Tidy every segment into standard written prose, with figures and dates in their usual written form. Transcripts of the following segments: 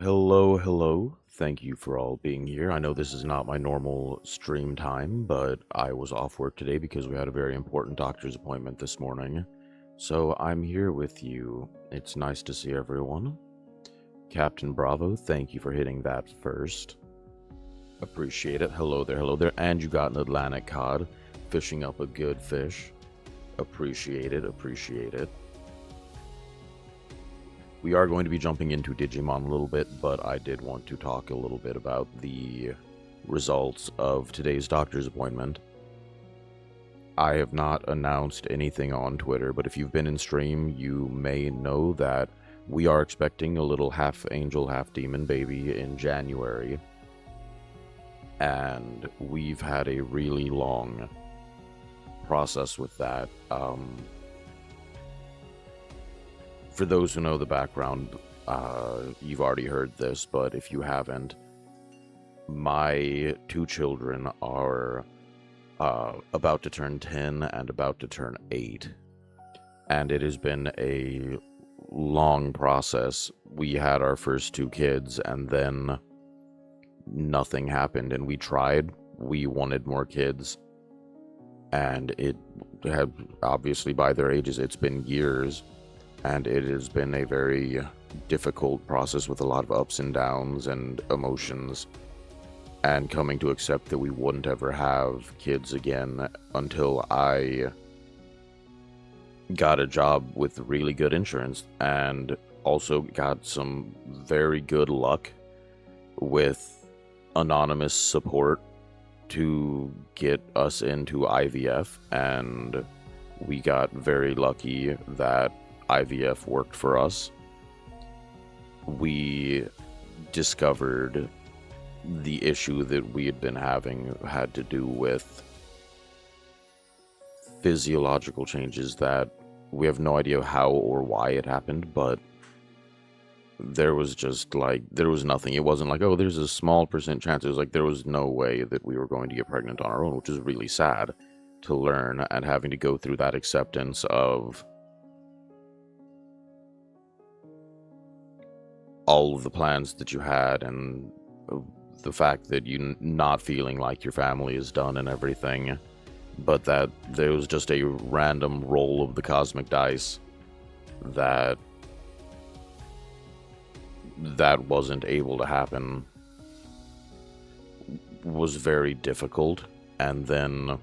Hello, hello. Thank you for all being here. I know this is not my normal stream time, but I was off work today because we had a very important doctor's appointment this morning. So I'm here with you. It's nice to see everyone. Captain Bravo, thank you for hitting that first. Appreciate it. Hello there, hello there. And you got an Atlantic cod, fishing up a good fish. Appreciate it, appreciate it. We are going to be jumping into Digimon a little bit, but I did want to talk a little bit about the results of today's doctor's appointment. I have not announced anything on Twitter, but if you've been in stream, you may know that we are expecting a little half angel, half demon baby in January. And we've had a really long process with that. For those who know the background, you've already heard this, but if you haven't, my two children are about to turn 10 and about to turn 8. And it has been a long process. We had our first two kids, and then nothing happened, and we tried. We wanted more kids, and it had, obviously by their ages, it's been years. And it has been a very difficult process with a lot of ups and downs and emotions, and coming to accept that we wouldn't ever have kids again until I got a job with really good insurance, and also got some very good luck with anonymous support to get us into IVF, and we got very lucky that IVF worked for us. We discovered the issue that we had been having had to do with physiological changes that we have no idea how or why it happened, but there was just there was nothing. It wasn't like, oh, there's a small percent chance. It was like there was no way that we were going to get pregnant on our own, which is really sad to learn, and having to go through that acceptance of all of the plans that you had, and the fact that you not feeling like your family is done and everything, but that there was just a random roll of the cosmic dice that wasn't able to happen, was very difficult. And then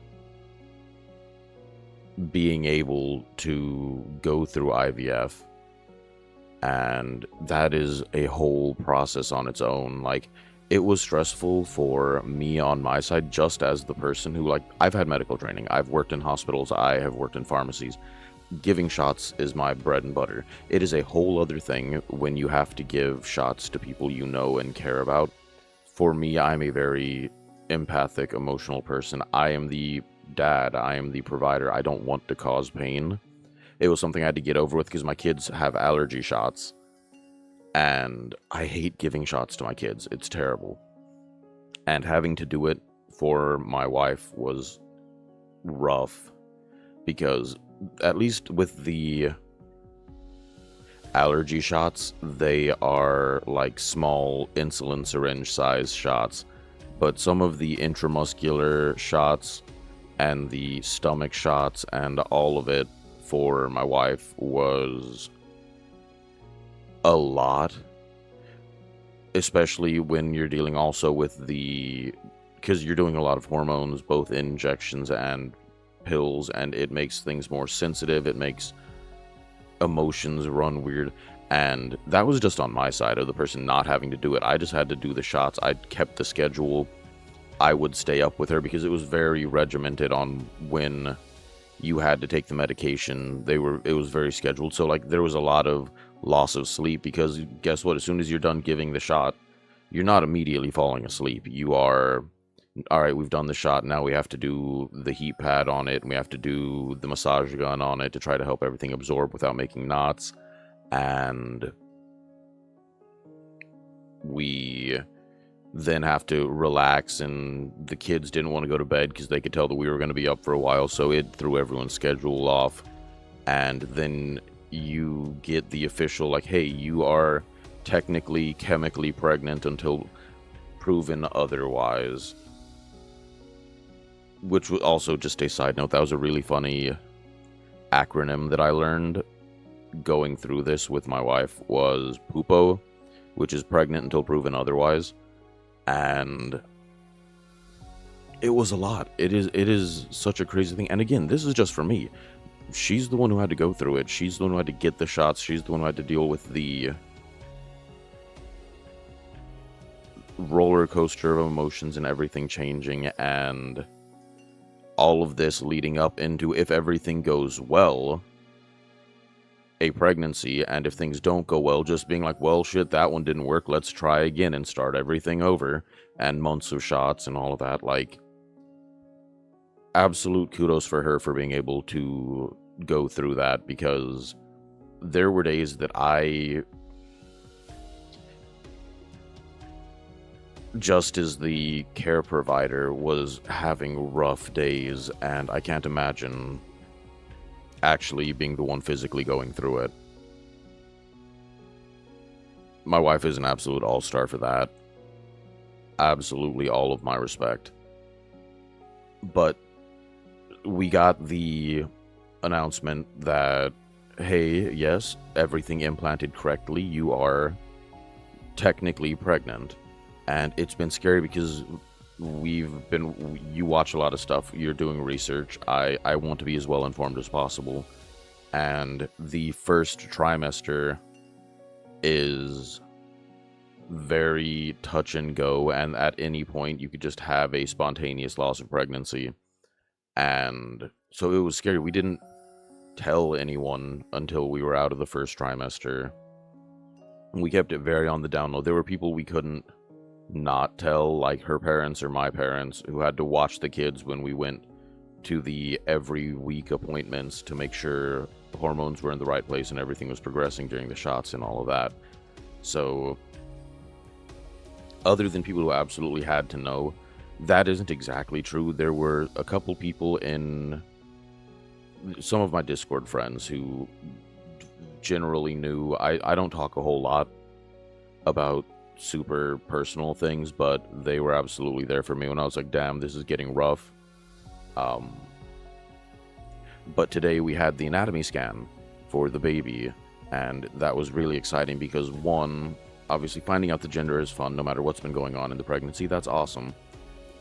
being able to go through IVF, and that is a whole process on its own. Like, it was stressful for me on my side, just as the person who, I've had medical training, I've worked in hospitals, I have worked in pharmacies. Giving shots is my bread and butter. It is a whole other thing when you have to give shots to people you know and care about. For me, I'm a very empathic, emotional person. I am the dad, I am the provider. I don't want to cause pain. It was something I had to get over with because my kids have allergy shots, and I hate giving shots to my kids. It's terrible. And having to do it for my wife was rough, because at least with the allergy shots, they are like small insulin syringe size shots, but some of the intramuscular shots and the stomach shots and all of it for my wife was a lot, especially when you're dealing also with because you're doing a lot of hormones, both injections and pills, and it makes things more sensitive. It makes emotions run weird, and that was just on my side of the person not having to do it. I just had to do the shots. I kept the schedule. I would stay up with her because it was very regimented on when you had to take the medication. It was very scheduled, so there was a lot of loss of sleep, because guess what, as soon as you're done giving the shot, you're not immediately falling asleep. You are, all right, we've done the shot, now we have to do the heat pad on it, and we have to do the massage gun on it to try to help everything absorb without making knots. And we then have to relax, and the kids didn't want to go to bed because they could tell that we were going to be up for a while, so it threw everyone's schedule off. And then you get the official, hey, you are technically chemically pregnant until proven otherwise. Which was also, just a side note, that was a really funny acronym that I learned going through this with my wife, was PUPO, which is pregnant until proven otherwise. And it was a lot. It is such a crazy thing. And again, this is just for me. She's the one who had to go through it. She's the one who had to get the shots. She's the one who had to deal with the roller coaster of emotions and everything changing, and all of this leading up into, if everything goes well, a pregnancy, and if things don't go well, just being like, well, shit, that one didn't work, let's try again and start everything over, and months of shots and all of that. Like, absolute kudos for her for being able to go through that, because there were days that I, just as the care provider, was having rough days, and I can't imagine actually being the one physically going through it. My wife is an absolute all-star for that. Absolutely all of my respect. But we got the announcement that, hey, yes, everything implanted correctly, you are technically pregnant. And it's been scary because you watch a lot of stuff, you're doing research, I want to be as well informed as possible. And the first trimester is very touch and go, and at any point you could just have a spontaneous loss of pregnancy. And so it was scary. We didn't tell anyone until we were out of the first trimester. We kept it very on the down low. There were people we couldn't not tell, like her parents or my parents, who had to watch the kids when we went to the every week appointments to make sure hormones were in the right place and everything was progressing during the shots and all of that. So, other than people who absolutely had to know, that isn't exactly true. There were a couple people in some of my Discord friends who generally knew. I don't talk a whole lot about super personal things, but they were absolutely there for me when I was like, damn, this is getting rough. But today we had the anatomy scan for the baby, and that was really exciting because, one, obviously finding out the gender is fun no matter what's been going on in the pregnancy. That's awesome.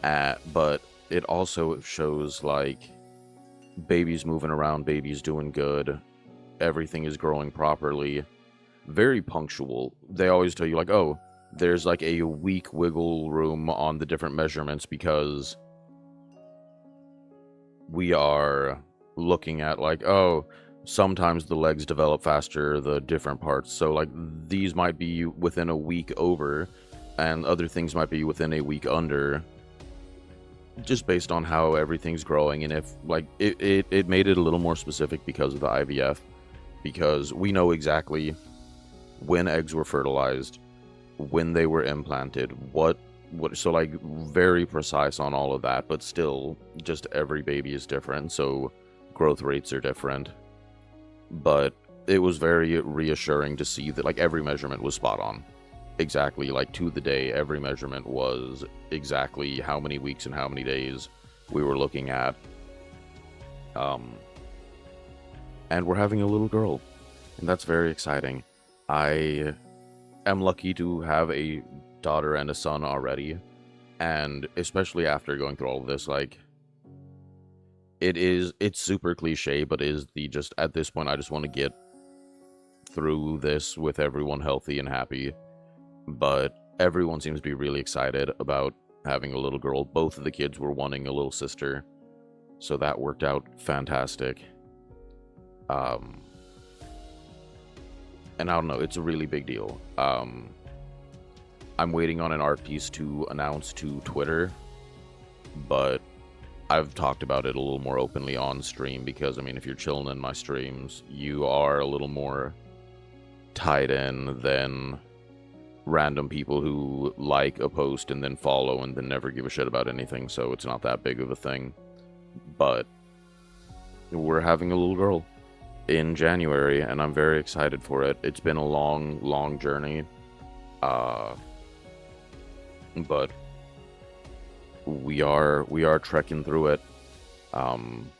But it also shows, like, baby's moving around, baby's doing good, everything is growing properly, very punctual. They always tell you, like, oh, there's like a weak wiggle room on the different measurements because we are looking at, like, oh, sometimes the legs develop faster, the different parts. So, like, these might be within a week over, and other things might be within a week under, just based on how everything's growing. And if, like, it made it a little more specific because of the IVF, because we know exactly when eggs were fertilized, when they were implanted, what so, like, very precise on all of that. But still, just every baby is different, so growth rates are different. But it was very reassuring to see that, like, every measurement was spot on, exactly, like, to the day. Every measurement was exactly how many weeks and how many days we were looking at. And we're having a little girl, and that's very exciting. I am lucky to have a daughter and a son already, and especially after going through all of this, like, it's super cliche, but just at this point, I just want to get through this with everyone healthy and happy. But everyone seems to be really excited about having a little girl. Both of the kids were wanting a little sister, so that worked out fantastic. And I don't know, it's a really big deal. I'm waiting on an art piece to announce to Twitter, but I've talked about it a little more openly on stream because, I mean, if you're chilling in my streams, you are a little more tied in than random people who like a post and then follow and then never give a shit about anything, so it's not that big of a thing. But we're having a little girl in January, and I'm very excited for it. It's been a long, long journey. Uh, but we are trekking through it. Um,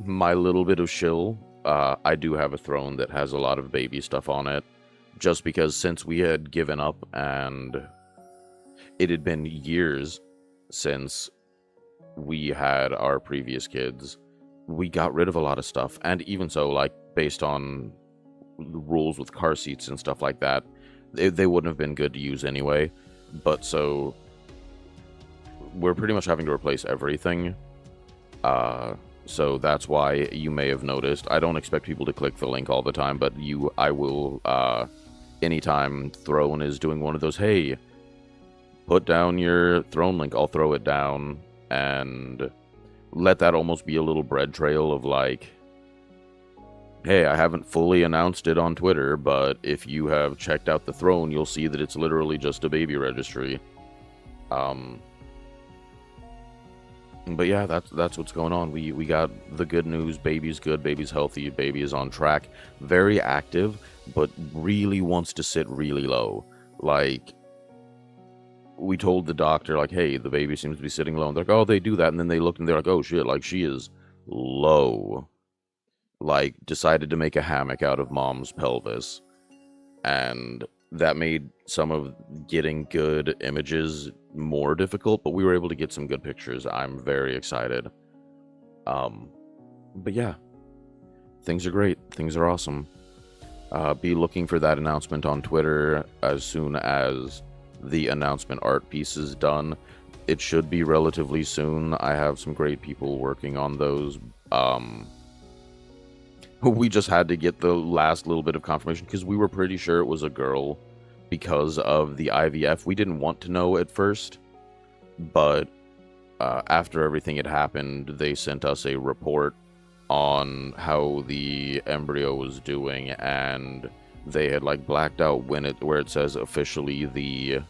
my little bit of shill, I do have a throne that has a lot of baby stuff on it, just because since we had given up and it had been years since we had our previous kids, we got rid of a lot of stuff. And even so, like, based on the rules with car seats and stuff like that, they wouldn't have been good to use anyway. But so we're pretty much having to replace everything. So that's why you may have noticed. I don't expect people to click the link all the time, but I will, anytime Throne is doing one of those, hey, put down your Throne link, I'll throw it down, and let that almost be a little bread trail of like, hey, I haven't fully announced it on Twitter, but if you have checked out the Throne, you'll see that it's literally just a baby registry. But yeah, that's what's going on. We got the good news. Baby's good. Baby's healthy. Baby is on track. Very active, but really wants to sit really low. Like, we told the doctor, like, hey, the baby seems to be sitting low. And they're like, oh, they do that. And then they looked and they're like, oh shit, like, she is low. Like, decided to make a hammock out of mom's pelvis. And that made some of getting good images more difficult, but we were able to get some good pictures. I'm very excited. But yeah, things are great. Things are awesome. Be looking for that announcement on Twitter as soon as the announcement art piece is done. It should be relatively soon. I have some great people working on those. We just had to get the last little bit of confirmation because we were pretty sure it was a girl because of the IVF. We didn't want to know at first, but after everything had happened, they sent us a report on how the embryo was doing, and they had like blacked out where it says officially the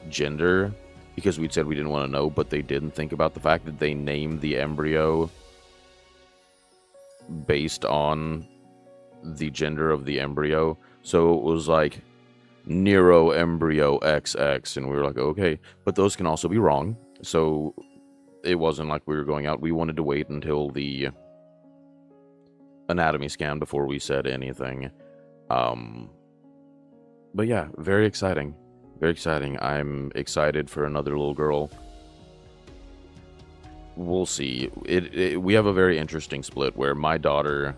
gender, because we'd said we didn't want to know, but they didn't think about the fact that they named the embryo based on the gender of the embryo. So it was like Nero embryo XX, and we were like, okay, but those can also be wrong. So it wasn't like we were going out. We wanted to wait until the anatomy scan before we said anything. But yeah, very exciting. Very exciting. I'm excited for another little girl. We'll see. We have a very interesting split where my daughter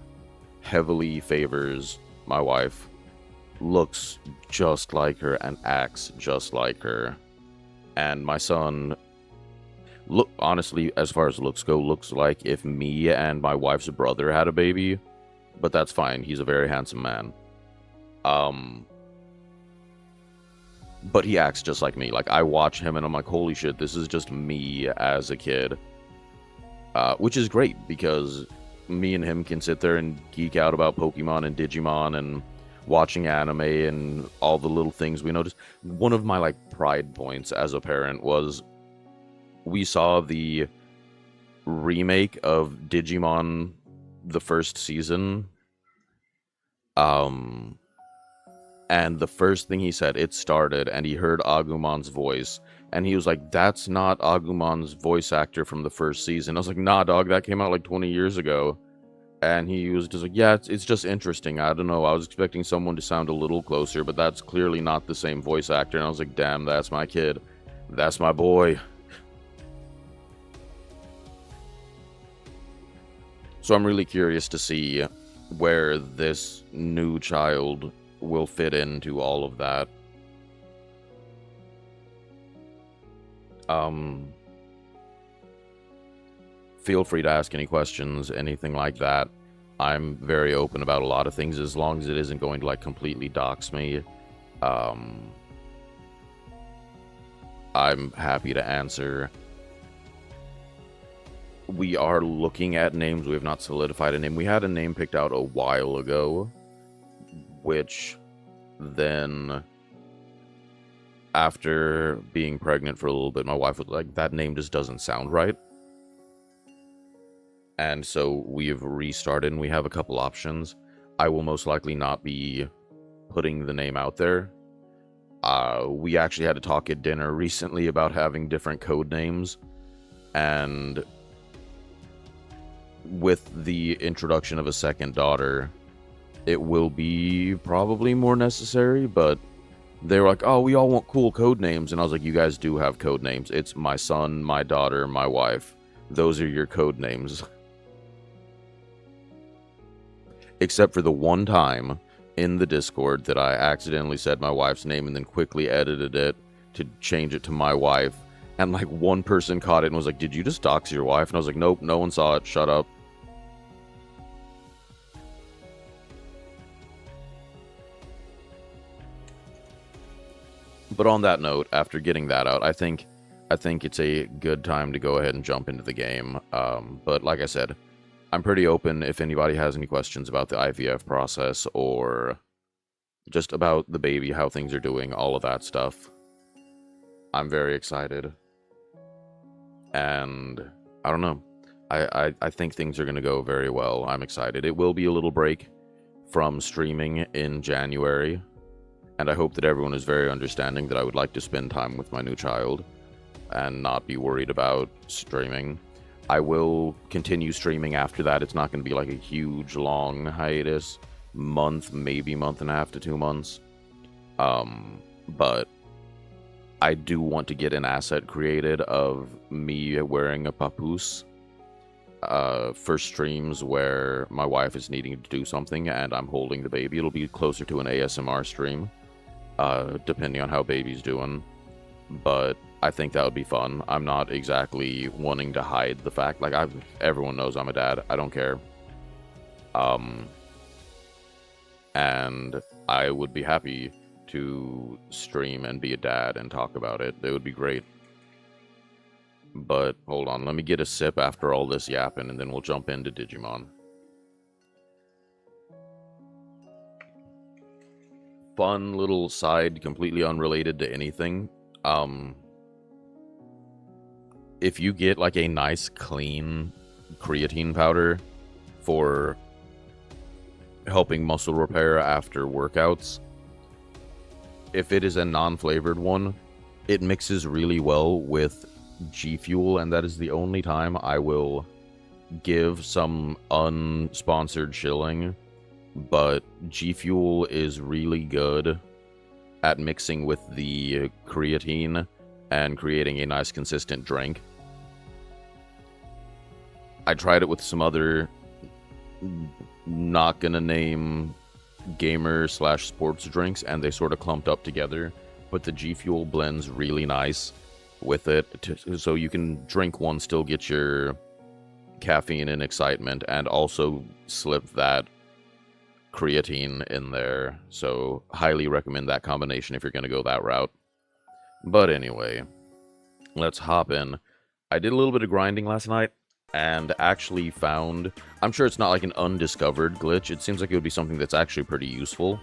heavily favors my wife, looks just like her, and acts just like her. And my son, look, honestly, as far as looks go, looks like if me and my wife's brother had a baby, but that's fine. He's a very handsome man. But he acts just like me. Like, I watch him and I'm like, holy shit, this is just me as a kid. Which is great, because me and him can sit there and geek out about Pokemon and Digimon and watching anime and all the little things we noticed. One of my, like, pride points as a parent was we saw the remake of Digimon, the first season. And the first thing he said, it started, and he heard Agumon's voice. And he was like, that's not Agumon's voice actor from the first season. I was like, nah, dog, that came out like 20 years ago. And he was just like, yeah, it's just interesting. I don't know. I was expecting someone to sound a little closer, but that's clearly not the same voice actor. And I was like, damn, that's my kid. That's my boy. So I'm really curious to see where this new child will fit into all of that. Feel free to ask any questions, anything like that. I'm very open about a lot of things, as long as it isn't going to, like, completely dox me. I'm happy to answer. We are looking at names. We have not solidified a name. We had a name picked out a while ago, which then, after being pregnant for a little bit, my wife was like, that name just doesn't sound right. And so we've restarted, and we have a couple options. I will most likely not be putting the name out there. We actually had to talk at dinner recently about having different code names, and with the introduction of a second daughter, it will be probably more necessary, but they were like, oh, we all want cool code names, and I was like, you guys do have code names. It's my son, my daughter, my wife. Those are your code names. Except for the one time in the Discord that I accidentally said my wife's name and then quickly edited it to change it to my wife, and like one person caught it and was like, did you just dox your wife? And I was like, nope, no one saw it, shut up. But on that note, after getting that out, I think it's a good time to go ahead and jump into the game. But like I said, I'm pretty open if anybody has any questions about the IVF process or just about the baby, how things are doing, all of that stuff. I'm very excited. And I don't know. I think things are going to go very well. I'm excited. It will be a little break from streaming in January. And I hope that everyone is very understanding that I would like to spend time with my new child and not be worried about streaming. I will continue streaming after that. It's not going to be like a huge, long hiatus. Month, maybe month and a half to 2 months. But I do want to get an asset created of me wearing a papoose for streams where my wife is needing to do something and I'm holding the baby. It'll be closer to an ASMR stream. Depending on how baby's doing, but I think that would be fun. I'm not exactly wanting to hide the fact, like, everyone knows I'm a dad. I don't care. And I would be happy to stream and be a dad and talk about it. It would be great. But hold on, let me get a sip after all this yapping, and then we'll jump into Digimon. Fun little side, completely unrelated to anything. If you get like a nice clean creatine powder for helping muscle repair after workouts, if it is a non-flavored one, it mixes really well with G Fuel, and that is the only time I will give some unsponsored shilling. But G Fuel is really good at mixing with the creatine and creating a nice consistent drink. I tried it with some other, not gonna name, gamer/sports drinks, and they sort of clumped up together. But the G Fuel blends really nice with it, so you can drink one, still get your caffeine and excitement, and also slip that creatine in there. So highly recommend that combination if you're going to go that route. But anyway, let's hop in. I did a little bit of grinding last night and actually found, I'm sure it's not like an undiscovered glitch. It seems like it would be something that's actually pretty useful,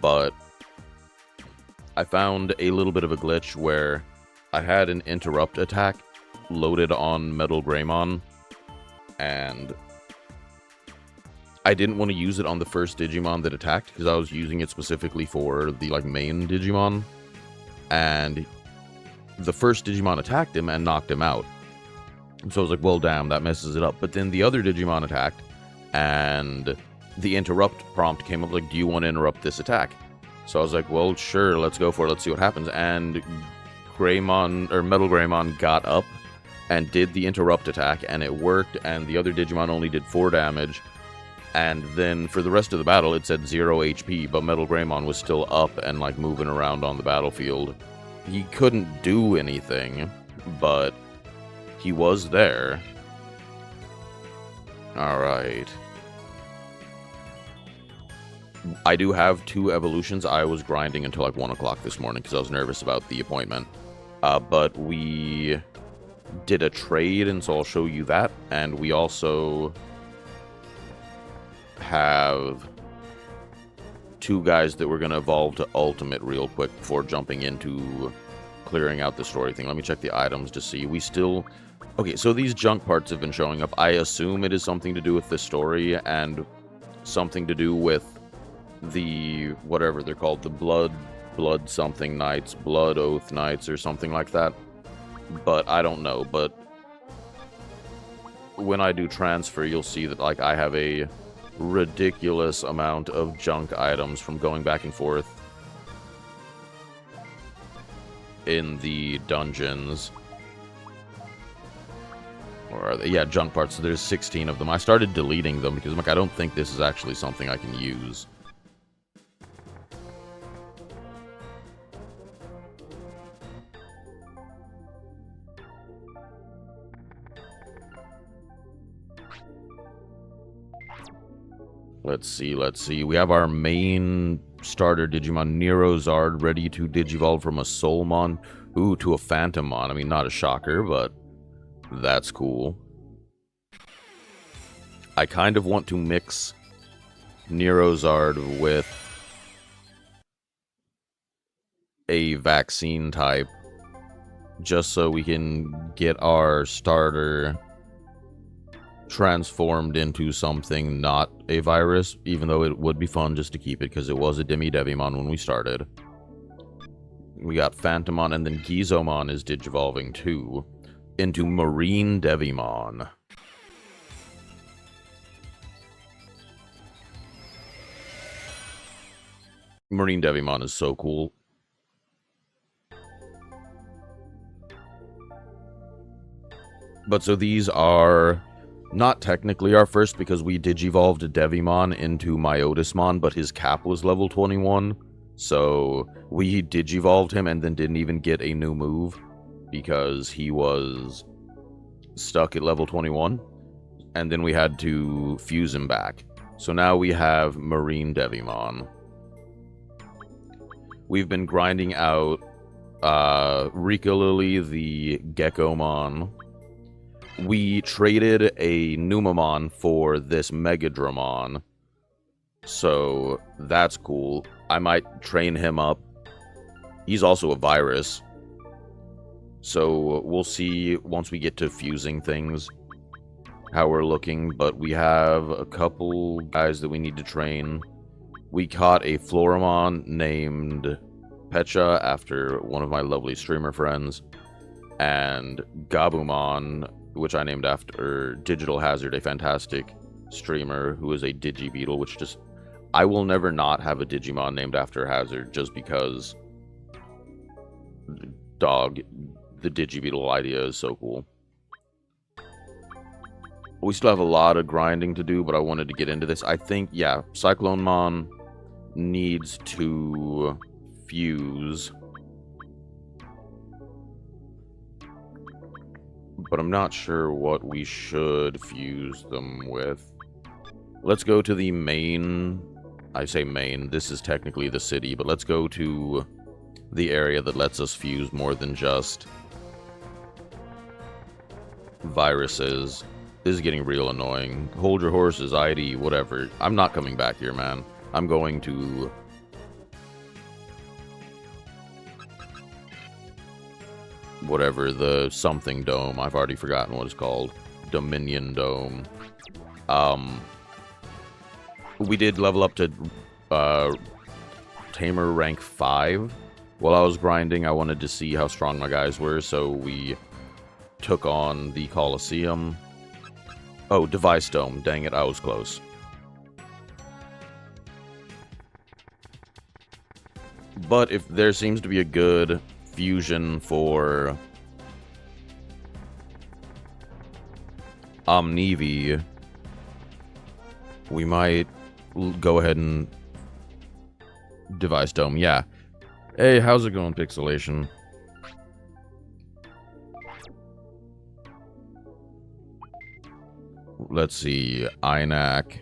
but I found a little bit of a glitch where I had an interrupt attack loaded on Metal Greymon, and I didn't want to use it on the first Digimon that attacked because I was using it specifically for the like main Digimon, and the first Digimon attacked him and knocked him out. So I was like, well, damn, that messes it up. But then the other Digimon attacked, and the interrupt prompt came up like, do you want to interrupt this attack? So I was like, well, sure, let's go for it. Let's see what happens. And Greymon, or Metal Greymon, got up and did the interrupt attack, and it worked, and the other Digimon only did 4 damage. And then for the rest of the battle, it said 0 HP, but Metal Greymon was still up and like moving around on the battlefield. He couldn't do anything, but he was there. Alright. I do have 2 evolutions. I was grinding until like 1 o'clock this morning because I was nervous about the appointment. But we did a trade, and so I'll show you that. And we also have 2 guys that we're going to evolve to Ultimate real quick before jumping into clearing out the story thing. Let me check the items to see. We still... Okay, so these junk parts have been showing up. I assume it is something to do with the story and something to do with the whatever they're called, the blood something knights, blood oath knights, or something like that. But I don't know. But when I do transfer, you'll see that like I have a ridiculous amount of junk items from going back and forth in the dungeons. Or are they? Yeah, junk parts. So there's 16 of them. I started deleting them because I'm like, I don't think this is actually something I can use. Let's see. We have our main starter Digimon, Nerozard, ready to Digivolve from a Soulmon, to a Phantommon. I mean, not a shocker, but that's cool. I kind of want to mix Nerozard with a vaccine type, just so we can get our starter transformed into something not a virus, even though it would be fun just to keep it, because it was a Devimon when we started. We got Phantommon, and then Gizomon is digivolving too, into Marine Devimon. Marine Devimon is so cool. But so these are not technically our first, because we digivolved Devimon into Myotismon, but his cap was level 21. So we digivolved him and then didn't even get a new move because he was stuck at level 21. And then we had to fuse him back. So now we have Marine Devimon. We've been grinding out Rika Lily, the Geckomon. We traded a Numamon for this Megadramon. So that's cool. I might train him up. He's also a virus. So we'll see once we get to fusing things how we're looking. But we have a couple guys that we need to train. We caught a Floramon named Pecha after one of my lovely streamer friends. And Gabumon, which I named after Digital Hazard, a fantastic streamer who is a Digibeetle, which just... I will never not have a Digimon named after Hazard, just because... Dog, the Digibeetle idea is so cool. We still have a lot of grinding to do, but I wanted to get into this. I think, yeah, Cyclonemon needs to fuse... but I'm not sure what we should fuse them with. Let's go to the main... I say main, this is technically the city, but let's go to the area that lets us fuse more than just viruses. This is getting real annoying. Hold your horses, ID, whatever. I'm not coming back here, man. I'm going to... whatever, the something dome. I've already forgotten what it's called. Dominion Dome. We did level up to Tamer rank 5. While I was grinding, I wanted to see how strong my guys were, so we took on the Colosseum. Oh, Device Dome. Dang it, I was close. But if there seems to be a good fusion for Omnivi, we might go ahead and Device Dome. Yeah. Hey, how's it going, Pixelation? Let's see. Inac.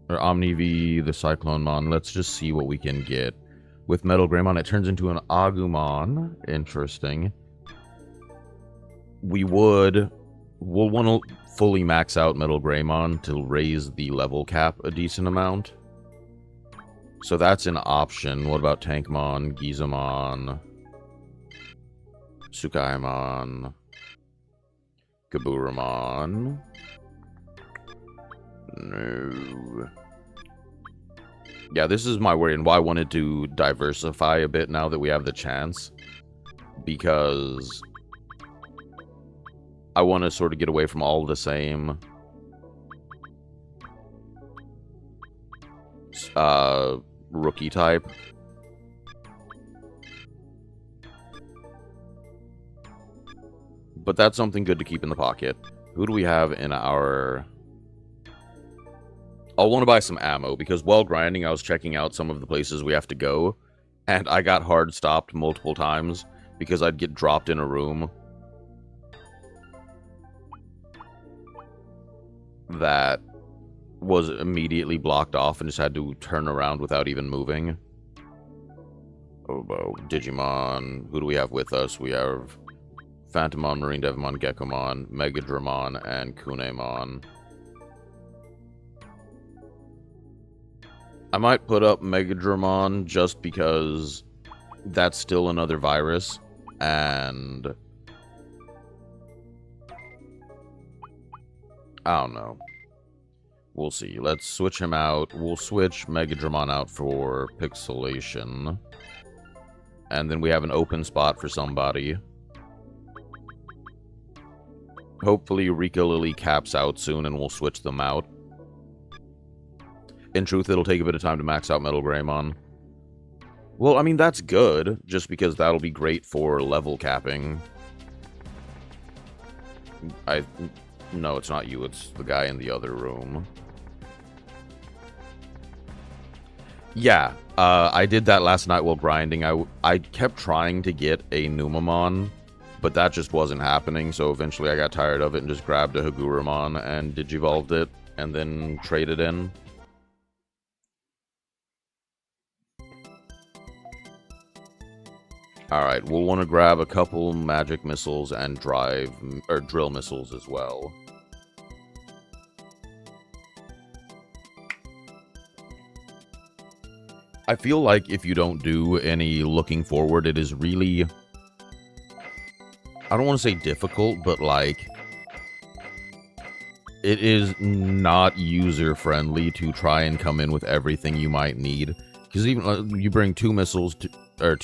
Or Omnivi, the Cyclonemon. Let's just see what we can get. With Metal Greymon, it turns into an Agumon. Interesting. We'll want to fully max out Metal Greymon to raise the level cap a decent amount. So that's an option. What about Tankmon, Gizamon, Tsukaimon, Kaburamon? No. Yeah, this is my worry and why I wanted to diversify a bit now that we have the chance. Because I want to sort of get away from all the same rookie type. But that's something good to keep in the pocket. Who do we have in our... I'll want to buy some ammo, because while grinding, I was checking out some of the places we have to go, and I got hard stopped multiple times, because I'd get dropped in a room that was immediately blocked off and just had to turn around without even moving. Oh, Digimon. Who do we have with us? We have Phantomon, Marine Devimon, Gekomon, Megadramon, and Kunemon. I might put up Megadramon just because that's still another virus, and I don't know. We'll see. Let's switch him out. We'll switch Megadramon out for Pixelation. And then we have an open spot for somebody. Hopefully Rika Lily caps out soon and we'll switch them out. In truth, it'll take a bit of time to max out Metal Greymon. Well, I mean, that's good, just because that'll be great for level capping. No, it's not you, it's the guy in the other room. Yeah, I did that last night while grinding. I kept trying to get a Numamon, but that just wasn't happening, so eventually I got tired of it and just grabbed a Haguramon and digivolved it, and then traded in. Alright, we'll want to grab a couple magic missiles and drill missiles as well. I feel like if you don't do any looking forward, it is really... I don't want to say difficult, but like... It is not user-friendly to try and come in with everything you might need. Because even you bring two missiles, I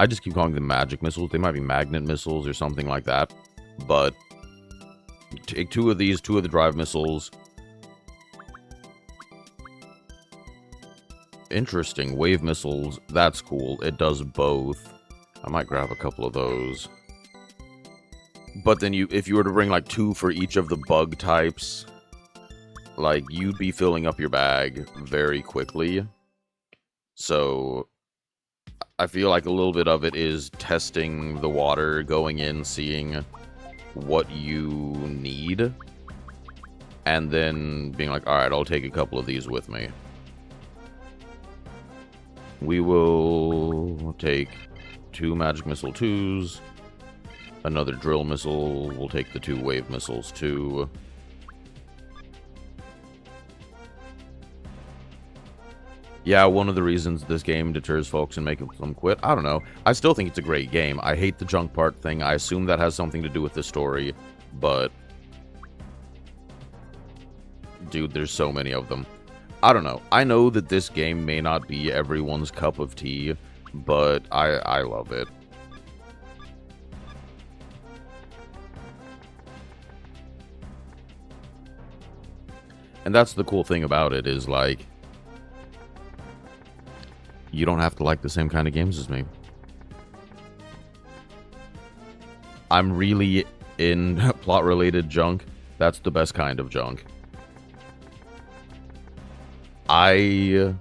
just keep calling them magic missiles. They might be magnet missiles or something like that. But take two of these, two of the drive missiles. Interesting. Wave missiles. That's cool. It does both. I might grab a couple of those. But then if you were to bring like two for each of the bug types, like you'd be filling up your bag very quickly. So I feel like a little bit of it is testing the water, going in, seeing what you need, and then being like, alright, I'll take a couple of these with me. We will take two Magic Missile 2s, another Drill Missile, we'll take the two Wave Missiles too. Yeah, one of the reasons this game deters folks and makes them quit, I don't know. I still think it's a great game. I hate the junk part thing. I assume that has something to do with the story, but... Dude, there's so many of them. I don't know. I know that this game may not be everyone's cup of tea, but I love it. And that's the cool thing about it, is like... You don't have to like the same kind of games as me. I'm really in plot-related junk. That's the best kind of junk. I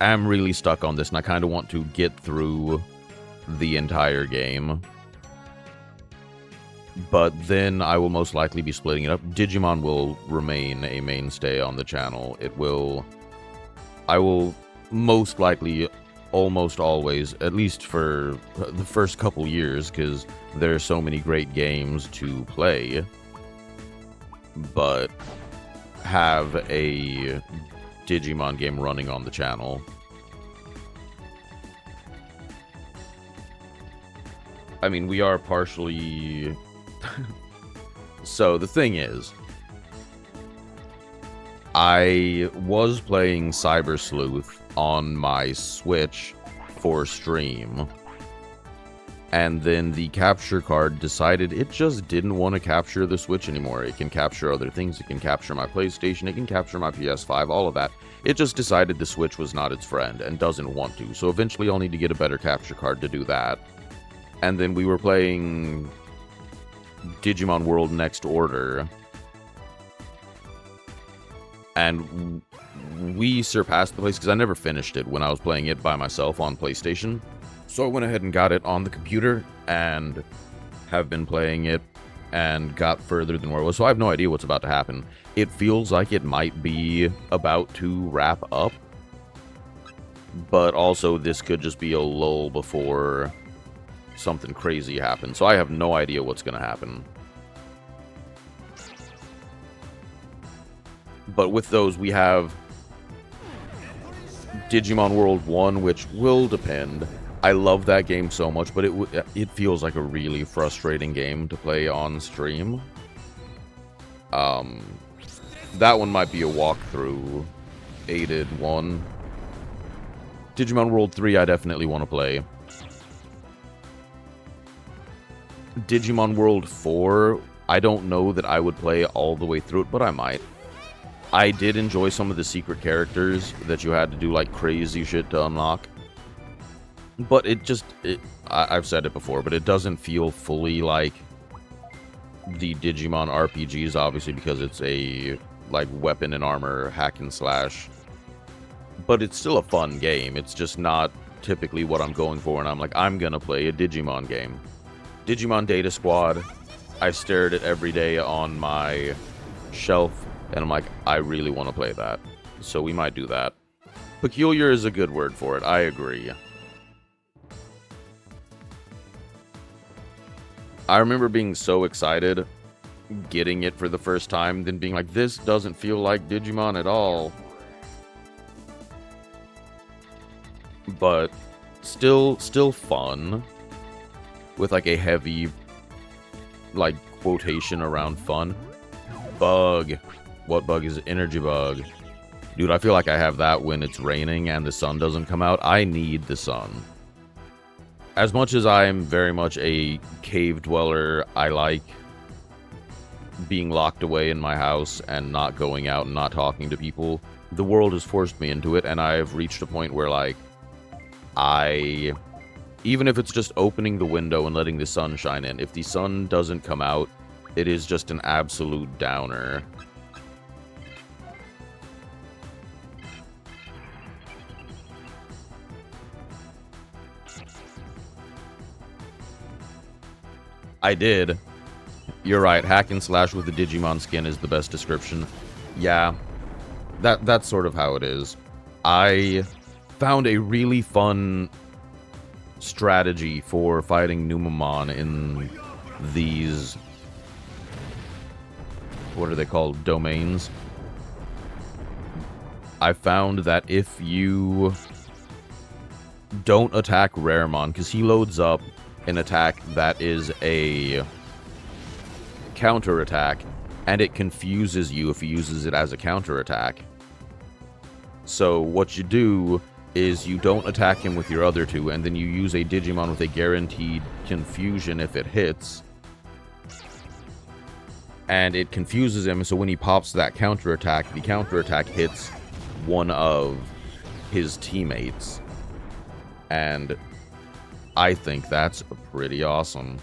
am really stuck on this, and I kind of want to get through the entire game. But then I will most likely be splitting it up. Digimon will remain a mainstay on the channel. I will most likely, almost always, at least for the first couple years, because there are so many great games to play, but have a Digimon game running on the channel. I mean, we are partially... So, the thing is, I was playing Cyber Sleuth on my Switch for stream, and then the capture card decided it just didn't want to capture the Switch anymore. It can capture other things. It can capture my PlayStation. It can capture my PS5, all of that. It just decided the Switch was not its friend and doesn't want to. So eventually I'll need to get a better capture card to do that. And then we were playing Digimon World Next Order, and we surpassed the place because I never finished it when I was playing it by myself on PlayStation. So I went ahead and got it on the computer and have been playing it and got further than where it was. So I have no idea what's about to happen. It feels like it might be about to wrap up, but also this could just be a lull before something crazy happens. So I have no idea what's going to happen. But with those, we have Digimon World 1, which will depend. I love that game so much, but it feels like a really frustrating game to play on stream. That one might be a walkthrough, aided one. Digimon World 3, I definitely want to play. Digimon World 4, I don't know that I would play all the way through it, but I might. I did enjoy some of the secret characters that you had to do like crazy shit to unlock. But I've said it before, but it doesn't feel fully like the Digimon RPGs, obviously, because it's a like weapon and armor hack and slash. But it's still a fun game. It's just not typically what I'm going for, and I'm like, I'm gonna play a Digimon game. Digimon Data Squad, I stare at it every day on my shelf, and I'm like, I really want to play that. So we might do that. Peculiar is a good word for it, I agree. I remember being so excited getting it for the first time, then being like, this doesn't feel like Digimon at all. But still fun, with like a heavy like quotation around fun. Bug. What bug is it? Energy bug. Dude, I feel like I have that when it's raining and the sun doesn't come out. I need the sun. As much as I'm very much a cave dweller, I like being locked away in my house and not going out and not talking to people. The world has forced me into it, and I've reached a point where, like, even if it's just opening the window and letting the sun shine in, if the sun doesn't come out, it is just an absolute downer. I did. You're right, hack and slash with the Digimon skin is the best description. Yeah, that's sort of how it is. I found a really fun strategy for fighting Numamon in these, what are they called, domains. I found that if you don't attack Raremon, because he loads up an attack that is a counter attack, and it confuses you if he uses it as a counter attack. So what you do is you don't attack him with your other two, and then you use a Digimon with a guaranteed confusion if it hits, and it confuses him, so when he pops that counter attack, the counter attack hits one of his teammates. And I think that's pretty awesome.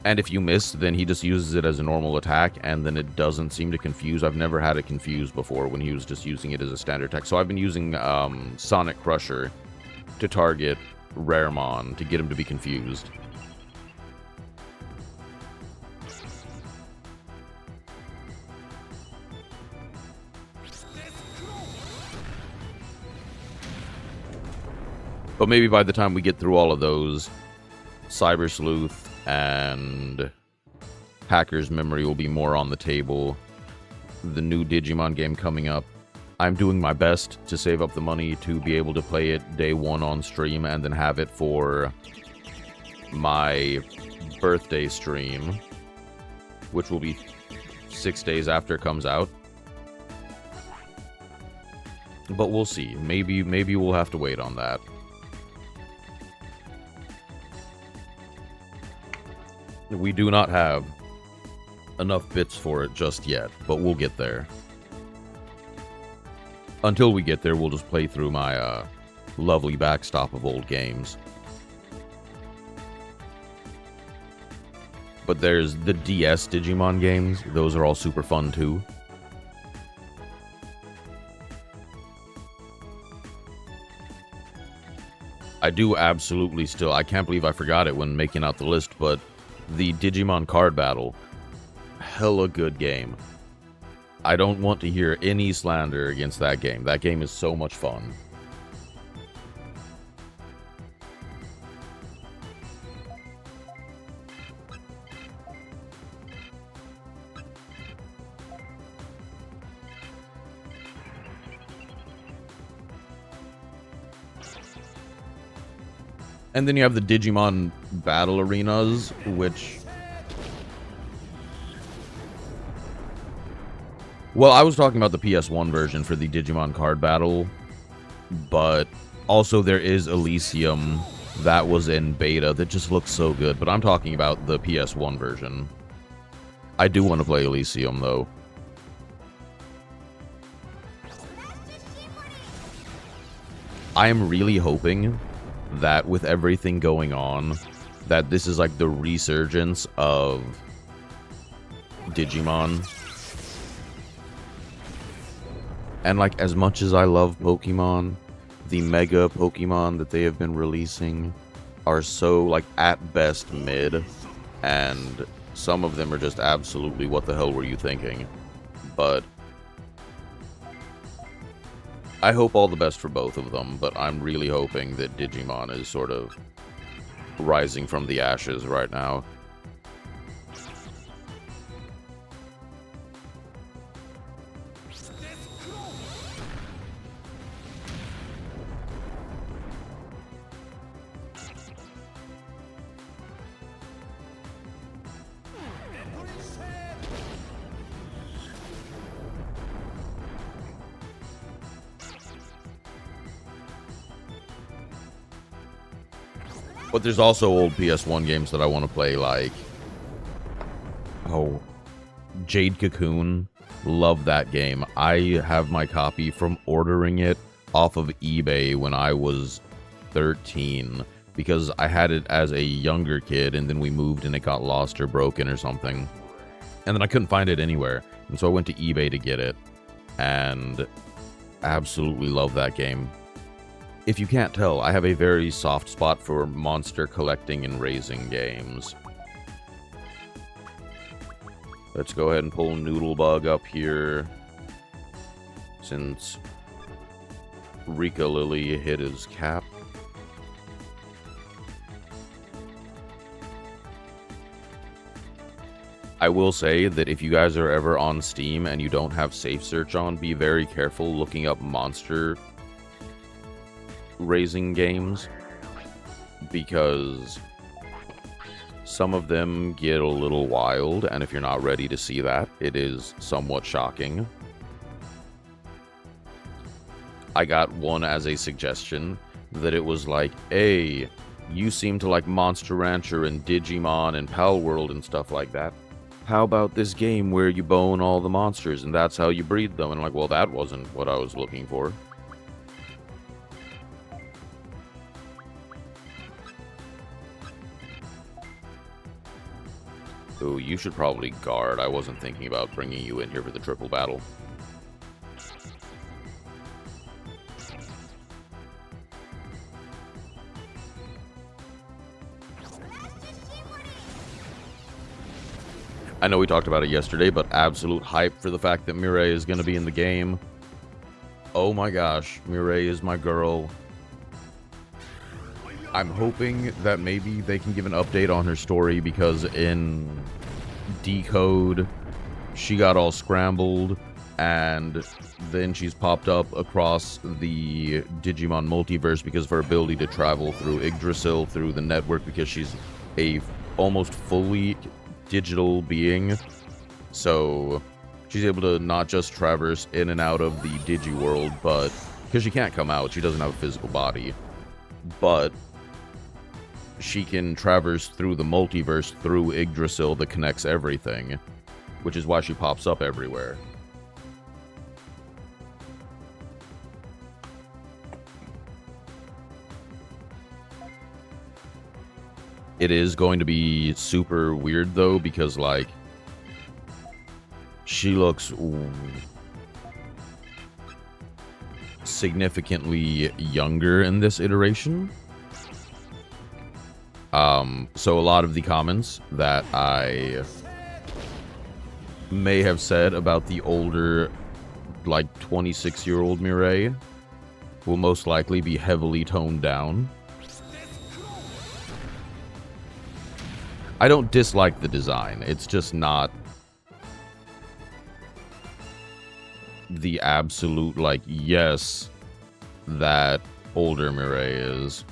And if you miss, then he just uses it as a normal attack, and then it doesn't seem to confuse. I've never had it confused before when he was just using it as a standard attack. So I've been using Sonic Crusher to target Raremon to get him to be confused. But maybe by the time we get through all of those, Cyber Sleuth and Hacker's Memory will be more on the table. The new Digimon game coming up. I'm doing my best to save up the money to be able to play it day one on stream and then have it for my birthday stream, which will be 6 days after it comes out. But we'll see. Maybe we'll have to wait on that. We do not have enough bits for it just yet, but we'll get there. Until we get there, we'll just play through my lovely backstop of old games. But there's the DS Digimon games. Those are all super fun too. I do absolutely still, I can't believe I forgot it when making out the list, but the Digimon card battle, hella good game. I don't want to hear any slander against that game. That game is so much fun. And then you have the Digimon battle arenas, which... Well, I was talking about the PS1 version for the Digimon card battle, but also there is Elysium that was in beta that just looks so good, but I'm talking about the PS1 version. I do want to play Elysium, though. I am really hoping that with everything going on, that this is like the resurgence of Digimon. And like, as much as I love Pokemon, the Mega Pokemon that they have been releasing are so, like, at best mid, and some of them are just absolutely what the hell were you thinking. But I hope all the best for both of them, but I'm really hoping that Digimon is sort of rising from the ashes right now. But there's also old PS1 games that I want to play, like... Oh, Jade Cocoon. Love that game. I have my copy from ordering it off of eBay when I was 13. Because I had it as a younger kid, and then we moved and it got lost or broken or something. And then I couldn't find it anywhere. And so I went to eBay to get it. And absolutely love that game. If you can't tell, I have a very soft spot for monster collecting and raising games. Let's go ahead and pull Noodlebug up here, since Rika Lily hit his cap. I will say that if you guys are ever on Steam and you don't have safe search on, be very careful looking up monster raising games, because some of them get a little wild, and if you're not ready to see that, it is somewhat shocking. I got one as a suggestion that it was like, hey, you seem to like Monster Rancher and Digimon and Pal World and stuff like that. How about this game where you bone all the monsters and that's how you breed them? And I'm like, well, that wasn't what I was looking for. Ooh, you should probably guard. I wasn't thinking about bringing you in here for the triple battle. I know we talked about it yesterday, but absolute hype for the fact that Mireille is going to be in the game. Oh my gosh, Mireille is my girl. I'm hoping that maybe they can give an update on her story, because in Decode, she got all scrambled, and then she's popped up across the Digimon multiverse because of her ability to travel through Yggdrasil, through the network, because she's a almost fully digital being. So she's able to not just traverse in and out of the Digi world, but Because she can't come out. She doesn't have a physical body. But she can traverse through the multiverse through Yggdrasil that connects everything. Which is why she pops up everywhere. It is going to be super weird, though, because, like, she looks significantly younger in this iteration. So a lot of the comments that I may have said about the older, like, 26-year-old Mireille will most likely be heavily toned down. I don't dislike the design. It's just not the absolute, like, yes, that older Mireille is.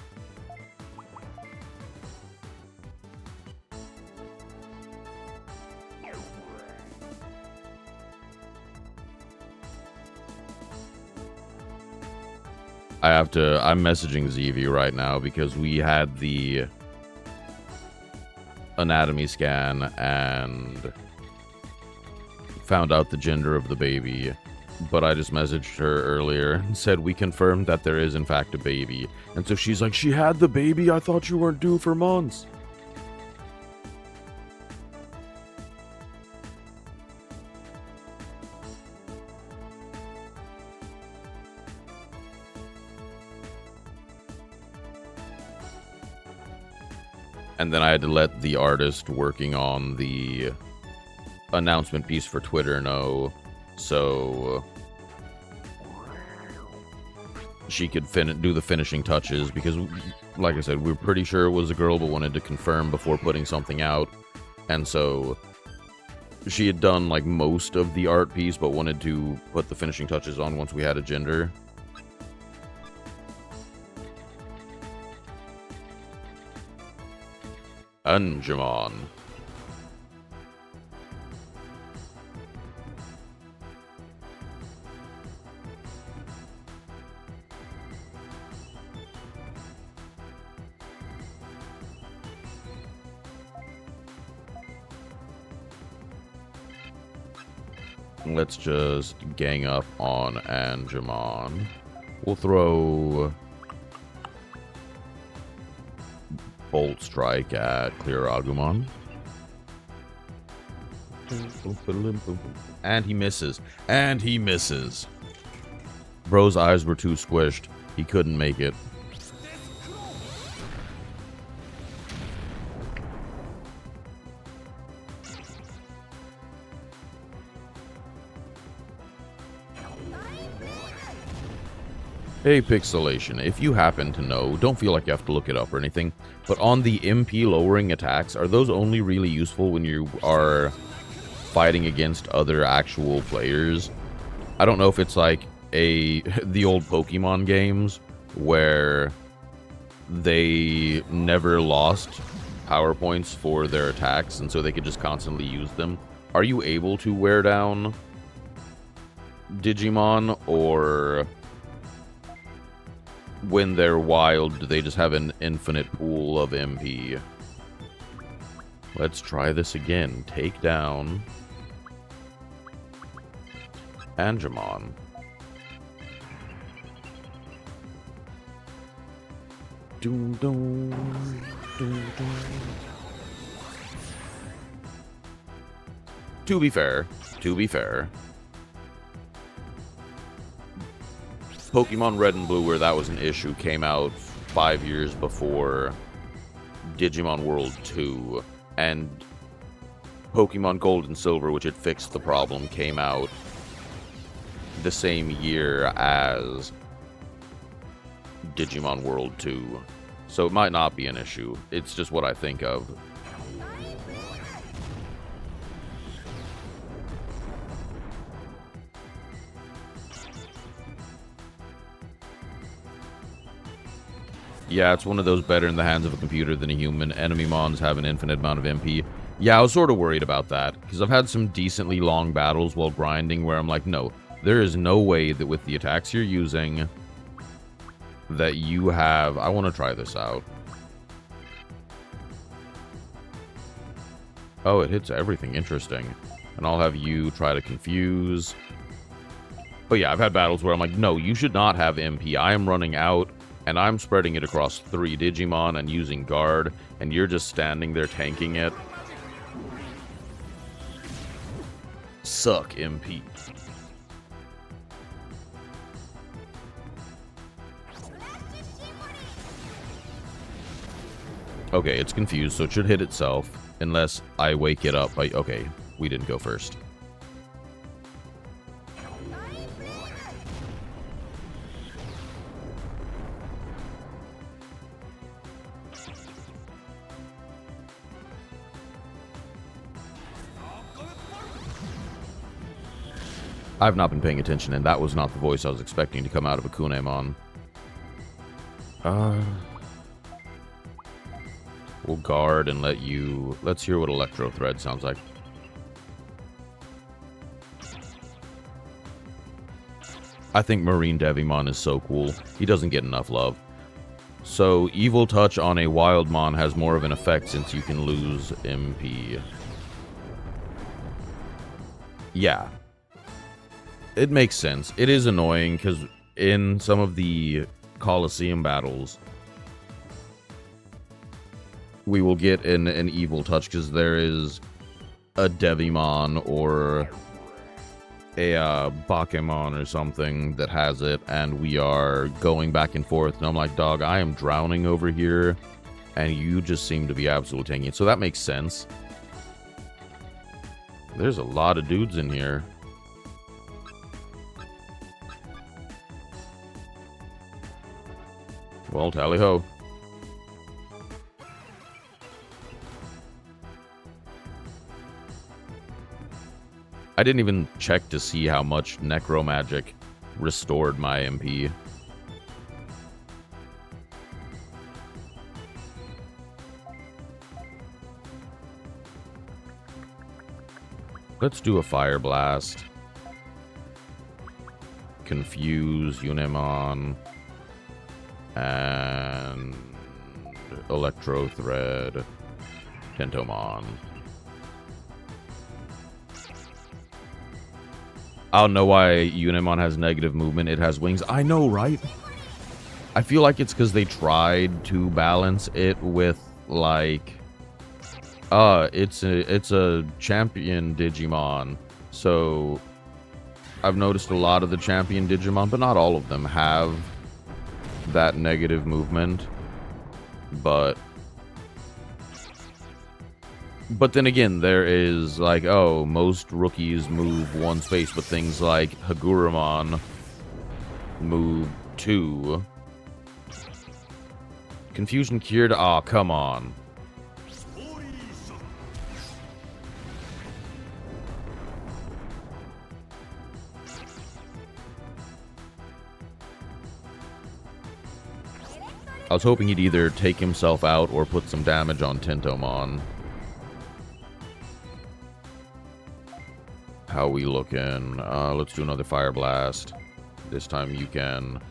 I'm messaging ZV right now because we had the anatomy scan and found out the gender of the baby, but I just messaged her earlier and said we confirmed that there is in fact a baby. And so she's like, she had the baby? I thought you weren't due for months. And then I had to let the artist working on the announcement piece for Twitter know, so she could do the finishing touches, because, like I said, we were pretty sure it was a girl, but wanted to confirm before putting something out. And so she had done, like, most of the art piece, but wanted to put the finishing touches on once we had a gender. Digimon. Let's just gang up on Angemon. We'll throw Bolt Strike at Clear Agumon. And he misses. And he misses. Bro's eyes were too squished. He couldn't make it. Hey Pixelation, if you happen to know, don't feel like you have to look it up or anything, but on the MP lowering attacks, are those only really useful when you are fighting against other actual players? I don't know if it's like the old Pokemon games where they never lost power points for their attacks, and so they could just constantly use them. Are you able to wear down Digimon, or when they're wild, do they just have an infinite pool of MP? Let's try this again. Take down Angemon. Doom, doom, doom, doom. To be fair, Pokemon Red and Blue, where that was an issue, came out 5 years before Digimon World 2, and Pokemon Gold and Silver, which had fixed the problem, came out the same year as Digimon World 2. So it might not be an issue. It's just what I think of. Yeah, it's one of those better in the hands of a computer than a human. Enemy mons have an infinite amount of MP. Yeah, I was sort of worried about that, because I've had some decently long battles while grinding where I'm like, no, there is no way that with the attacks you're using that you have... I want to try this out. Oh, it hits everything. Interesting. And I'll have you try to confuse. But yeah, I've had battles where I'm like, no, you should not have MP. I am running out, and I'm spreading it across 3 Digimon and using guard, and you're just standing there tanking it. Suck, MP. Okay, it's confused, so it should hit itself. Unless I wake it up. Okay, we didn't go first. I've not been paying attention, and that was not the voice I was expecting to come out of a Kunemon. We'll guard and let you... Let's hear what Electro Thread sounds like. I think Marine Devimon is so cool. He doesn't get enough love. So, Evil Touch on a Wildmon has more of an effect since you can lose MP. Yeah. It makes sense. It is annoying, because in some of the Coliseum battles, we will get an Evil Touch, because there is a Devimon or a Bakemon or something that has it, and we are going back and forth, and I'm like, dog, I am drowning over here, and you just seem to be absolutely tanking it. So that makes sense. There's a lot of dudes in here. Well, tally-ho. I didn't even check to see how much Necromagic restored my MP. Let's do a Fire Blast. Confuse Unemon. And Electro Thread, Tentomon. I don't know why Unemon has negative movement. It has wings. I know, right? I feel like it's because they tried to balance it with, like... it's a champion Digimon. So, I've noticed a lot of the champion Digimon, but not all of them, have that negative movement, but then again, there is like, oh, most rookies move 1 space, but things like Hagurumon move 2. Confusion cured? Aw, come on. I was hoping he'd either take himself out or put some damage on Tentomon. How we looking? Let's do another Fire Blast. This time you can...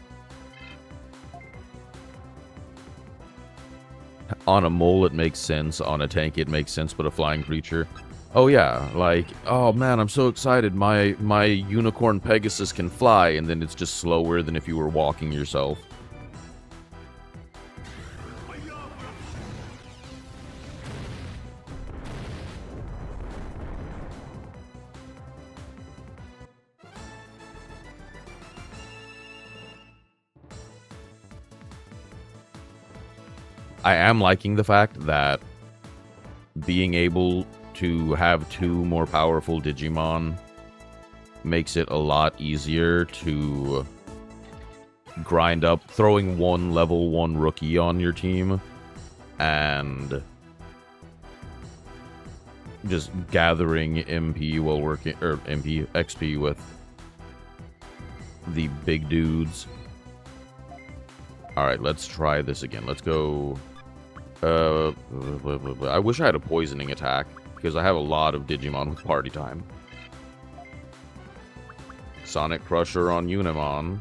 On a mole, it makes sense. On a tank, it makes sense, but a flying creature... Oh yeah, like, oh man, I'm so excited. My Unicorn Pegasus can fly, and then it's just slower than if you were walking yourself. I am liking the fact that being able to have 2 more powerful Digimon makes it a lot easier to grind up, throwing 1 level 1 rookie on your team and just gathering MP while working, or MP, XP with the big dudes. Alright, let's try this again. Let's go... I wish I had a poisoning attack, because I have a lot of Digimon with party time. Sonic Crusher on Unemon.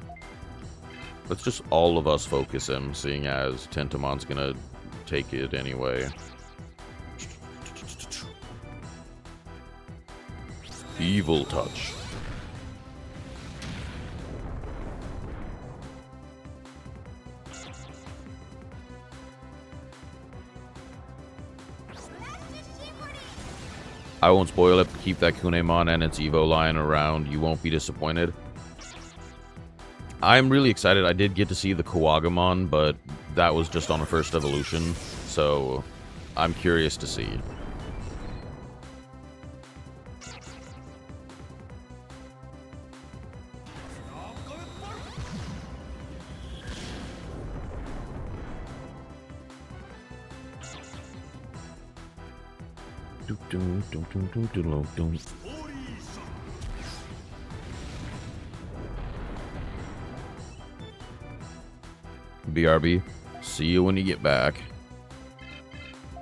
Let's just all of us focus him, seeing as Tentamon's gonna take it anyway. Evil touch. I won't spoil it, but keep that Kunemon and its Evo line around. You won't be disappointed. I'm really excited. I did get to see the Kawagamon, but that was just on a first evolution, so I'm curious to see. BRB, see you when you get back.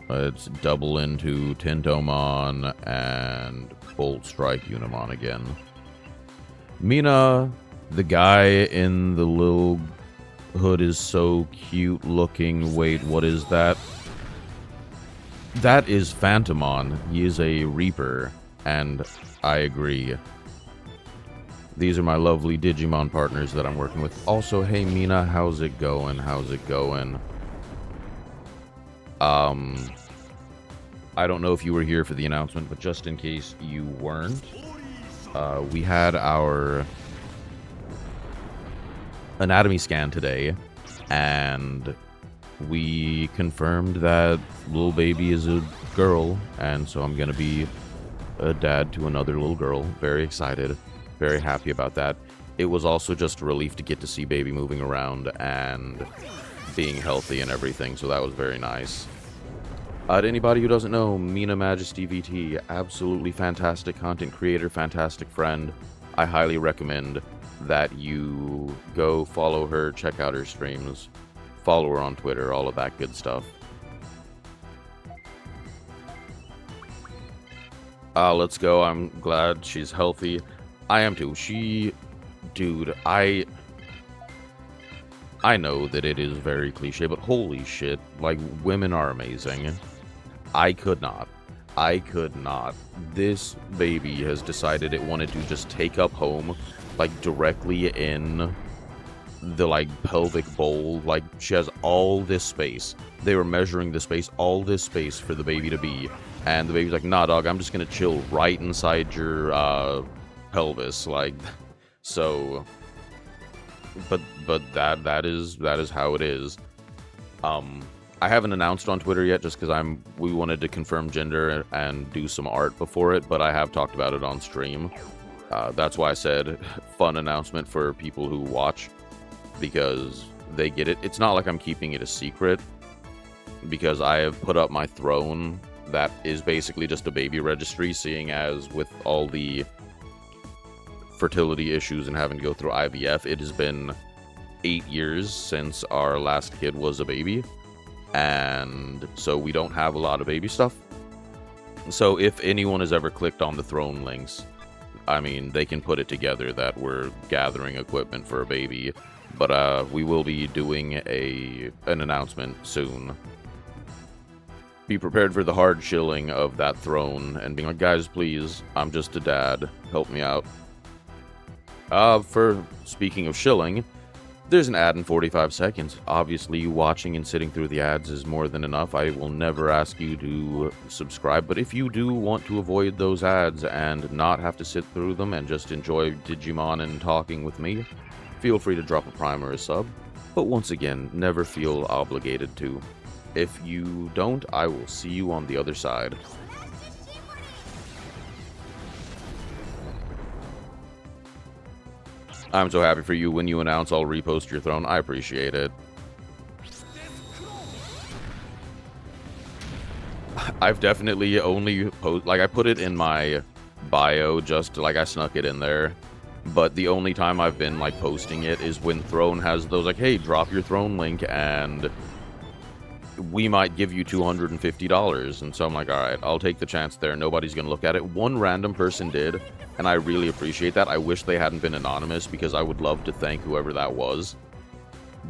Let's double into Tentomon and Bolt Strike Unimon again. Mina, the guy in the little hood is so cute looking. Wait, what is that? That is Phantomon. He is a Reaper, and I agree. These are my lovely Digimon partners that I'm working with. Also, hey Mina, how's it going? How's it going? I don't know if you were here for the announcement, but just in case you weren't, we had our anatomy scan today, and we confirmed that little baby is a girl, and so I'm gonna be a dad to another little girl. Very excited, very happy about that. It was also just a relief to get to see baby moving around and being healthy and everything, so that was very nice. To anybody who doesn't know, Mina Majesty VT, absolutely fantastic content creator, fantastic friend. I highly recommend that you go follow her, check out her streams, follow her on Twitter, all of that good stuff. Let's go. I'm glad she's healthy. I am too. Dude, I know that it is very cliche, but holy shit, like, women are amazing. I could not. This baby has decided it wanted to just take up home, like, directly in the, like, pelvic bowl. Like, she has all this space. They were measuring the space, all this space for the baby to be. And the baby's like, nah, dog, I'm just gonna chill right inside your, pelvis. Like, so... But that is how it is. I haven't announced on Twitter yet, just because we wanted to confirm gender and do some art before it, but I have talked about it on stream. That's why I said fun announcement for people who watch, because they get it. It's not like I'm keeping it a secret, because I have put up my throne that is basically just a baby registry, seeing as with all the fertility issues and having to go through IVF, it has been 8 years since our last kid was a baby, and so we don't have a lot of baby stuff. So if anyone has ever clicked on the throne links, I mean, they can put it together that we're gathering equipment for a baby, but we will be doing an announcement soon. Be prepared for the hard chilling of that throne and being like, guys, please, I'm just a dad, help me out. For speaking of shilling, there's an ad in 45 seconds. Obviously, watching and sitting through the ads is more than enough. I will never ask you to subscribe, but if you do want to avoid those ads and not have to sit through them and just enjoy Digimon and talking with me, feel free to drop a prime or a sub. But once again, never feel obligated to. If you don't, I will see you on the other side. I'm so happy for you. When you announce, I'll repost your throne. I appreciate it. I've definitely only I put it in my bio, just like I snuck it in there. But the only time I've been like posting it is when Throne has those like, hey, drop your Throne link and we might give you $250. And so I'm like, all right, I'll take the chance there. Nobody's gonna look at it. One random person did, and I really appreciate that. I wish they hadn't been anonymous, because I would love to thank whoever that was.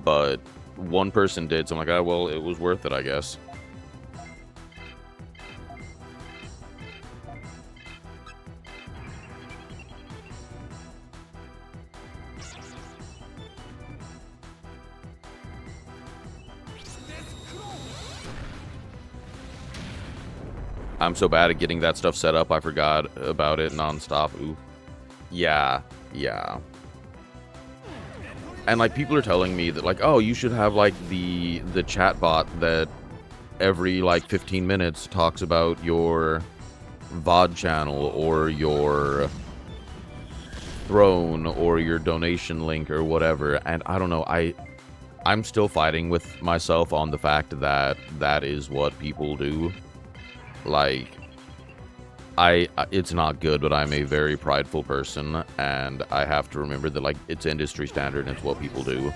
but one person did, so I'm like, oh, well, it was worth it, I guess. I'm so bad at getting that stuff set up, I forgot about it nonstop. Ooh. Yeah, yeah. And, like, people are telling me that, like, oh, you should have, like, the chat bot that every, like, 15 minutes talks about your VOD channel or your throne or your donation link or whatever. And I don't know, I'm still fighting with myself on the fact that that is what people do. Like, it's not good, but I'm a very prideful person, and I have to remember that, like, it's industry standard and it's what people do.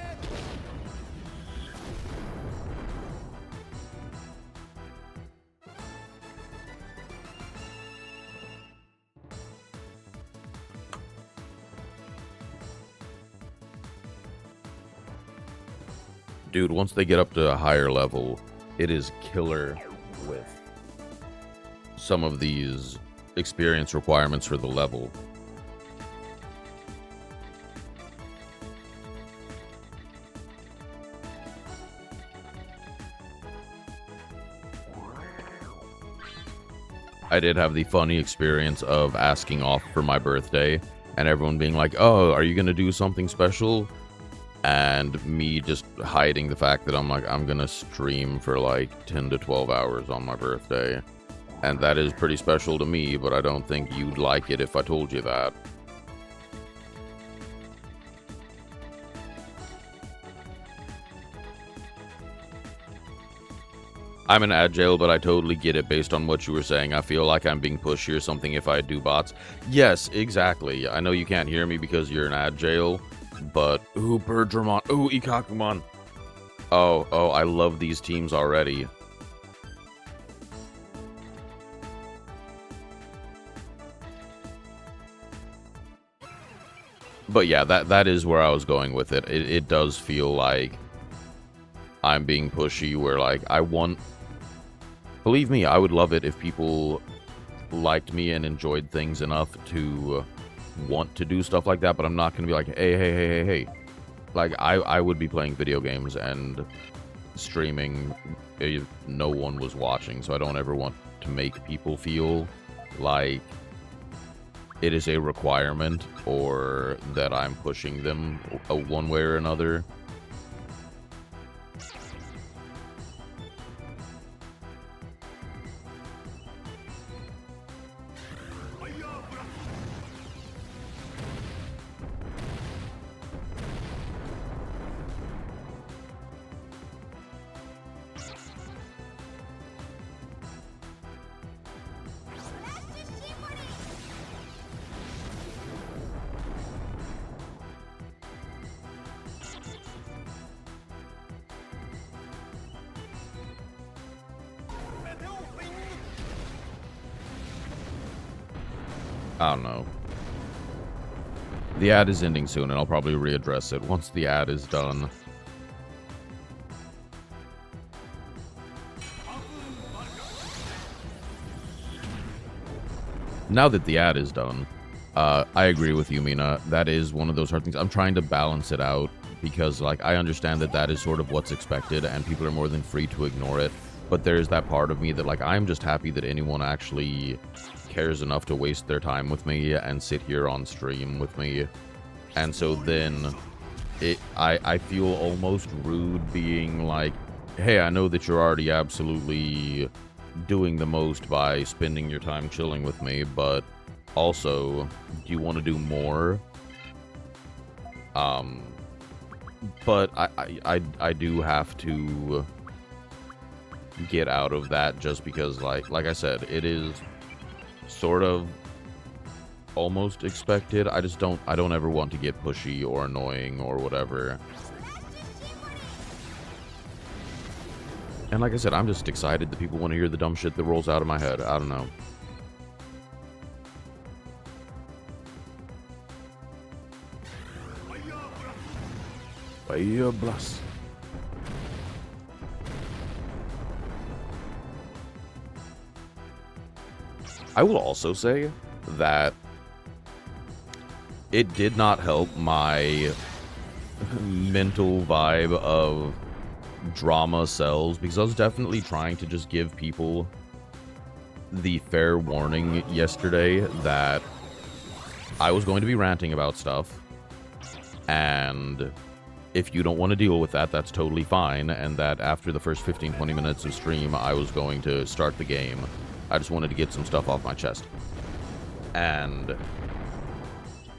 Dude, once they get up to a higher level, it is killer with some of these experience requirements for the level. I did have the funny experience of asking off for my birthday and everyone being like, oh, are you going to do something special? And me just hiding the fact that I'm like, I'm going to stream for like 10 to 12 hours on my birthday. And that is pretty special to me, but I don't think you'd like it if I told you that. I'm an agile, but I totally get it based on what you were saying. I feel like I'm being pushy or something if I do bots. Yes, exactly. I know you can't hear me because you're an agile, but... Ooh, Birdramon. Ooh, Ikakumon. Oh, I love these teams already. But yeah, that is where I was going with it. It does feel like I'm being pushy, where, like, I want... Believe me, I would love it if people liked me and enjoyed things enough to want to do stuff like that, but I'm not going to be like, hey. Like, I would be playing video games and streaming if no one was watching, so I don't ever want to make people feel like it is a requirement or that I'm pushing them one way or another. I don't know. The ad is ending soon, and I'll probably readdress it once the ad is done. Now that the ad is done, I agree with you, Mina. That is one of those hard things. I'm trying to balance it out because, like, I understand that that is sort of what's expected, and people are more than free to ignore it. But there's that part of me that, like, I'm just happy that anyone actually cares enough to waste their time with me and sit here on stream with me. And so then I feel almost rude being like, hey, I know that you're already absolutely doing the most by spending your time chilling with me, but also, do you want to do more? But I do have to get out of that just because, like I said, it is sort of almost expected. I don't ever want to get pushy or annoying or whatever. And like I said, I'm just excited that people want to hear the dumb shit that rolls out of my head. I don't know. Fire blast. I will also say that it did not help my mental vibe of drama sells, because I was definitely trying to just give people the fair warning yesterday that I was going to be ranting about stuff, and if you don't want to deal with that, that's totally fine, and that after the first 15-20 minutes of stream, I was going to start the game. I just wanted to get some stuff off my chest. And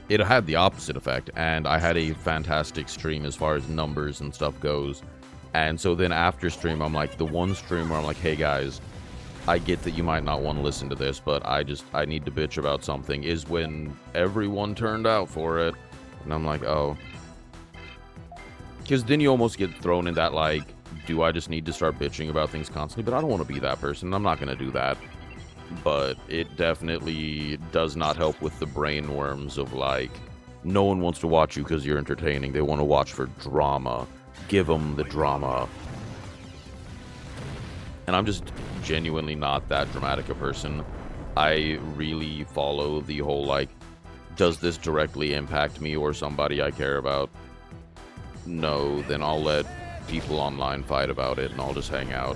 it had the opposite effect, and I had a fantastic stream as far as numbers and stuff goes. And so then after stream, I'm like, the one stream where I'm like, hey guys, I get that you might not want to listen to this, but I need to bitch about something, is when everyone turned out for it. And I'm like, oh. Because then you almost get thrown in that, like, do I just need to start bitching about things constantly? But I don't want to be that person. I'm not going to do that. But it definitely does not help with the brain worms of, like, no one wants to watch you because you're entertaining. They want to watch for drama. Give them the drama. And I'm just genuinely not that dramatic a person. I really follow the whole, like, does this directly impact me or somebody I care about? No, then I'll let people online fight about it and I'll just hang out.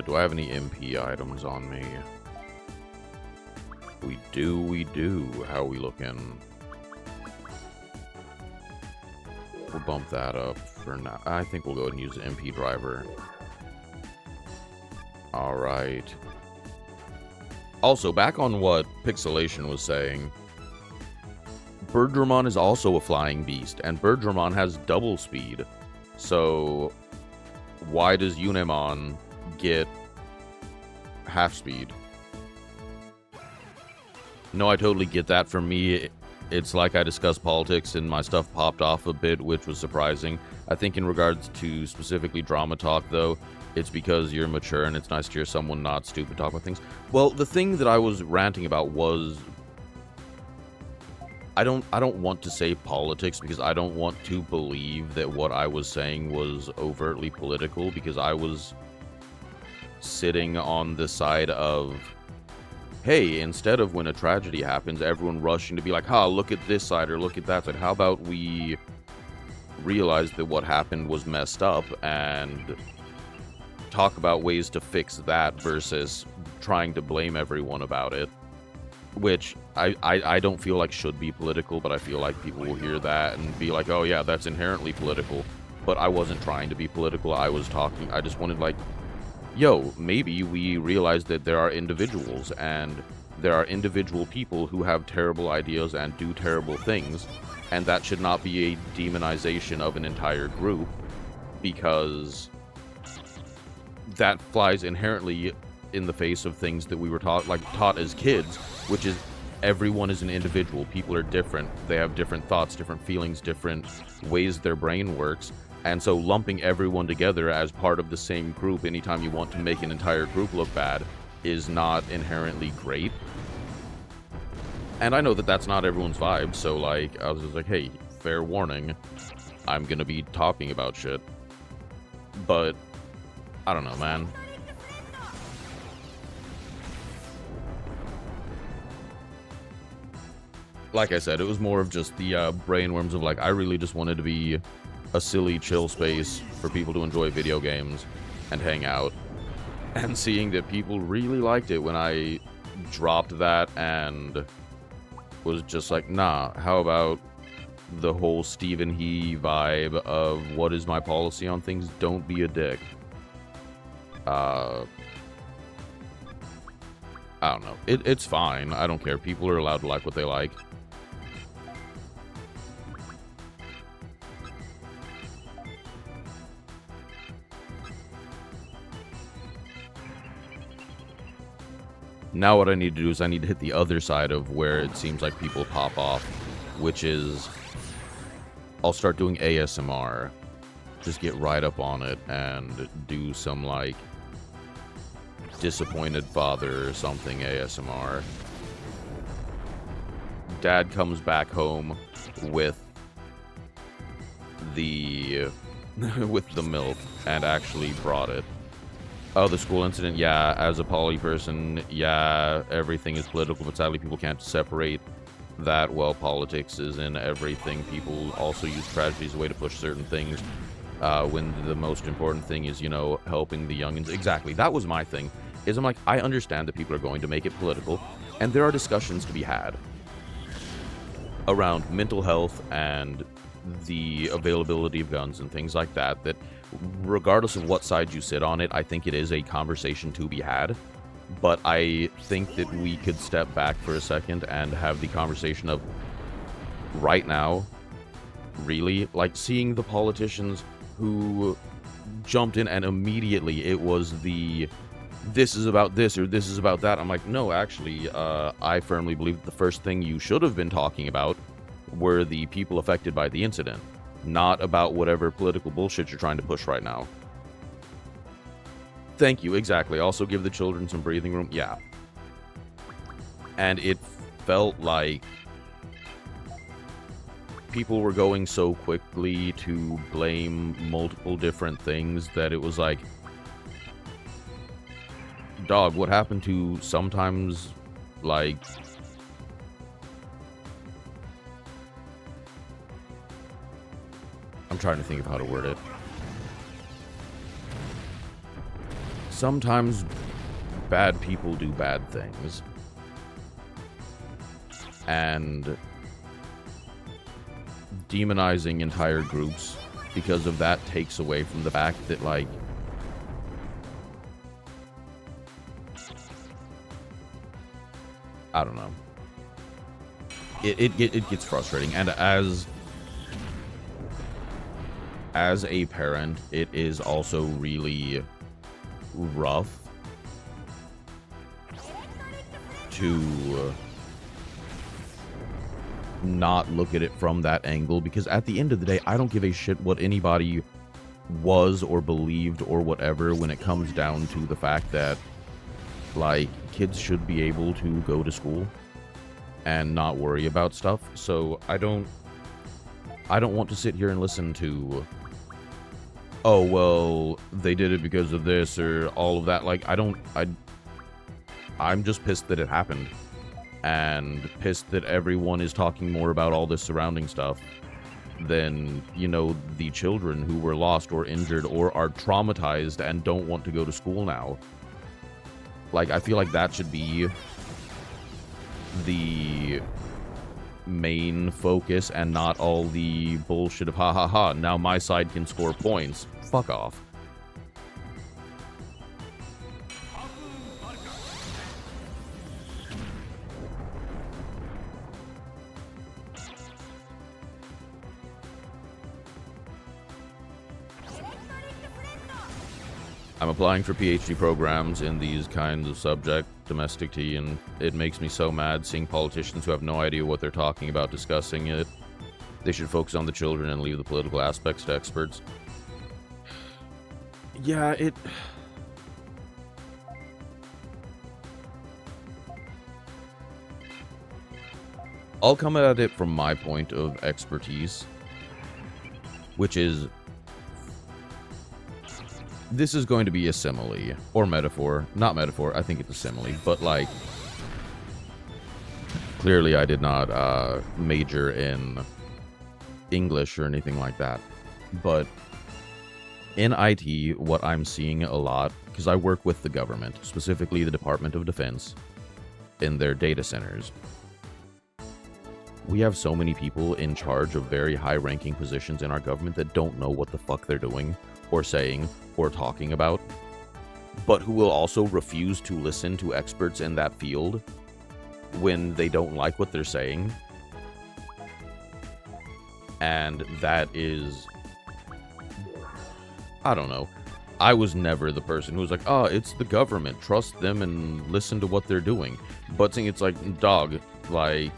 Do I have any MP items on me? We do. How are we looking? We'll bump that up for now. I think we'll go ahead and use the MP driver. Alright. Also, back on what Pixelation was saying, Birdramon is also a flying beast, and Birdramon has double speed. So, why does Unemon get half speed? No, I totally get that. For me, it's like I discussed politics and my stuff popped off a bit, which was surprising. I think in regards to specifically drama talk, though, it's because you're mature and it's nice to hear someone not stupid talk about things. Well, the thing that I was ranting about was, I don't want to say politics, because I don't want to believe that what I was saying was overtly political, because I was sitting on the side of, hey, instead of when a tragedy happens, everyone rushing to be like, ha, look at this side or look at that side. How about we realize that what happened was messed up and talk about ways to fix that versus trying to blame everyone about it. Which I don't feel like should be political, but I feel like people will hear that and be like, oh yeah, that's inherently political. But I wasn't trying to be political. I just wanted, like, yo, maybe we realize that there are individuals, and there are individual people who have terrible ideas and do terrible things, and that should not be a demonization of an entire group, because that flies inherently in the face of things that we were taught as kids, which is everyone is an individual. People are different. They have different thoughts, different feelings, different ways their brain works. And so lumping everyone together as part of the same group anytime you want to make an entire group look bad is not inherently great. And I know that that's not everyone's vibe, so, like, I was just like, hey, fair warning, I'm gonna be talking about shit. But, I don't know, man. Like I said, it was more of just the brainworms of, like, I really just wanted to be a silly, chill space for people to enjoy video games and hang out. And seeing that people really liked it when I dropped that and was just like, nah, how about the whole Stephen He vibe of what is my policy on things? Don't be a dick. I don't know. It's fine. I don't care. People are allowed to like what they like. Now what I need to do is I need to hit the other side of where it seems like people pop off, which is I'll start doing ASMR. just get right up on it and do some, like, disappointed father or something ASMR. Dad comes back home with the with the milk and actually brought it. Oh, the school incident, yeah, as a poly person, yeah, everything is political, but sadly people can't separate that. Well, politics is in everything. People also use tragedy as a way to push certain things, when the most important thing is, you know, helping the youngins. Exactly, that was my thing, is I'm like, I understand that people are going to make it political, and there are discussions to be had around mental health and the availability of guns and things like that, that regardless of what side you sit on it, I think it is a conversation to be had. But I think that we could step back for a second and have the conversation of, right now, really, like, seeing the politicians who jumped in and immediately it was the, this is about this or this is about that. I'm like, no, actually, I firmly believe that the first thing you should have been talking about were the people affected by the incident, not about whatever political bullshit you're trying to push right now. Thank you, exactly. Also give the children some breathing room. Yeah. And it felt like people were going so quickly to blame multiple different things that it was like, dog, what happened to sometimes, like, I'm trying to think of how to word it. Sometimes bad people do bad things. And demonizing entire groups because of that takes away from the fact that, like, I don't know. It gets frustrating, and as a parent, it is also really rough to not look at it from that angle, because at the end of the day, I don't give a shit what anybody was or believed or whatever when it comes down to the fact that, like, kids should be able to go to school and not worry about stuff. So I don't want to sit here and listen to, oh, well, they did it because of this or all of that. Like, I'm just pissed that it happened, and pissed that everyone is talking more about all this surrounding stuff than, you know, the children who were lost or injured or are traumatized and don't want to go to school now. Like, I feel like that should be the main focus and not all the bullshit of, ha ha ha, now my side can score points. Fuck off. I'm applying for PhD programs in these kinds of subject, domestic tea, and it makes me so mad seeing politicians who have no idea what they're talking about discussing it. They should focus on the children and leave the political aspects to experts. Yeah, I'll come at it from my point of expertise, which is, this is going to be a simile, or metaphor. Not metaphor, I think it's a simile, but, like, clearly I did not major in English or anything like that. But in IT, what I'm seeing a lot, because I work with the government, specifically the Department of Defense, in their data centers, we have so many people in charge of very high-ranking positions in our government that don't know what the fuck they're doing, or saying, or talking about, but who will also refuse to listen to experts in that field when they don't like what they're saying. And that is, I don't know. I was never the person who was like, oh, it's the government, trust them and listen to what they're doing. But it's like, dog, like,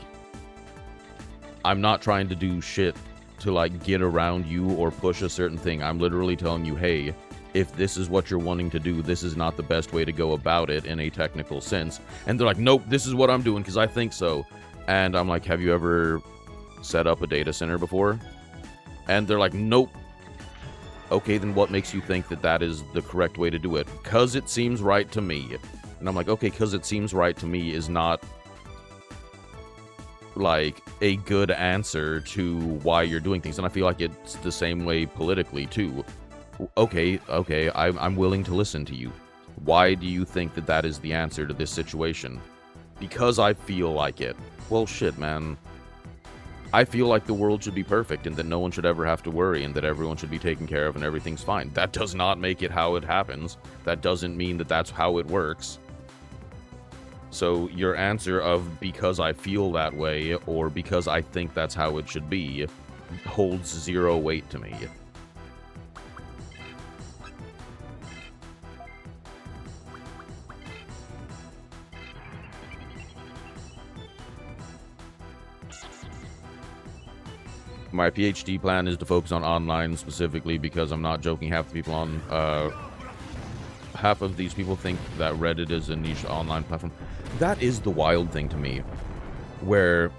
I'm not trying to do shit to like get around you or push a certain thing. I'm literally telling you, hey, if this is what you're wanting to do, this is not the best way to go about it in a technical sense. And they're like, nope, this is what I'm doing because I think so. And I'm like, have you ever set up a data center before? And they're like, nope. Okay, then what makes you think that that is the correct way to do it? Because it seems right to me. And I'm like, okay, because it seems right to me is not like a good answer to why you're doing things. And I feel like it's the same way politically too. Okay, I'm willing to listen to you. Why do you think that that is the answer to this situation? Because I feel like it. Well, shit, man. I feel like the world should be perfect and that no one should ever have to worry and that everyone should be taken care of and everything's fine. That does not make it how it happens. That doesn't mean that that's how it works. So your answer of because I feel that way or because I think that's how it should be holds zero weight to me. My PhD plan is to focus on online specifically because I'm not joking. Half of these people think that Reddit is a niche online platform. That is the wild thing to me, where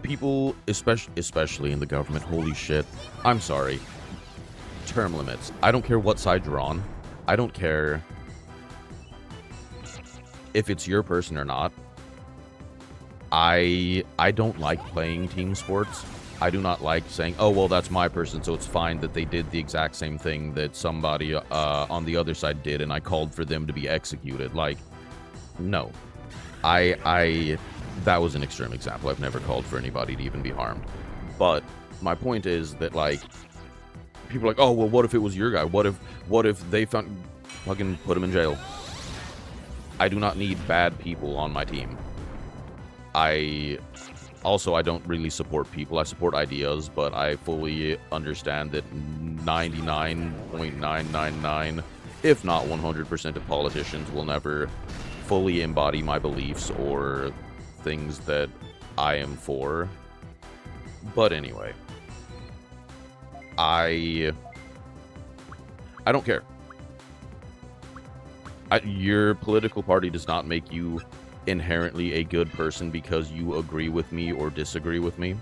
people, especially in the government, holy shit, I'm sorry, term limits. I don't care what side you're on. I don't care if it's your person or not. I don't like playing team sports. I do not like saying, oh, well, that's my person, so it's fine that they did the exact same thing that somebody on the other side did, and I called for them to be executed. Like, no. That was an extreme example. I've never called for anybody to even be harmed. But my point is that, like, people are like, oh, well, what if it was your guy? What if they fucking put him in jail? I do not need bad people on my team. I don't really support people. I support ideas, but I fully understand that 99.999, if not 100% of politicians will never fully embody my beliefs or things that I am for. But anyway, I don't care. Your political party does not make you inherently a good person because you agree with me or disagree with me.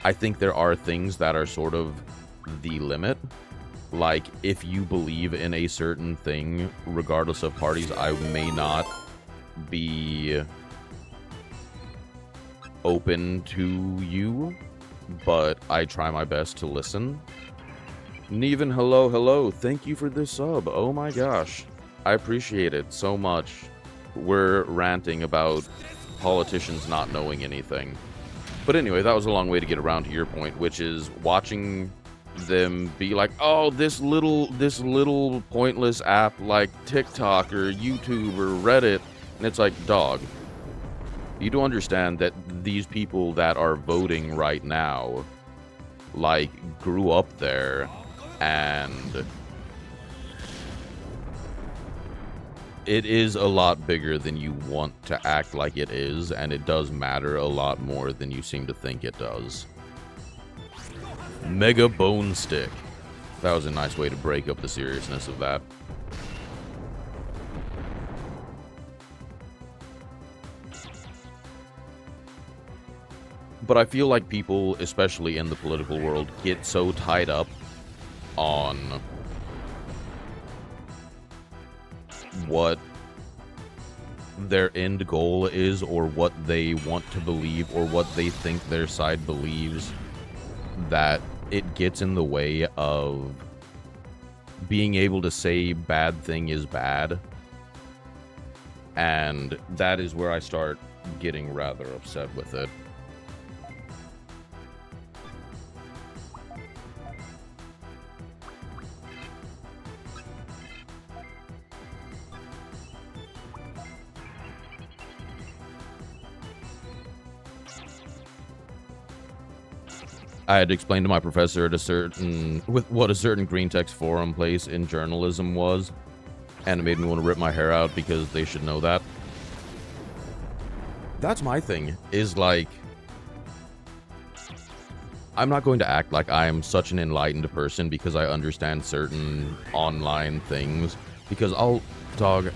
I think there are things that are sort of the limit. Like, if you believe in a certain thing, regardless of parties, I may not be open to you, but I try my best to listen. Neven, hello, thank you for this sub. Oh my gosh, I appreciate it so much. We're ranting about politicians not knowing anything. But anyway, that was a long way to get around to your point, which is watching them be like, oh, this little pointless app like TikTok or YouTube or Reddit. And it's like, dog, you do understand that these people that are voting right now, like, grew up there, and it is a lot bigger than you want to act like it is, and it does matter a lot more than you seem to think it does. Mega Bone Stick. That was a nice way to break up the seriousness of that. But I feel like people, especially in the political world, get so tied up on what their end goal is, or what they want to believe, or what they think their side believes, that it gets in the way of being able to say bad thing is bad. And that is where I start getting rather upset with it. I had to explain to my professor at what a certain green text forum place in journalism was, and it made me want to rip my hair out because they should know that. That's my thing, is like, I'm not going to act like I am such an enlightened person because I understand certain online things, because dog,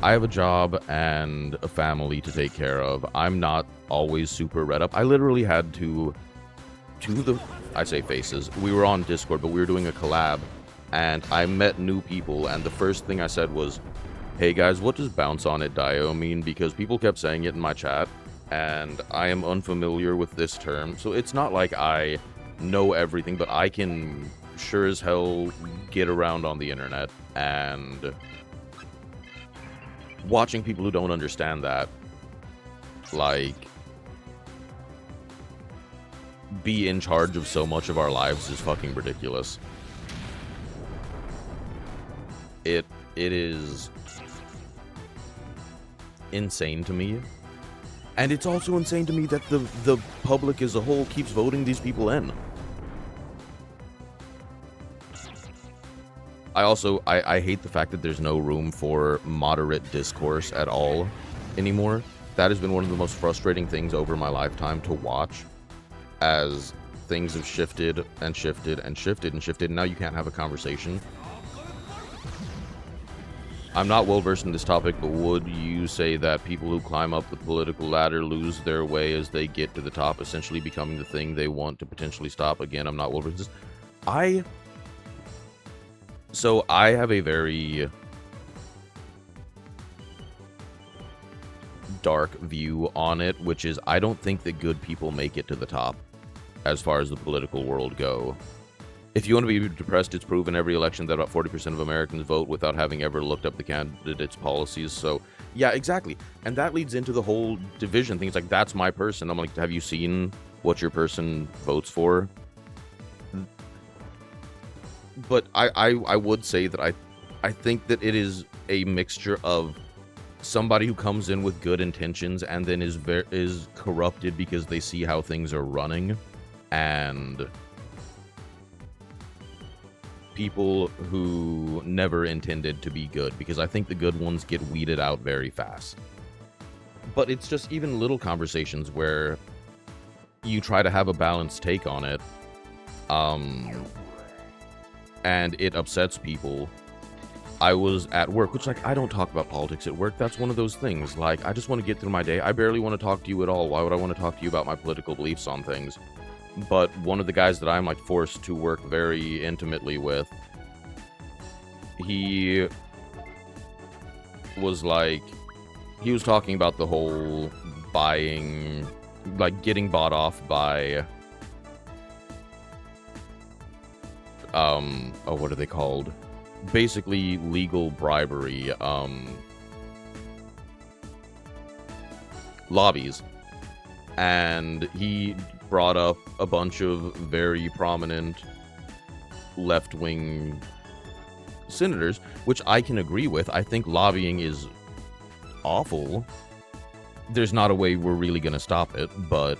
I have a job and a family to take care of. I'm not always super read up. I literally had to I say faces, we were on Discord, but we were doing a collab, and I met new people, and the first thing I said was, hey guys, what does bounce on it dio mean? Because people kept saying it in my chat, and I am unfamiliar with this term, so it's not like I know everything, but I can sure as hell get around on the internet, and watching people who don't understand that, like, be in charge of so much of our lives is fucking ridiculous. It is insane to me. And it's also insane to me that the public as a whole keeps voting these people in. I hate the fact that there's no room for moderate discourse at all anymore. That has been one of the most frustrating things over my lifetime to watch, as things have shifted and shifted and shifted and shifted, and now you can't have a conversation. I'm not well versed in this topic, but would you say that people who climb up the political ladder lose their way as they get to the top, essentially becoming the thing they want to potentially stop? Again, I'm not well versed in this. So I have a very dark view on it, which is I don't think that good people make it to the top as far as the political world go. If you want to be depressed, it's proven every election that about 40% of Americans vote without having ever looked up the candidate's policies. So, yeah, exactly. And that leads into the whole division thing. It's like, that's my person. I'm like, have you seen what your person votes for? But I would say that I think that it is a mixture of somebody who comes in with good intentions and then is corrupted because they see how things are running, and people who never intended to be good, because I think the good ones get weeded out very fast. But it's just even little conversations where you try to have a balanced take on it, and it upsets people. I was at work, which, like, I don't talk about politics at work. That's one of those things. Like, I just want to get through my day. I barely want to talk to you at all. Why would I want to talk to you about my political beliefs on things? But one of the guys that I'm, like, forced to work very intimately with, he was talking about the whole buying, like, getting bought off by, what are they called? Basically legal bribery, lobbies. And he brought up a bunch of very prominent left-wing senators, which I can agree with. I think lobbying is awful. There's not a way we're really gonna stop it, but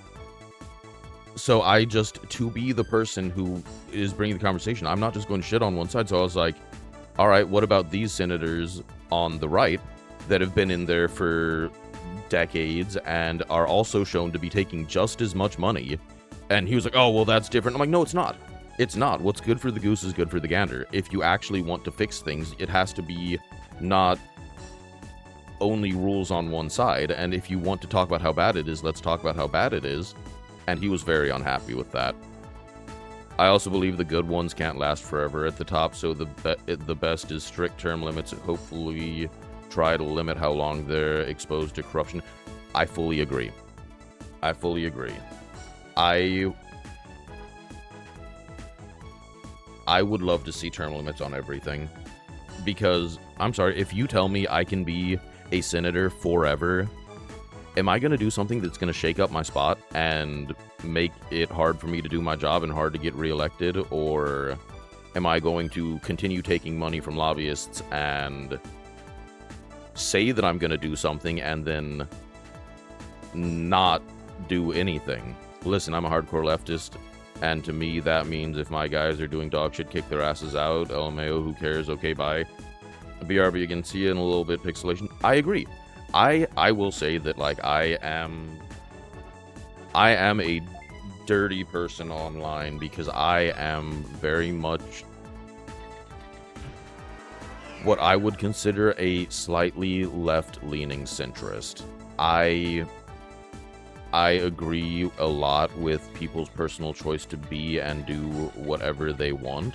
so I just, to be the person who is bringing the conversation, I'm not just going to shit on one side. So I was like, all right, what about these senators on the right that have been in there for decades and are also shown to be taking just as much money? And he was like, oh, well, that's different. I'm like, no, it's not. It's not. What's good for the goose is good for the gander. If you actually want to fix things, it has to be not only rules on one side. And if you want to talk about how bad it is, let's talk about how bad it is. And he was very unhappy with that. I also believe the good ones can't last forever at the top, so the best is strict term limits and hopefully try to limit how long they're exposed to corruption. I fully agree. I fully agree. I would love to see term limits on everything, because, I'm sorry, if you tell me I can be a senator forever, am I going to do something that's going to shake up my spot and make it hard for me to do my job and hard to get reelected? Or am I going to continue taking money from lobbyists and say that I'm going to do something and then not do anything? Listen, I'm a hardcore leftist, and to me that means if my guys are doing dog shit, kick their asses out. LMAO, who cares? Okay, bye. BRB again, see you in a little bit, pixelation. I agree. I will say that like I am a dirty person online because I am very much what I would consider a slightly left-leaning centrist. I I agree a lot with people's personal choice to be and do whatever they want.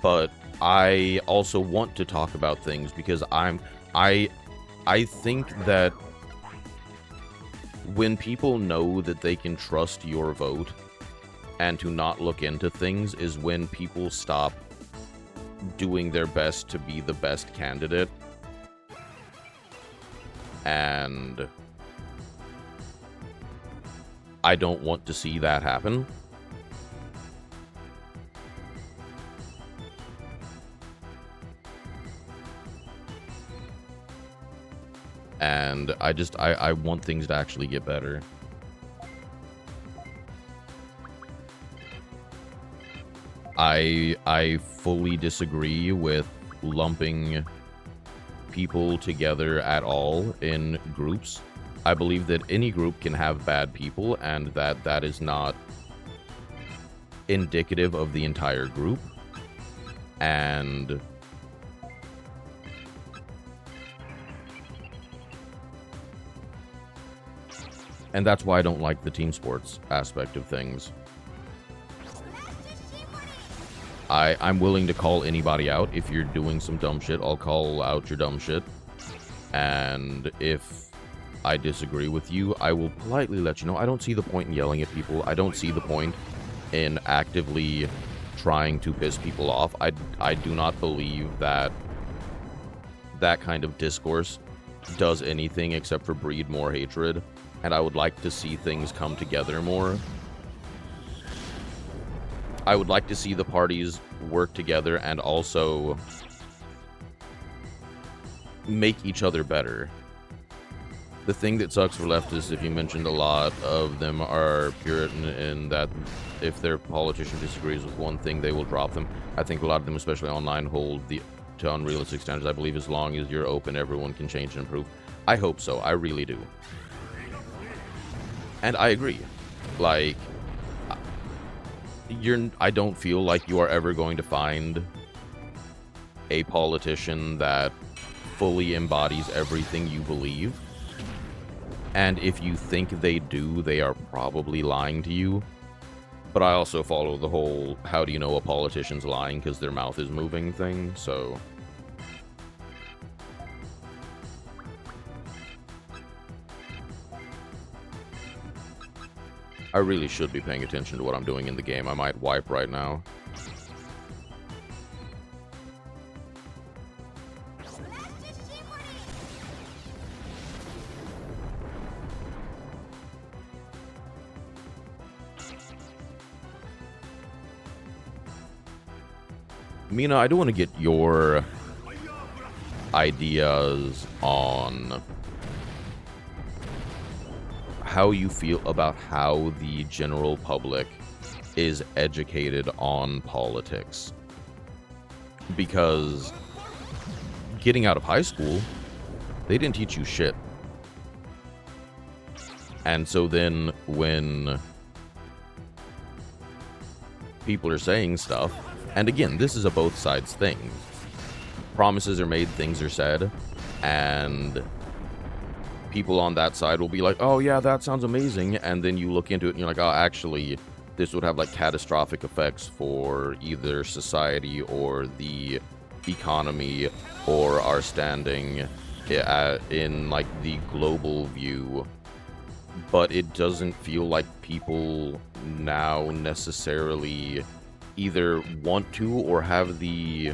But I also want to talk about things because I I think that when people know that they can trust your vote and to not look into things is when people stop doing their best to be the best candidate. And I don't want to see that happen. And I want things to actually get better. I fully disagree with lumping people together at all in groups. I believe that any group can have bad people and that is not indicative of the entire group. And that's why I don't like the team sports aspect of things. I'm willing to call anybody out. If you're doing some dumb shit, I'll call out your dumb shit. And if I disagree with you, I will politely let you know. I don't see the point in yelling at people. I don't see the point in actively trying to piss people off. I do not believe that that kind of discourse does anything except for breed more hatred. And I would like to see things come together more. I would like to see the parties work together and also make each other better. The thing that sucks for leftists, if you mentioned a lot of them are Puritan in that if their politician disagrees with one thing, they will drop them. I think a lot of them, especially online, hold to unrealistic standards. I believe as long as you're open, everyone can change and improve. I hope so. I really do. And I agree. Like, I don't feel like you are ever going to find a politician that fully embodies everything you believe. And if you think they do, they are probably lying to you. But I also follow the whole, how do you know a politician's lying because their mouth is moving thing, so... I really should be paying attention to what I'm doing in the game. I might wipe right now. Mina, I do want to get your ideas on how you feel about how the general public is educated on politics. Because getting out of high school, they didn't teach you shit. And so then when people are saying stuff, and again, this is a both sides thing. Promises are made, things are said, and people on that side will be like, oh yeah, that sounds amazing, and then you look into it and you're like, oh, actually, this would have like catastrophic effects for either society or the economy or our standing in like the global view. But it doesn't feel like people now necessarily either want to or have the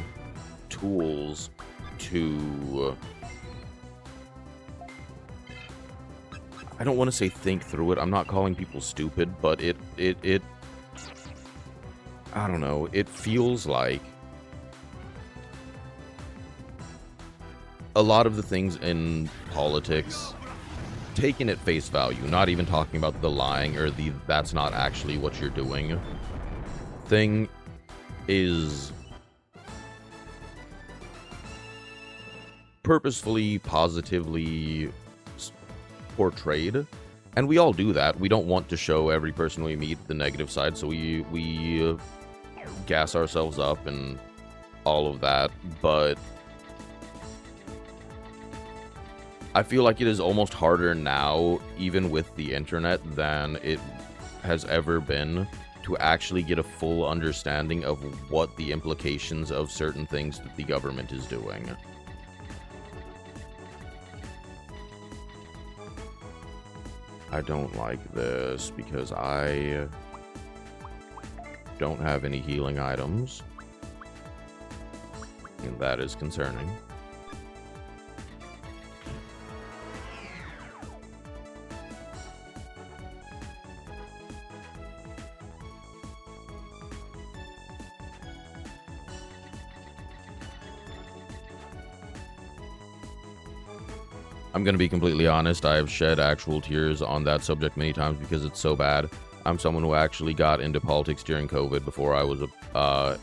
tools to, I don't want to say think through it. I'm not calling people stupid, but it I don't know. It feels like a lot of the things in politics, taken at face value, not even talking about the lying or the that's not actually what you're doing thing, is purposefully, positively portrayed. And we all do that. We don't want to show every person we meet the negative side, so we gas ourselves up and all of that. But I feel like it is almost harder now, even with the internet, than it has ever been to actually get a full understanding of what the implications of certain things that the government is doing. I don't like this because I don't have any healing items, and that is concerning. I'm gonna be completely honest, I have shed actual tears on that subject many times because it's so bad. I'm someone who actually got into politics during COVID before I was a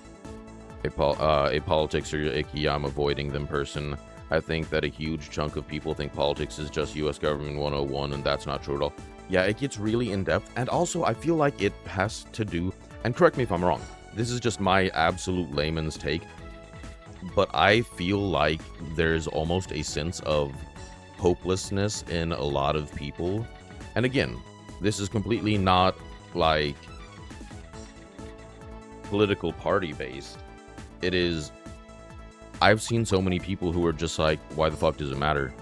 politics or icky, I'm avoiding them person. I think that a huge chunk of people think politics is just US government 101, and that's not true at all. Yeah, it gets really in-depth, and also I feel like it has to do, and correct me if I'm wrong, this is just my absolute layman's take, but I feel like there's almost a sense of hopelessness in a lot of people. And again, this is completely not like political party based. It is, I've seen so many people who are just like, why the fuck does it matter?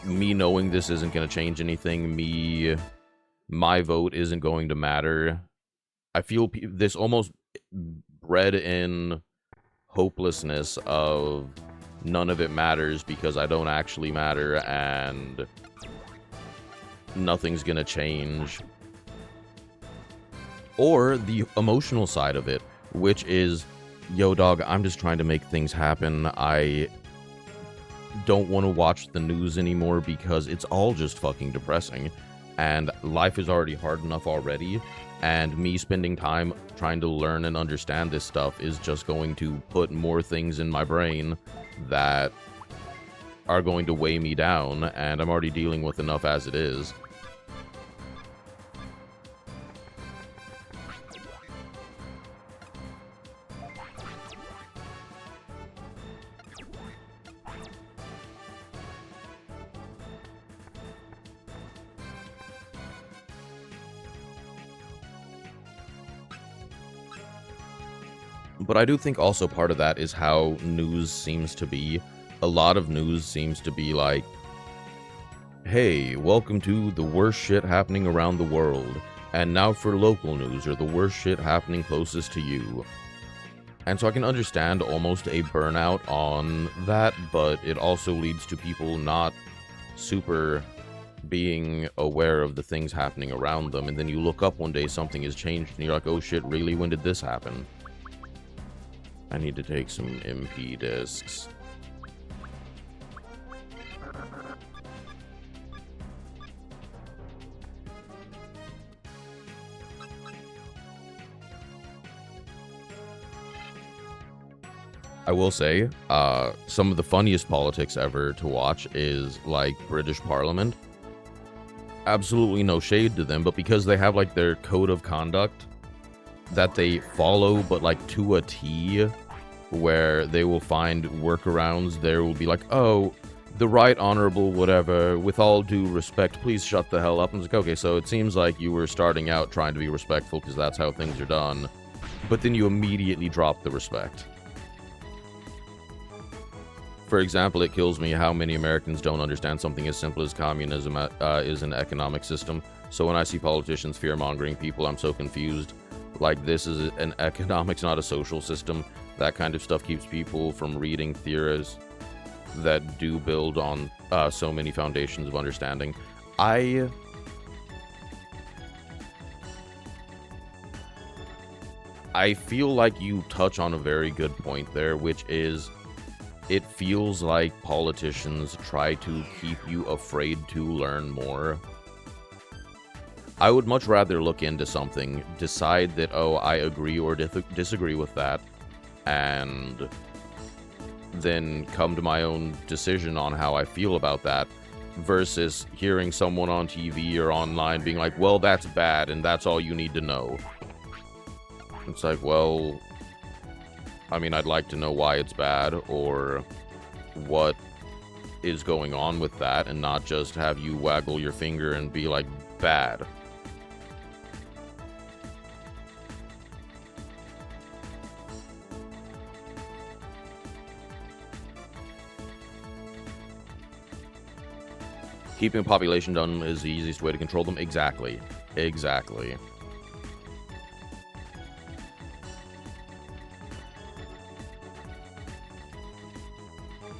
Me knowing this isn't going to change anything, my vote isn't going to matter. I feel this almost bred in hopelessness of none of it matters because I don't actually matter and nothing's gonna change. Or the emotional side of it, which is, yo dog, I'm just trying to make things happen. I don't want to watch the news anymore because it's all just fucking depressing. And life is already hard enough already. And me spending time trying to learn and understand this stuff is just going to put more things in my brain that are going to weigh me down, and I'm already dealing with enough as it is. But I do think also part of that is how news seems to be. A lot of news seems to be like, hey, welcome to the worst shit happening around the world. And now for local news, or the worst shit happening closest to you. And so I can understand almost a burnout on that, but it also leads to people not super being aware of the things happening around them. And then you look up one day, something has changed, and you're like, oh shit, really? When did this happen? I need to take some MP discs. I will say, some of the funniest politics ever to watch is, like, British Parliament. Absolutely no shade to them, but because they have, like, their code of conduct that they follow, but, like, to a T, where they will find workarounds. There will be like, oh, the right honorable whatever, with all due respect, please shut the hell up. And it's like, okay, so it seems like you were starting out trying to be respectful because that's how things are done, but then you immediately drop the respect. For example, it kills me how many Americans don't understand something as simple as communism is an economic system. So when I see politicians fear-mongering people, I'm so confused. Like, this is an economics, not a social system. That kind of stuff keeps people from reading theories that do build on so many foundations of understanding. I feel like you touch on a very good point there, which is, it feels like politicians try to keep you afraid to learn more. I would much rather look into something, decide that, oh, I agree or disagree with that, and then come to my own decision on how I feel about that, versus hearing someone on TV or online being like, well, that's bad and that's all you need to know. It's like, well, I mean, I'd like to know why it's bad or what is going on with that, and not just have you waggle your finger and be like, bad. Keeping a population down is the easiest way to control them. Exactly. Exactly.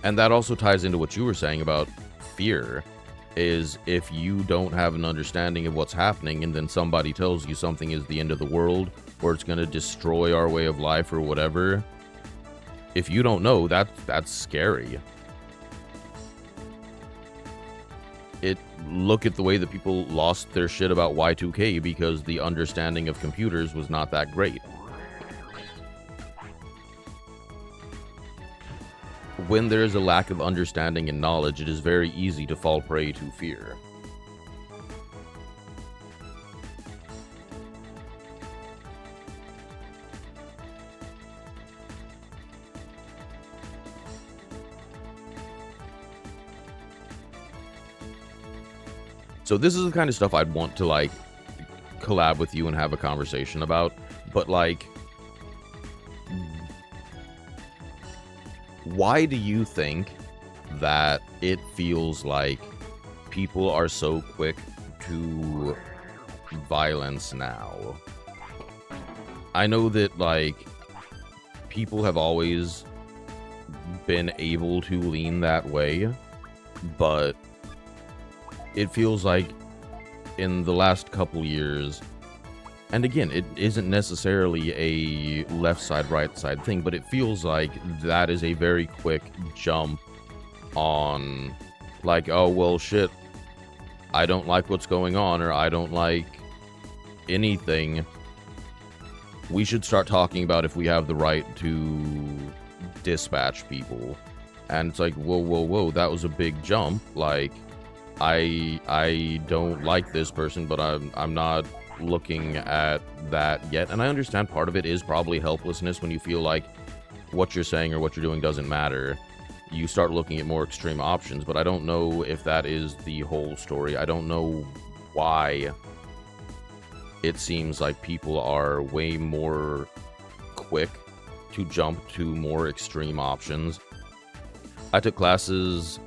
And that also ties into what you were saying about fear, is if you don't have an understanding of what's happening and then somebody tells you something is the end of the world or it's going to destroy our way of life or whatever, if you don't know, that's scary. Look at the way that people lost their shit about Y2K because the understanding of computers was not that great. When there is a lack of understanding and knowledge, it is very easy to fall prey to fear. So this is the kind of stuff I'd want to, like, collab with you and have a conversation about, but, like, why do you think that it feels like people are so quick to violence now? I know that, like, people have always been able to lean that way, but it feels like in the last couple years, and again, it isn't necessarily a left side, right side thing, but it feels like that is a very quick jump on, like, oh, well, shit, I don't like what's going on, or I don't like anything. We should start talking about if we have the right to dispatch people. And it's like, whoa, whoa, whoa, that was a big jump. Like, I don't like this person, but I'm not looking at that yet. And I understand part of it is probably helplessness when you feel like what you're saying or what you're doing doesn't matter. You start looking at more extreme options, but I don't know if that is the whole story. I don't know why it seems like people are way more quick to jump to more extreme options. I took classes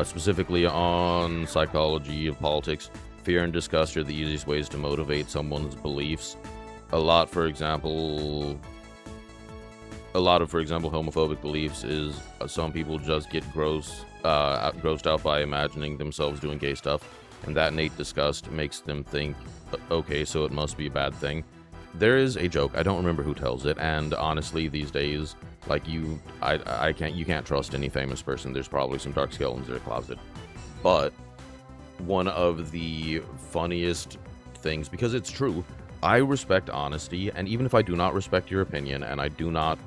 specifically on psychology of politics. Fear and disgust are the easiest ways to motivate someone's beliefs. A lot of, for example, homophobic beliefs is some people just get grossed out by imagining themselves doing gay stuff, and that innate disgust makes them think, okay, so it must be a bad thing. There is a joke, I don't remember who tells it, and honestly, these days, like, you can't trust any famous person. There's probably some dark skeletons in their closet. But one of the funniest things, because it's true, I respect honesty, and even if I do not respect your opinion and I do not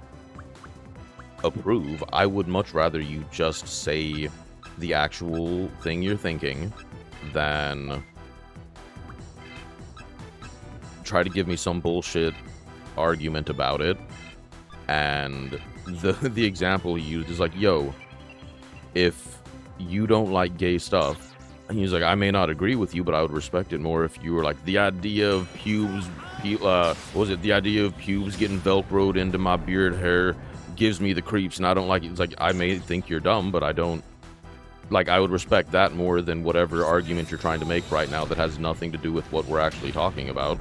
approve, I would much rather you just say the actual thing you're thinking than try to give me some bullshit argument about it. And the example he used is like, yo, if you don't like gay stuff, and he's like, I may not agree with you, but I would respect it more if you were like, the idea of pubes, the idea of pubes getting velcroed into my beard hair gives me the creeps, and I don't like it. It's like, I may think you're dumb, but I don't, like, I would respect that more than whatever argument you're trying to make right now that has nothing to do with what we're actually talking about.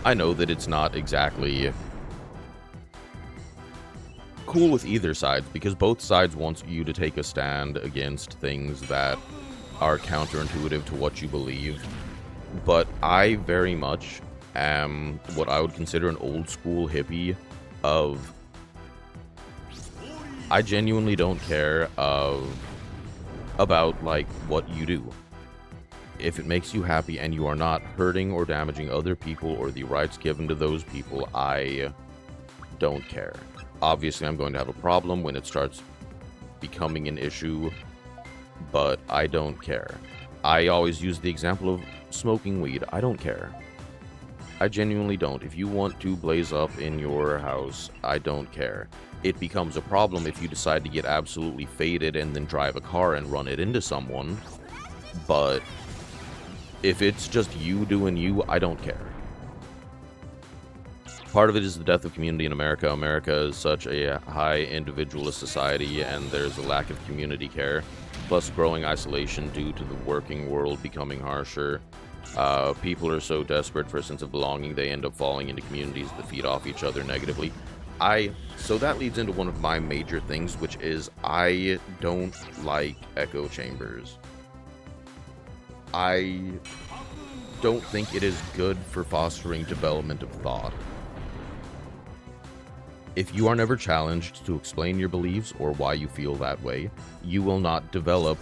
I know that it's not exactly cool with either side, because both sides want you to take a stand against things that are counterintuitive to what you believe. but I very much am what I would consider an old school hippie of I genuinely don't care about like what you do. If it makes you happy and you are not hurting or damaging other people or the rights given to those people, I don't care. Obviously, I'm going to have a problem when it starts becoming an issue, but I don't care. I always use the example of smoking weed. I don't care. I genuinely don't. If you want to blaze up in your house, I don't care. It becomes a problem if you decide to get absolutely faded and then drive a car and run it into someone, but if it's just you doing you, I don't care. Part of it is the death of community in America. America is such a high individualist society, and there's a lack of community care, plus growing isolation due to the working world becoming harsher. People are so desperate for a sense of belonging, they end up falling into communities that feed off each other negatively. So that leads into one of my major things, which is I don't like echo chambers. I don't think it is good for fostering development of thought. If you are never challenged to explain your beliefs or why you feel that way, you will not develop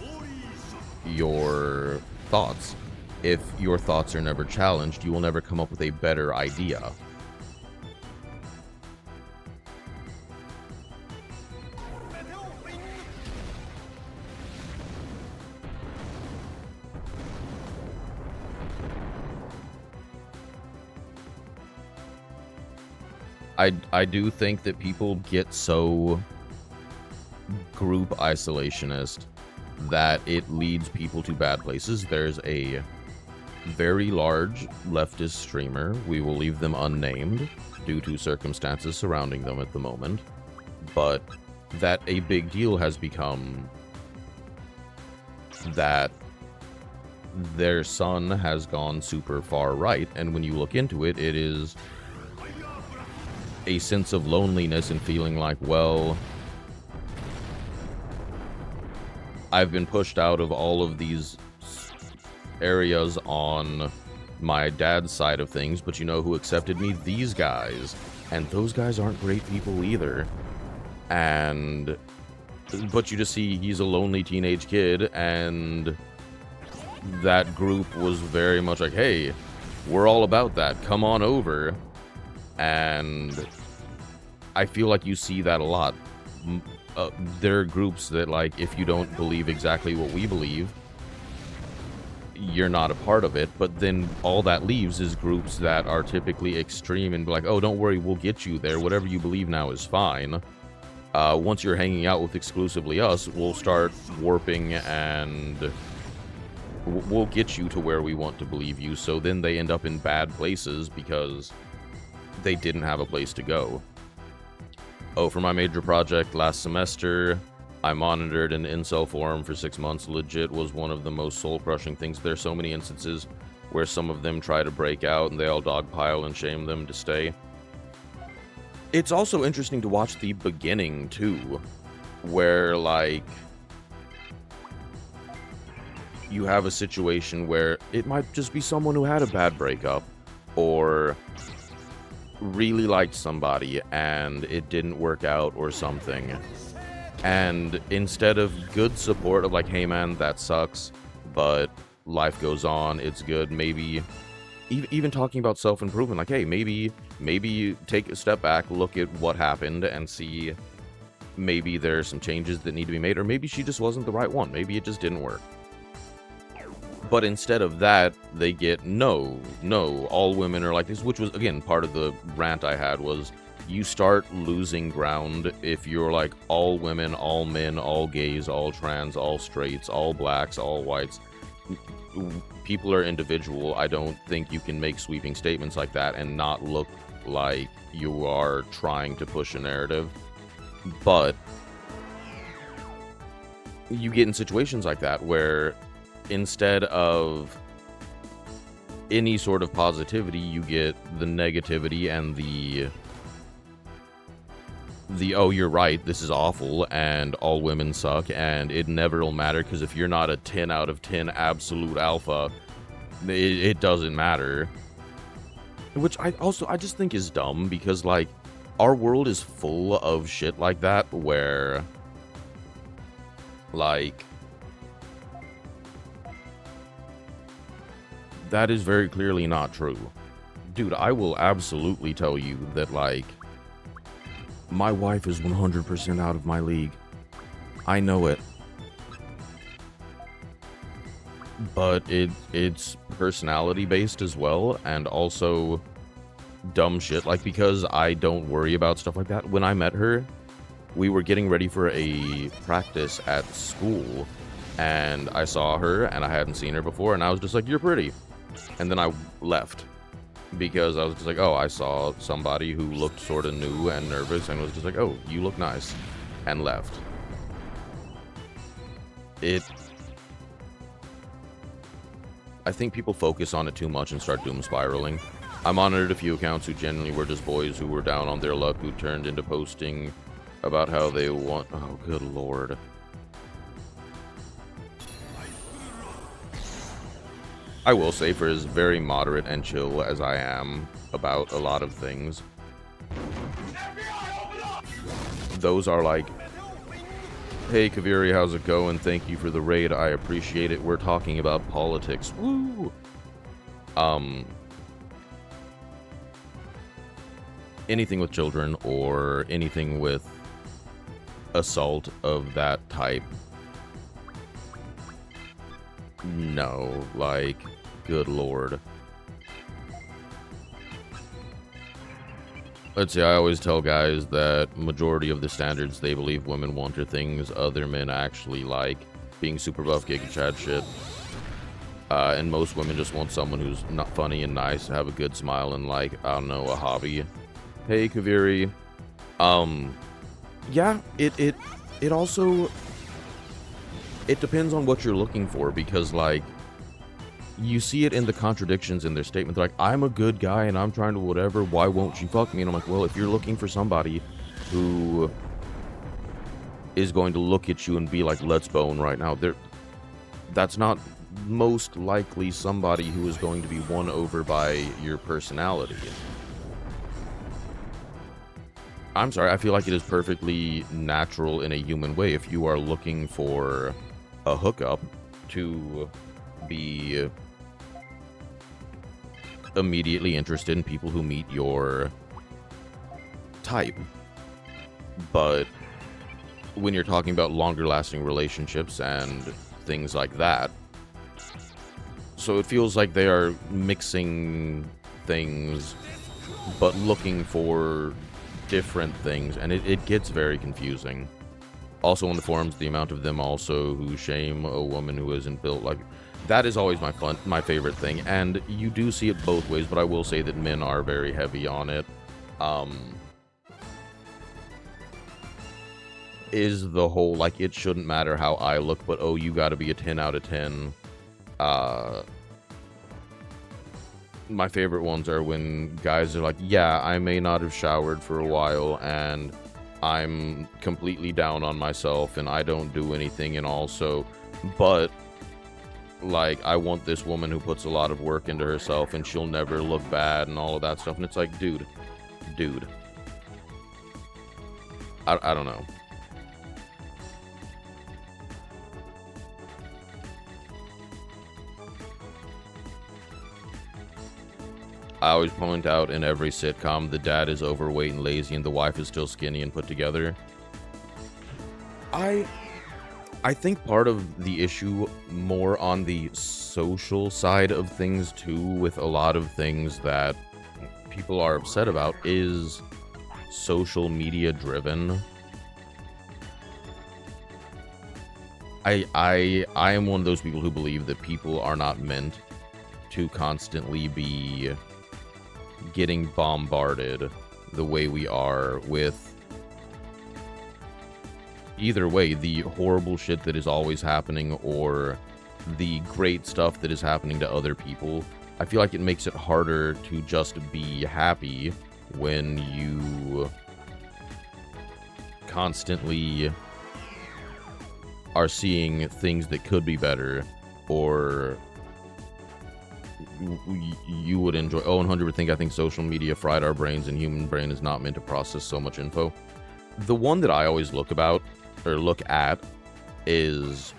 your thoughts. If your thoughts are never challenged, you will never come up with a better idea. I do think that people get so group isolationist that it leads people to bad places. There's a very large leftist streamer, we will leave them unnamed due to circumstances surrounding them at the moment, but that a big deal has become that their son has gone super far right, and when you look into it, it is a sense of loneliness and feeling like, well, I've been pushed out of all of these areas on my dad's side of things, but you know who accepted me? These guys. And those guys aren't great people either. But you just see he's a lonely teenage kid, and that group was very much like, hey, we're all about that. Come on over. And I feel like you see that a lot. There are groups that, like, if you don't believe exactly what we believe, you're not a part of it, but then all that leaves is groups that are typically extreme and be like, oh, don't worry, we'll get you there. Whatever you believe now is fine. Once you're hanging out with exclusively us, we'll start warping and we'll get you to where we want to believe you. So then they end up in bad places because they didn't have a place to go. Oh, for my major project last semester, I monitored an incel forum for 6 months. Legit was one of the most soul-crushing things. There's so many instances where some of them try to break out and they all dogpile and shame them to stay. It's also interesting to watch the beginning, too, where, like, you have a situation where it might just be someone who had a bad breakup, or really liked somebody and it didn't work out or something. And instead of good support of like, hey man, that sucks, but life goes on, it's good, maybe even talking about self-improvement, like, hey, maybe you take a step back, look at what happened and see maybe there's some changes that need to be made, or maybe she just wasn't the right one, maybe it just didn't work. But instead of that, they get, no, all women are like this, which was, again, part of the rant I had was, you start losing ground if you're like, all women, all men, all gays, all trans, all straights, all blacks, all whites. People are individual. I don't think you can make sweeping statements like that and not look like you are trying to push a narrative. But you get in situations like that where instead of any sort of positivity, you get the negativity and the oh, you're right, this is awful, and all women suck, and it never will matter, because if you're not a 10 out of 10 absolute alpha, it doesn't matter. Which I just think is dumb, because like our world is full of shit like that, where like that is very clearly not true. Dude, I will absolutely tell you that, like, my wife is 100% out of my league. I know it. But it's personality based as well, and also dumb shit. Like, because I don't worry about stuff like that. When I met her, we were getting ready for a practice at school, and I saw her, and I hadn't seen her before, and I was just like, "You're pretty." And then I left, because I was just like, oh, I saw somebody who looked sort of new and nervous, and was just like, oh, you look nice, and left. I think people focus on it too much and start doom spiraling. I monitored a few accounts who genuinely were just boys who were down on their luck, who turned into posting about how they want... Oh, good lord. I will say, for as very moderate and chill as I am about a lot of things, those are like, hey, Kaviri, how's it going? Thank you for the raid. I appreciate it. We're talking about politics. Woo! Anything with children or anything with assault of that type, no, like, good lord. Let's see, I always tell guys that majority of the standards they believe women want are things other men actually like. Being super buff, Giga Chad shit. And most women just want someone who's not funny and nice, have a good smile, and like, I don't know, a hobby. Hey, Kaviri. Yeah, it also... It depends on what you're looking for, because, like, you see it in the contradictions in their statement. They're like, I'm a good guy and I'm trying to whatever, why won't you fuck me? And I'm like, well, if you're looking for somebody who is going to look at you and be like, let's bone right now, that's not most likely somebody who is going to be won over by your personality. I'm sorry, I feel like it is perfectly natural in a human way, if you are looking for a hookup, to be immediately interested in people who meet your type. But when you're talking about longer lasting relationships and things like that, so it feels like they are mixing things but looking for different things, and it gets very confusing. Also on the forums, the amount of them also who shame a woman who isn't built like... That is always my favorite thing, and you do see it both ways, but I will say that men are very heavy on it. Is the whole, like, it shouldn't matter how I look, but oh, you gotta be a 10 out of 10. My favorite ones are when guys are like, yeah, I may not have showered for a while, and I'm completely down on myself, and I don't do anything, and also, but, like, I want this woman who puts a lot of work into herself, and she'll never look bad, and all of that stuff, and it's like, dude. I don't know. I always point out in every sitcom, the dad is overweight and lazy, and the wife is still skinny and put together. I think part of the issue more on the social side of things too, with a lot of things that people are upset about, is social media driven. I am one of those people who believe that people are not meant to constantly be getting bombarded the way we are with, either way, the horrible shit that is always happening or the great stuff that is happening to other people. I feel like it makes it harder to just be happy when you constantly are seeing things that could be better, or you would enjoy. Oh, 100 think I think social media fried our brains, and human brain is not meant to process so much info. The one that I always look at is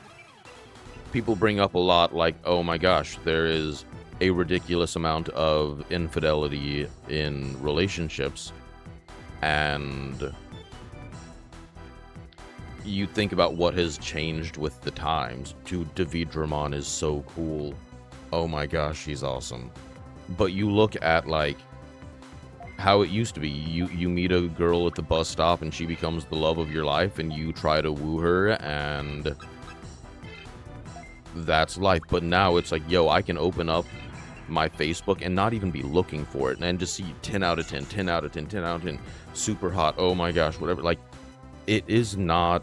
people bring up a lot like, oh my gosh, there is a ridiculous amount of infidelity in relationships, and you think about what has changed with the times. Dude, Digimon is so cool. Oh my gosh, she's awesome. But you look at, like, how it used to be. You meet a girl at the bus stop and she becomes the love of your life, and you try to woo her, and that's life. But now it's like, yo, I can open up my Facebook and not even be looking for it, and just see 10 out of 10, 10 out of 10, 10 out of 10, super hot, oh my gosh, whatever. Like, it is not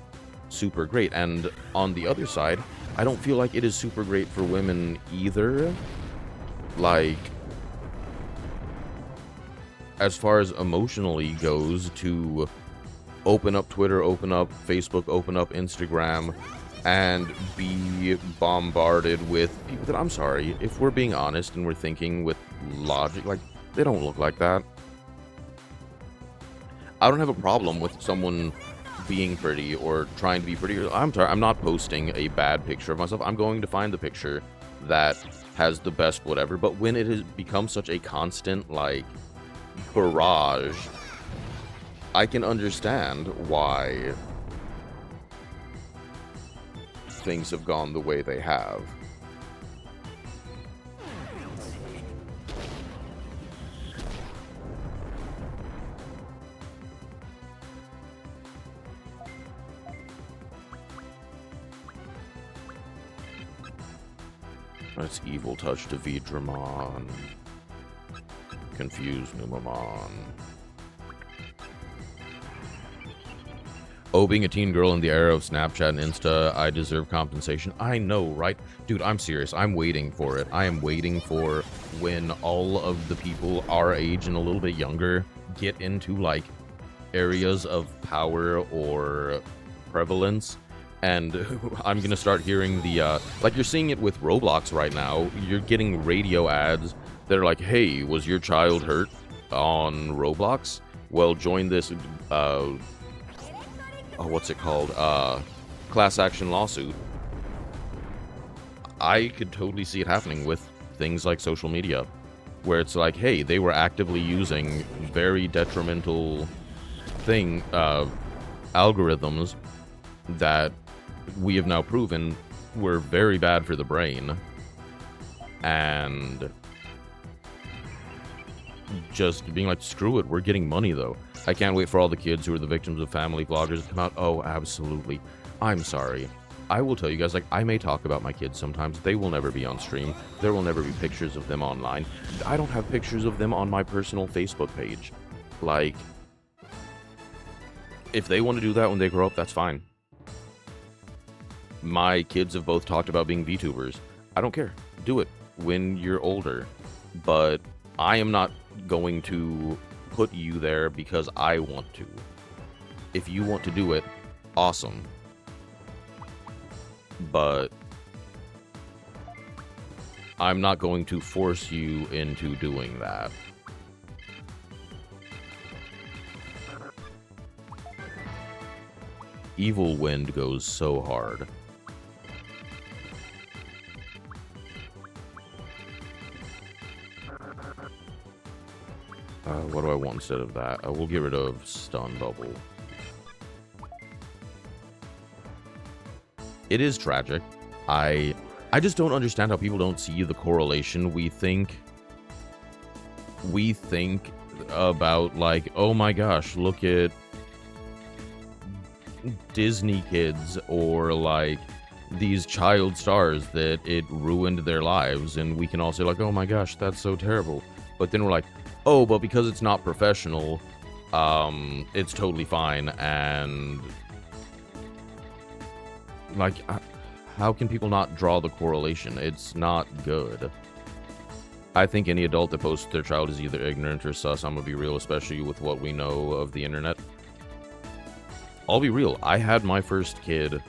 super great. And on the other side, I don't feel like it is super great for women either. Like, as far as emotionally goes, to open up Twitter, open up Facebook, open up Instagram, and be bombarded with people that, I'm sorry, if we're being honest and we're thinking with logic, like, they don't look like that. I don't have a problem with someone being pretty or trying to be pretty. I'm sorry, I'm not posting a bad picture of myself. I'm going to find the picture that has the best whatever. But when it has become such a constant, like, barrage, I can understand why things have gone the way they have. That's Evil Touch to Vidramon. Confused Numamon. Oh, being a teen girl in the era of Snapchat and Insta, I deserve compensation. I know, right? Dude, I'm serious. I'm waiting for it. I am waiting for when all of the people our age and a little bit younger get into, like, areas of power or prevalence. And I'm gonna start hearing the, like, you're seeing it with Roblox right now. You're getting radio ads that are like, hey, was your child hurt on Roblox? Well, join this, what's it called? Class action lawsuit. I could totally see it happening with things like social media, where it's like, hey, they were actively using very detrimental algorithms that we have now proven were very bad for the brain, and just being like, screw it, we're getting money though. I can't wait for all the kids who are the victims of family vloggers to come out. Oh, absolutely. I'm sorry. I will tell you guys, like, I may talk about my kids sometimes. They will never be on stream. There will never be pictures of them online. I don't have pictures of them on my personal Facebook page. Like, if they want to do that when they grow up, that's fine. My kids have both talked about being VTubers. I don't care. Do it when you're older. But I am not going to put you there because I want to. If you want to do it, awesome. But I'm not going to force you into doing that. Evil Wind goes so hard. What do I want instead of that? We'll get rid of Stun Bubble. It is tragic. I just don't understand how people don't see the correlation. We think about, like, oh my gosh, look at Disney kids, or like these child stars that it ruined their lives, and we can all say, like, oh my gosh, that's so terrible. But then we're like, oh, but because it's not professional, it's totally fine. And like, how can people not draw the correlation? It's not good. I think any adult that posts their child is either ignorant or sus. I'm gonna be real, especially with what we know of the internet. I'll be real, I had my first kid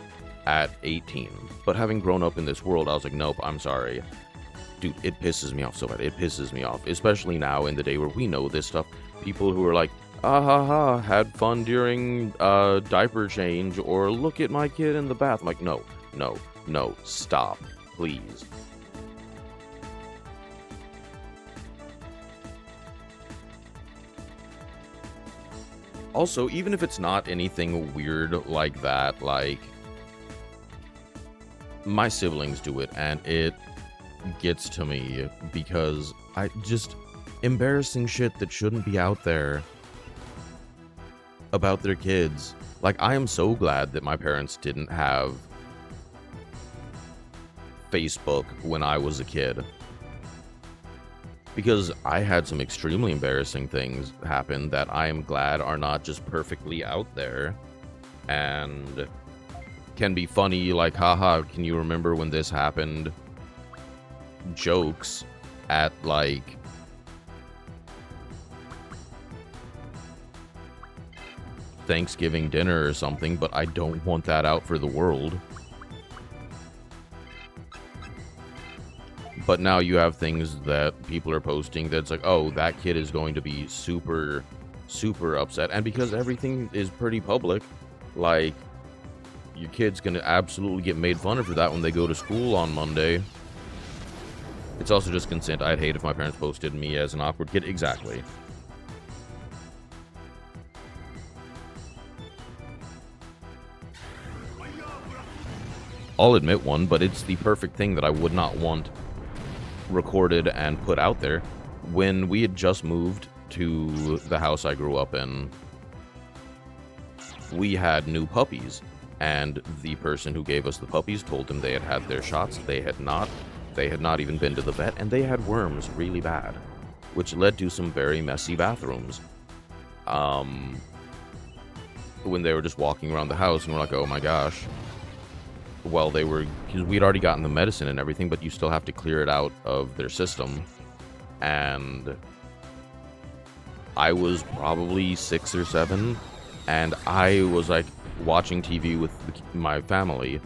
at 18, but having grown up in this world, I was like, nope, I'm sorry. dude, it pisses me off so bad. It pisses me off, especially now in the day where we know this stuff. People who are like, ah ha ha, had fun during diaper change, or look at my kid in the bath. I'm like, no, no, no, stop, please. Also, even if it's not anything weird like that, like, my siblings do it, and it gets to me because I just embarrassing shit that shouldn't be out there about their kids. Like, I am so glad that my parents didn't have Facebook when I was a kid, because I had some extremely embarrassing things happen that I am glad are not just perfectly out there and can be funny, like, haha, can you remember when this happened? Jokes at, like, Thanksgiving dinner or something, but I don't want that out for the world. But now you have things that people are posting that's like, oh, that kid is going to be super, super upset. And because everything is pretty public, like, your kid's gonna absolutely get made fun of for that when they go to school on Monday. It's also just consent. I'd hate if my parents posted me as an awkward kid. Exactly. I'll admit one, but it's the perfect thing that I would not want recorded and put out there. When we had just moved to the house I grew up in, we had new puppies, and the person who gave us the puppies told them they had had their shots. They had not. They had not even been to the vet, and they had worms really bad, which led to some very messy bathrooms. When they were just walking around the house, and we're like, oh my gosh. Well, they were, because we'd already gotten the medicine and everything, but you still have to clear it out of their system. And I was probably 6 or 7, and I was like watching TV with my family,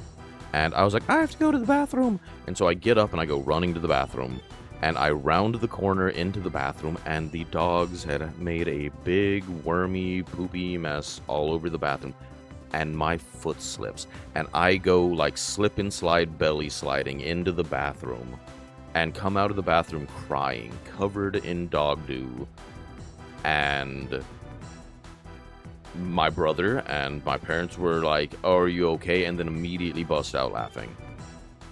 and I was like, I have to go to the bathroom. And so I get up and I go running to the bathroom, and I round the corner into the bathroom, and the dogs had made a big wormy poopy mess all over the bathroom. And my foot slips, and I go like slip and slide belly sliding into the bathroom, and come out of the bathroom crying, covered in dog dew. And my brother and my parents were like, oh, are you okay? And then immediately bust out laughing.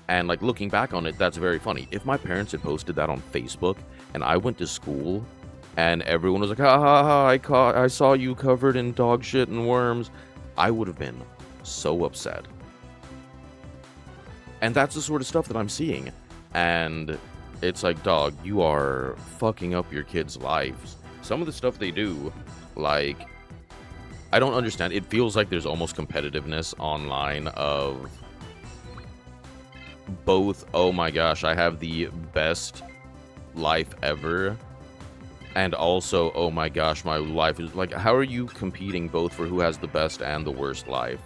And like, looking back on it, that's very funny. If my parents had posted that on Facebook and I went to school and everyone was like, ha ha ha, I saw you covered in dog shit and worms, I would have been so upset. And that's the sort of stuff that I'm seeing. And it's like, dog, you are fucking up your kids' lives. Some of the stuff they do, like, I don't understand. It feels like there's almost competitiveness online of both, oh my gosh, I have the best life ever, and also, oh my gosh, my life is like, how are you competing both for who has the best and the worst life?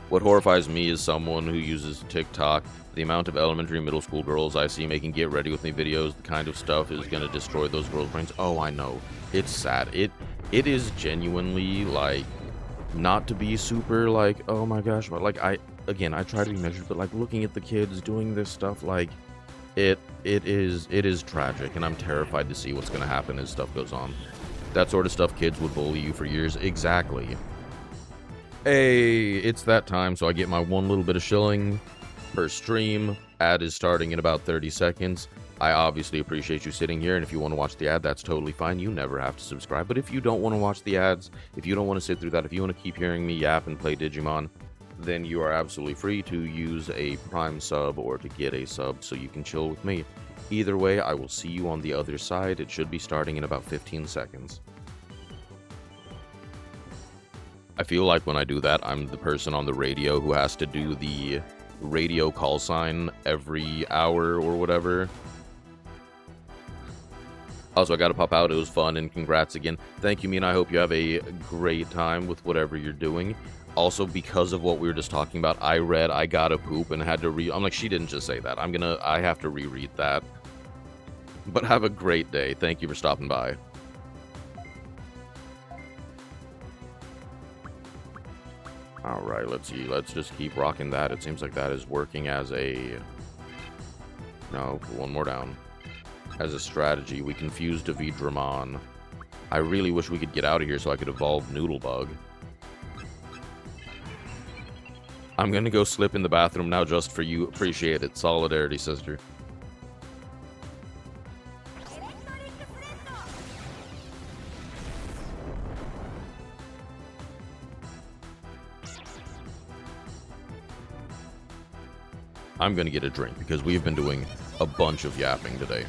What horrifies me is someone who uses TikTok. The amount of elementary, middle school girls I see making get ready with me videos, the kind of stuff is going to destroy those girls' brains. Oh, I know. It's sad. It is genuinely, like, not to be super, like, oh my gosh, but, like, I try to be measured, but, like, looking at the kids doing this stuff, like, it is tragic, and I'm terrified to see what's going to happen as stuff goes on. That sort of stuff, kids would bully you for years. Exactly. Hey, it's that time, so I get my one little bit of shilling per stream. Ad is starting in about 30 seconds. I obviously appreciate you sitting here, and if you want to watch the ad, that's totally fine. You never have to subscribe, but if you don't want to watch the ads, if you don't want to sit through that, if you want to keep hearing me yap and play Digimon, then you are absolutely free to use a Prime sub or to get a sub so you can chill with me. Either way, I will see you on the other side. It should be starting in about 15 seconds. I feel like when I do that, I'm the person on the radio who has to do the radio call sign every hour or whatever. Also, I gotta pop out. It was fun, and congrats again. Thank you, me, and I hope you have a great time with whatever you're doing. Also, because of what we were just talking about, I read I gotta poop and had to I'm like, she didn't just say that. I have to reread that. But have a great day. Thank you for stopping by. Alright, let's see. Let's just keep rocking that. It seems like that is working as a... No, one more down. As a strategy. We confused Digimon. I really wish we could get out of here so I could evolve Noodlebug. I'm gonna go slip in the bathroom now just for you. Appreciate it. Solidarity, sister. I'm gonna get a drink because we've been doing a bunch of yapping today.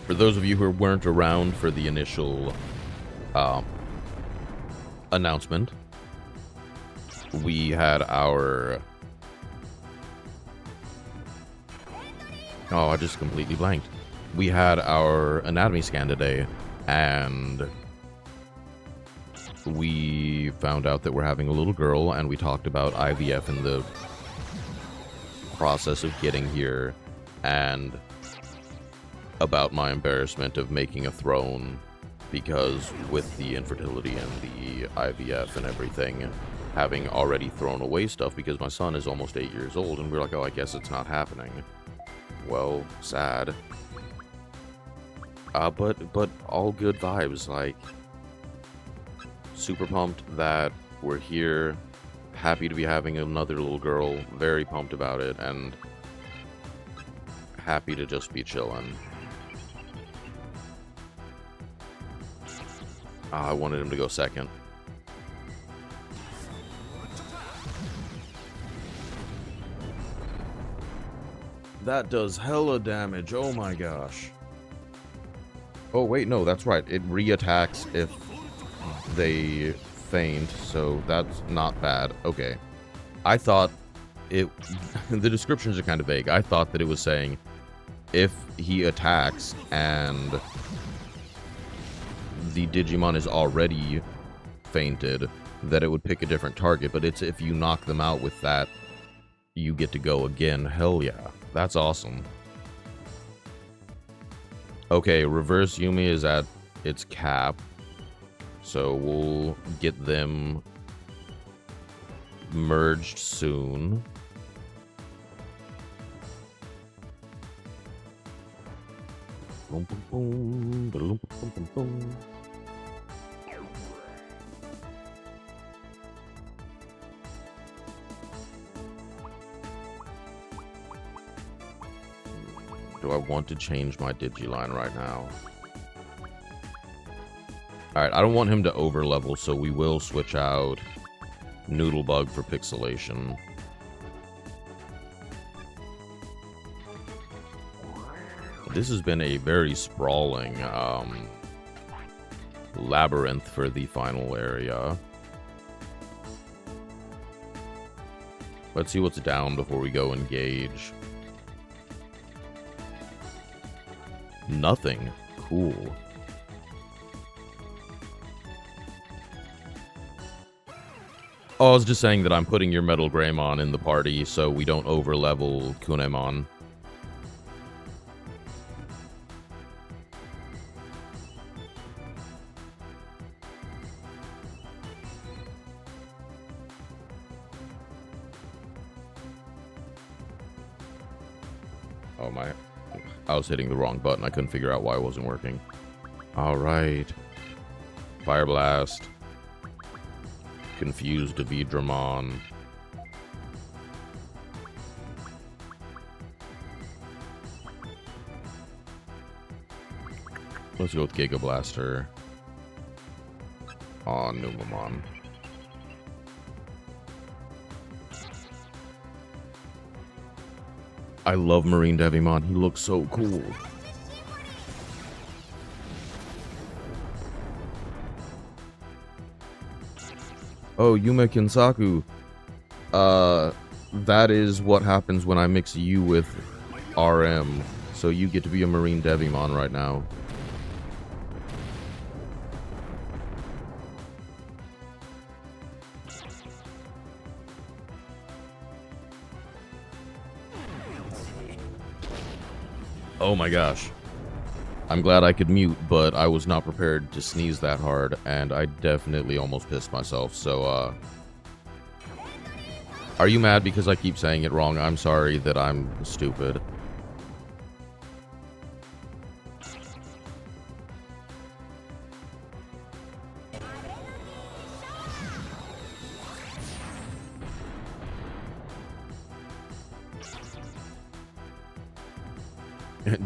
For those of you who weren't around for the initial announcement, we had our... Oh, I just completely blanked. We had our anatomy scan today, and we found out that we're having a little girl, and we talked about IVF and the process of getting here, and about my embarrassment of making a throne, because with the infertility and the IVF and everything, having already thrown away stuff because my son is almost 8 years old, and we're like, oh, I guess it's not happening. Well, sad. But all good vibes, like, super pumped that we're here, happy to be having another little girl, very pumped about it, and happy to just be chilling. I wanted him to go second. That does hella damage, oh my gosh. Oh wait, no, that's right. It re-attacks if they faint, so that's not bad. Okay. I thought it... the descriptions are kind of vague. I thought that it was saying if he attacks and the Digimon is already fainted, that it would pick a different target, but it's if you knock them out with that, you get to go again. Hell yeah. That's awesome. Okay, Reverse Yumi is at its cap, so we'll get them merged soon. Boom, boom, boom, boom, boom, boom, boom. Do I want to change my Digiline right now? Alright, I don't want him to overlevel, so we will switch out Noodlebug for pixelation. This has been a very sprawling labyrinth for the final area. Let's see what's down before we go engage. Nothing. Cool. Oh, I was just saying that I'm putting your Metal Greymon in the party so we don't overlevel Kunemon. Oh my... I was hitting the wrong button. I couldn't figure out why it wasn't working. Alright. Fire Blast. Confused Digimon. Let's go with Giga Blaster on Numamon. I love Marine Devimon. He looks so cool. Oh, Yume Kinsaku. That is what happens when I mix you with RM. So you get to be a Marine Devimon right now. Oh my gosh. I'm glad I could mute, but I was not prepared to sneeze that hard, and I definitely almost pissed myself, so, Are you mad because I keep saying it wrong? I'm sorry that I'm stupid.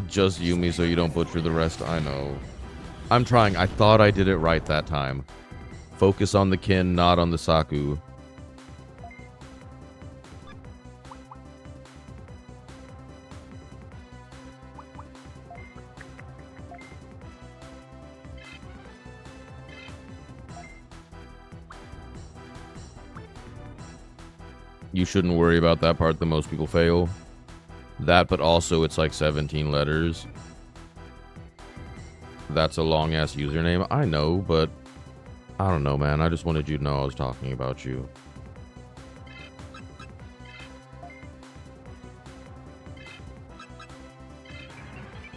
Just Yumi so you don't butcher the rest, I know. I'm trying, I thought I did it right that time. Focus on the kin, not on the Saku. You shouldn't worry about that part that most people fail. That, but also it's like 17 letters. That's a long-ass username. I know, but I don't know, man. I just wanted you to know I was talking about you.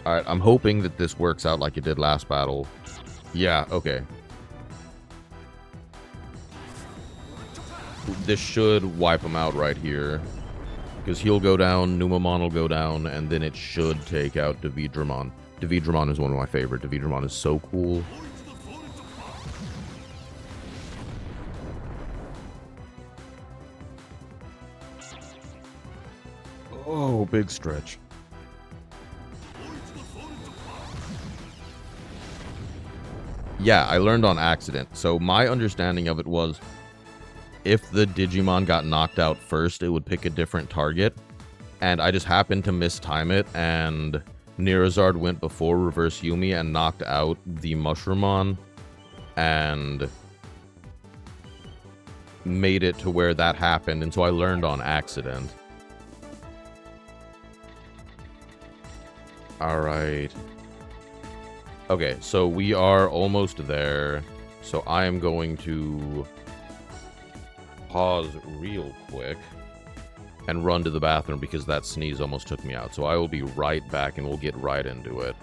Alright, I'm hoping that this works out like it did last battle. Yeah, okay. This should wipe him out right here. Because he'll go down, Numamon will go down, and then it should take out Digimon. Digimon is one of my favorite. Digimon is so cool. Oh, big stretch. Yeah, I learned on accident. So my understanding of it was if the Digimon got knocked out first, it would pick a different target. And I just happened to mistime it, and Nerazard went before Reverse Yumi and knocked out the Mushroomon, and made it to where that happened, and so I learned on accident. Alright. Okay, so we are almost there. So I am going to pause real quick and run to the bathroom because that sneeze almost took me out. So I will be right back and we'll get right into it.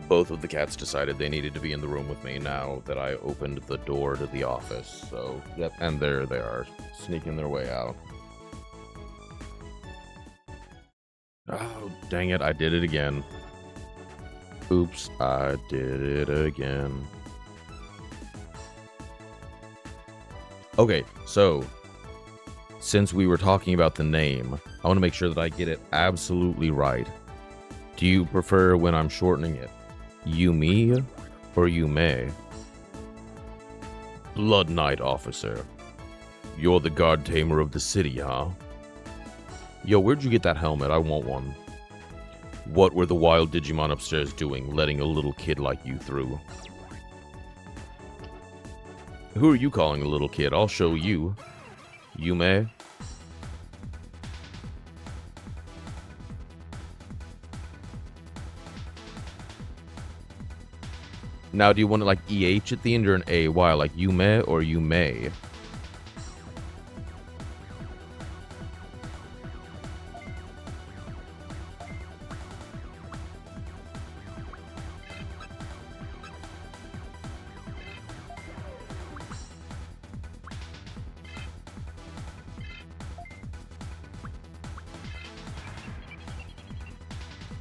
Both of the cats decided they needed to be in the room with me now that I opened the door to the office. So, yep, and there they are, sneaking their way out. Oh, dang it, I did it again. Oops, I did it again. Okay, so, since we were talking about the name, I want to make sure that I get it absolutely right. Do you prefer when I'm shortening it, Yumi or Yume? Blood Knight Officer. You're the guard tamer of the city, huh? Yo, where'd you get that helmet? I want one. What were the wild Digimon upstairs doing, letting a little kid like you through? Who are you calling a little kid? I'll show you. Yume? Now, do you want it like EH at the end or an AY, like Yume or Yume?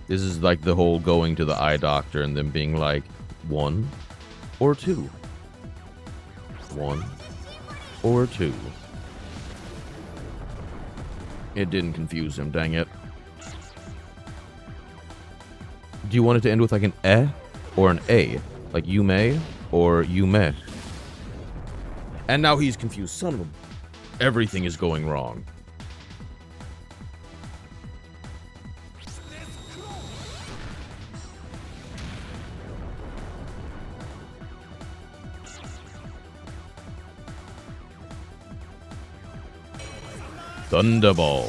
This is like the whole going to the eye doctor and then being like, 1 or 2. 1 or 2. It didn't confuse him, dang it. Do you want it to end with like an or an A? Like you may or you may? And now he's confused. Son of a... Everything is going wrong. Thunderball.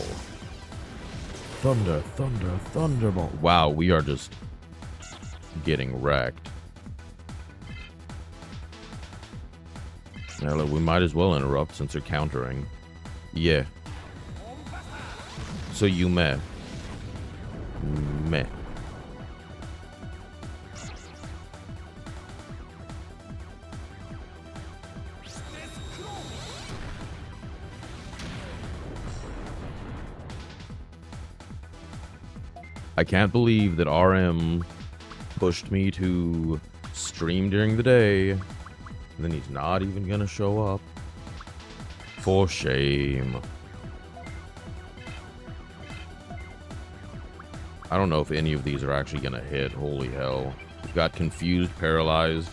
Thunderball. Wow, we are just getting wrecked. Now, look, we might as well interrupt since they're countering. Yeah. So you meh. Meh. I can't believe that RM pushed me to stream during the day, and then he's not even gonna show up. For shame. I don't know if any of these are actually gonna hit. Holy hell. We've got confused, paralyzed,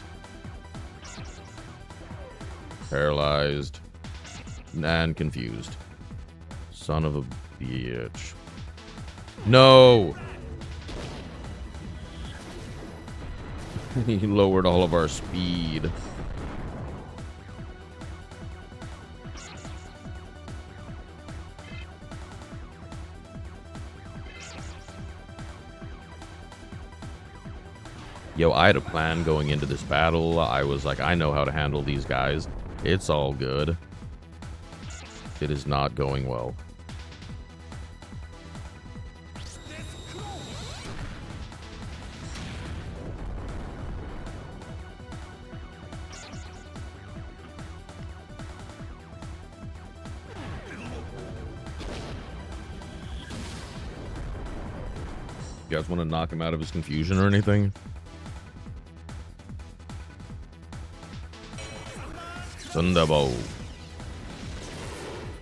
and confused. Son of a bitch. No! He lowered all of our speed. Yo, I had a plan going into this battle. I was like, I know how to handle these guys. It's all good. It is not going well. You guys want to knock him out of his confusion or anything? Thunderball.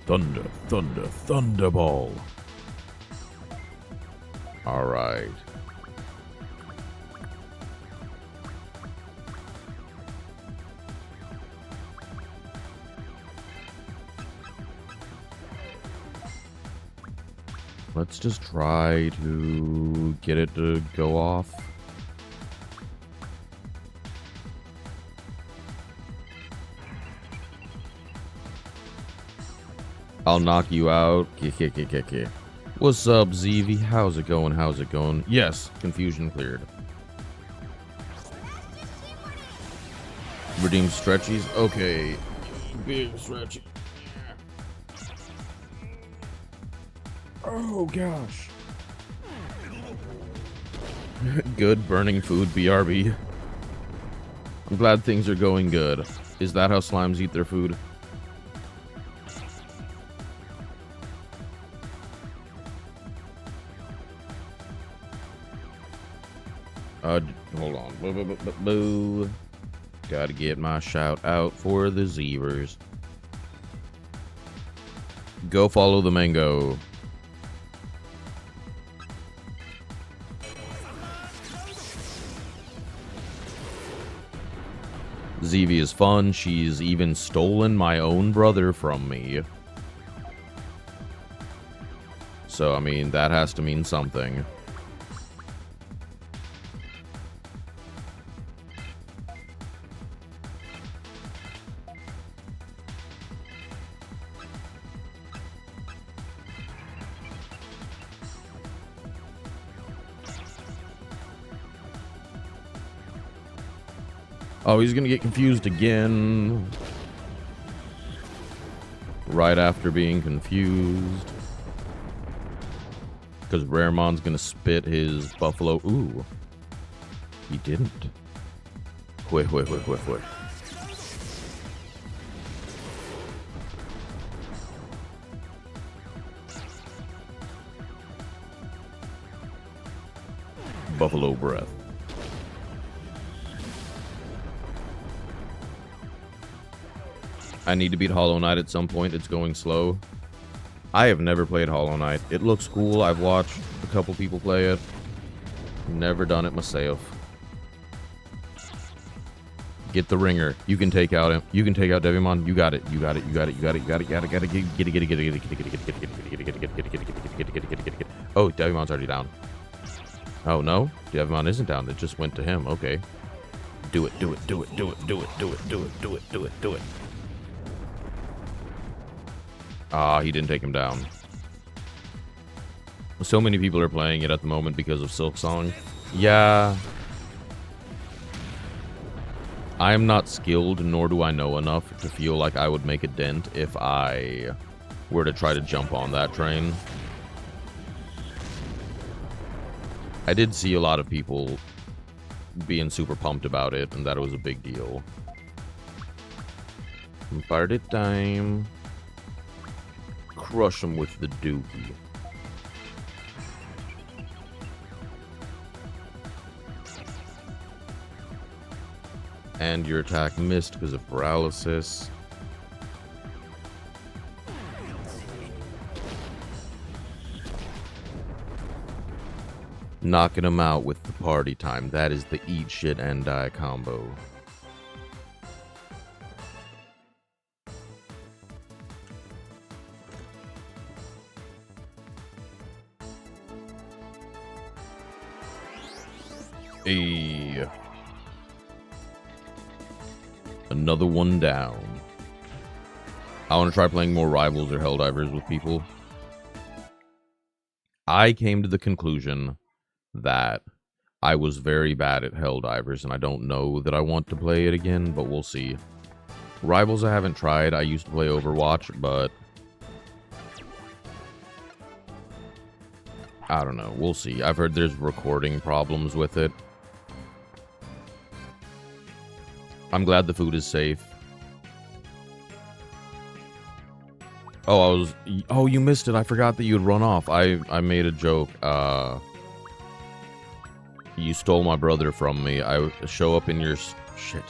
Thunderball. All right. Let's just try to get it to go off. I'll knock you out. What's up, ZV? How's it going? How's it going? Yes, confusion cleared. Redeem stretchies. Okay. Big stretchy. Oh, gosh. Good burning food, BRB. I'm glad things are going good. Is that how slimes eat their food? Hold on. Boo. Gotta get my shout out for the Zevers. Go follow the mango. Zevi is fun. She's even stolen my own brother from me. So, I mean, that has to mean something. Oh, he's gonna get confused again. Right after being confused. Because Raremon's gonna spit his buffalo. Ooh. He didn't. Wait. Buffalo breath. I need to beat Hollow Knight at some point. It's going slow. I have never played Hollow Knight. It looks cool. I've watched a couple people play it. Never done it myself. Get the ringer. You can take out him. You can take out Digimon. You got it. You got it. You got it. You got it. You got it. You got it. Get it. Oh, Digimon's already down. Oh no, Digimon isn't down. It just went to him. Okay. Do it. Do it. Do it. Do it. Do it. Do it. Do it. Do it. Do it. Do it. Ah, he didn't take him down. So many people are playing it at the moment because of Silksong. Yeah. I am not skilled, nor do I know enough to feel like I would make a dent if I were to try to jump on that train. I did see a lot of people being super pumped about it, and that it was a big deal. Party time. Crush him with the dookie. And your attack missed because of paralysis. Knocking him out with the party time. That is the eat shit and die combo. Another one down. I want to try playing more Rivals or Helldivers with people. I came to the conclusion that I was very bad at Helldivers, and I don't know that I want to play it again, but we'll see. Rivals I haven't tried. I used to play Overwatch, but I don't know. We'll see. I've heard there's recording problems with it. I'm glad the food is safe. Oh, oh, you missed it. I forgot that you'd run off. I made a joke. You stole my brother from me. I show up in your... Shit.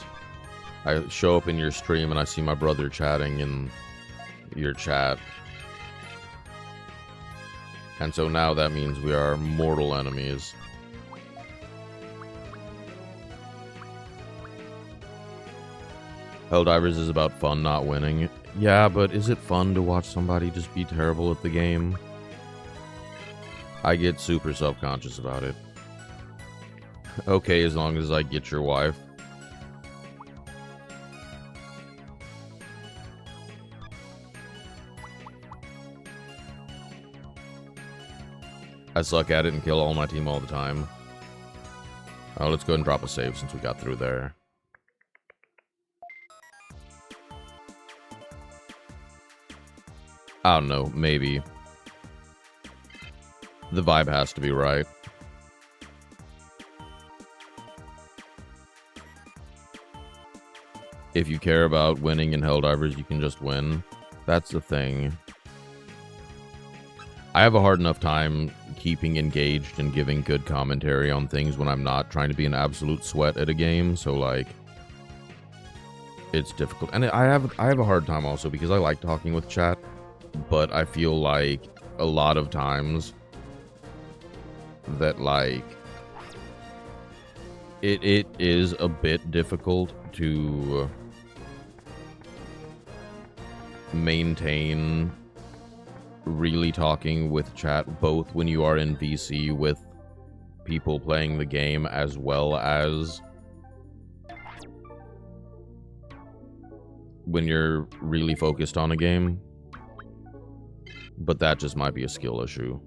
I show up in your stream and I see my brother chatting in your chat. And so now that means we are mortal enemies. Helldivers is about fun, not winning. Yeah, but is it fun to watch somebody just be terrible at the game? I get super self-conscious about it. Okay, as long as I get your wife. I suck at it and kill all my team all the time. Oh, let's go ahead and drop a save since we got through there. I don't know, maybe. The vibe has to be right. If you care about winning in Helldivers, you can just win. That's the thing. I have a hard enough time keeping engaged and giving good commentary on things when I'm not trying to be an absolute sweat at a game, so, like, it's difficult. And I have a hard time also because I like talking with chat, but I feel like a lot of times that, like, it is a bit difficult to maintain really talking with chat, both when you are in VC with people playing the game as well as when you're really focused on a game. But that just might be a skill issue.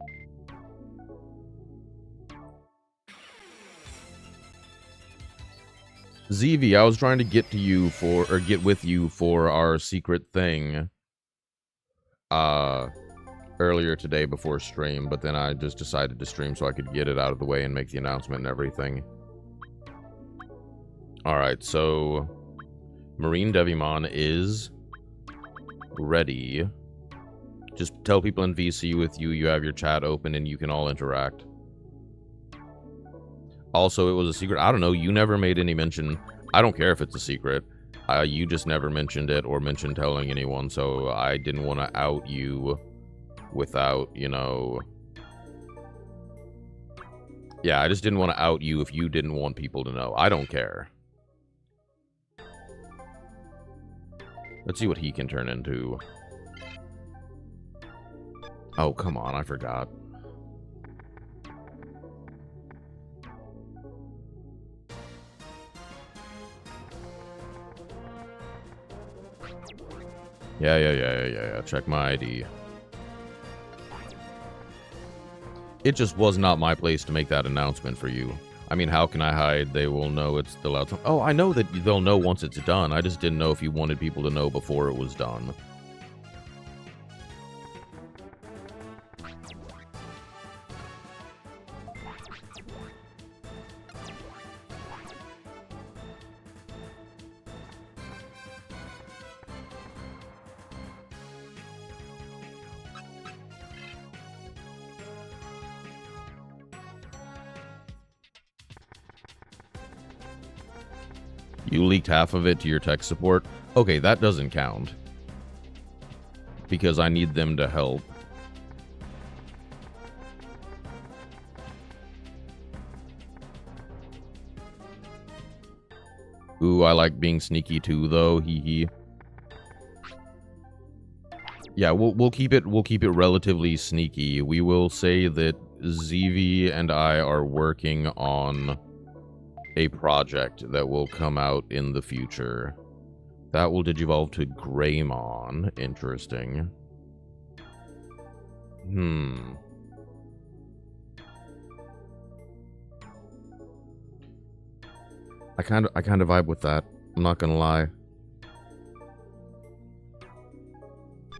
ZV, I was trying to get to you for, or get with you for our secret thing earlier today before stream, but then I just decided to stream so I could get it out of the way and make the announcement and everything. Alright, so Marine Devimon is ready. Just tell people in VC with you, you have your chat open and you can all interact. Also, it was a secret. I don't know, you never made any mention. I don't care if it's a secret. You just never mentioned it or mentioned telling anyone, so I didn't want to out you without, you know... Yeah, I just didn't want to out you if you didn't want people to know. I don't care. Let's see what he can turn into. Oh, come on, I forgot. Yeah. Check my ID. It just was not my place to make that announcement for you. I mean, how can I hide? They will know it's still out. Oh, I know that they'll know once it's done. I just didn't know if you wanted people to know before it was done. You leaked half of it to your tech support? Okay, that doesn't count. Because I need them to help. Ooh, I like being sneaky too, though. Hee hee. Yeah, we'll keep it relatively sneaky. We will say that ZV and I are working on a project that will come out in the future. That will digivolve to Greymon. Interesting. I kind of vibe with that. I'm not gonna lie.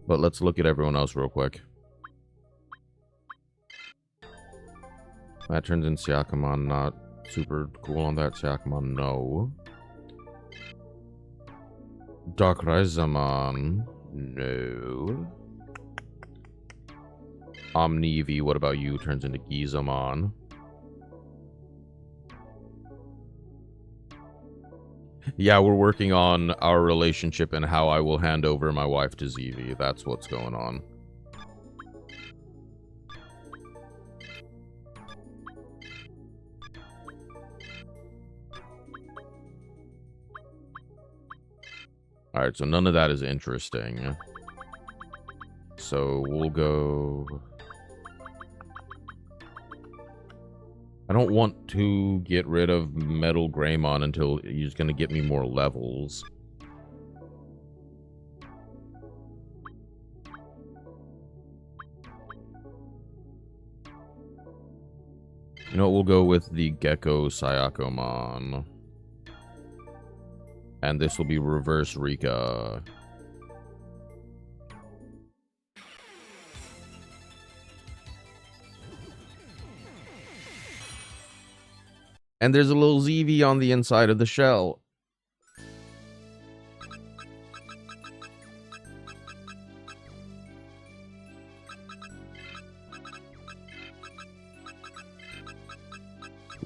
But let's look at everyone else real quick. That turns in Syakamon, not super cool on that. Syakamon, no. Dark Raizamon, no. Omnivi, what about you? Turns into Gizamon. Yeah, we're working on our relationship and how I will hand over my wife to ZV. That's what's going on. Alright, so none of that is interesting. So we'll go... I don't want to get rid of Metal Greymon until he's going to get me more levels. You know what, we'll go with the Gecko Syakomon. And this will be Reverse Rika. And there's a little ZV on the inside of the shell.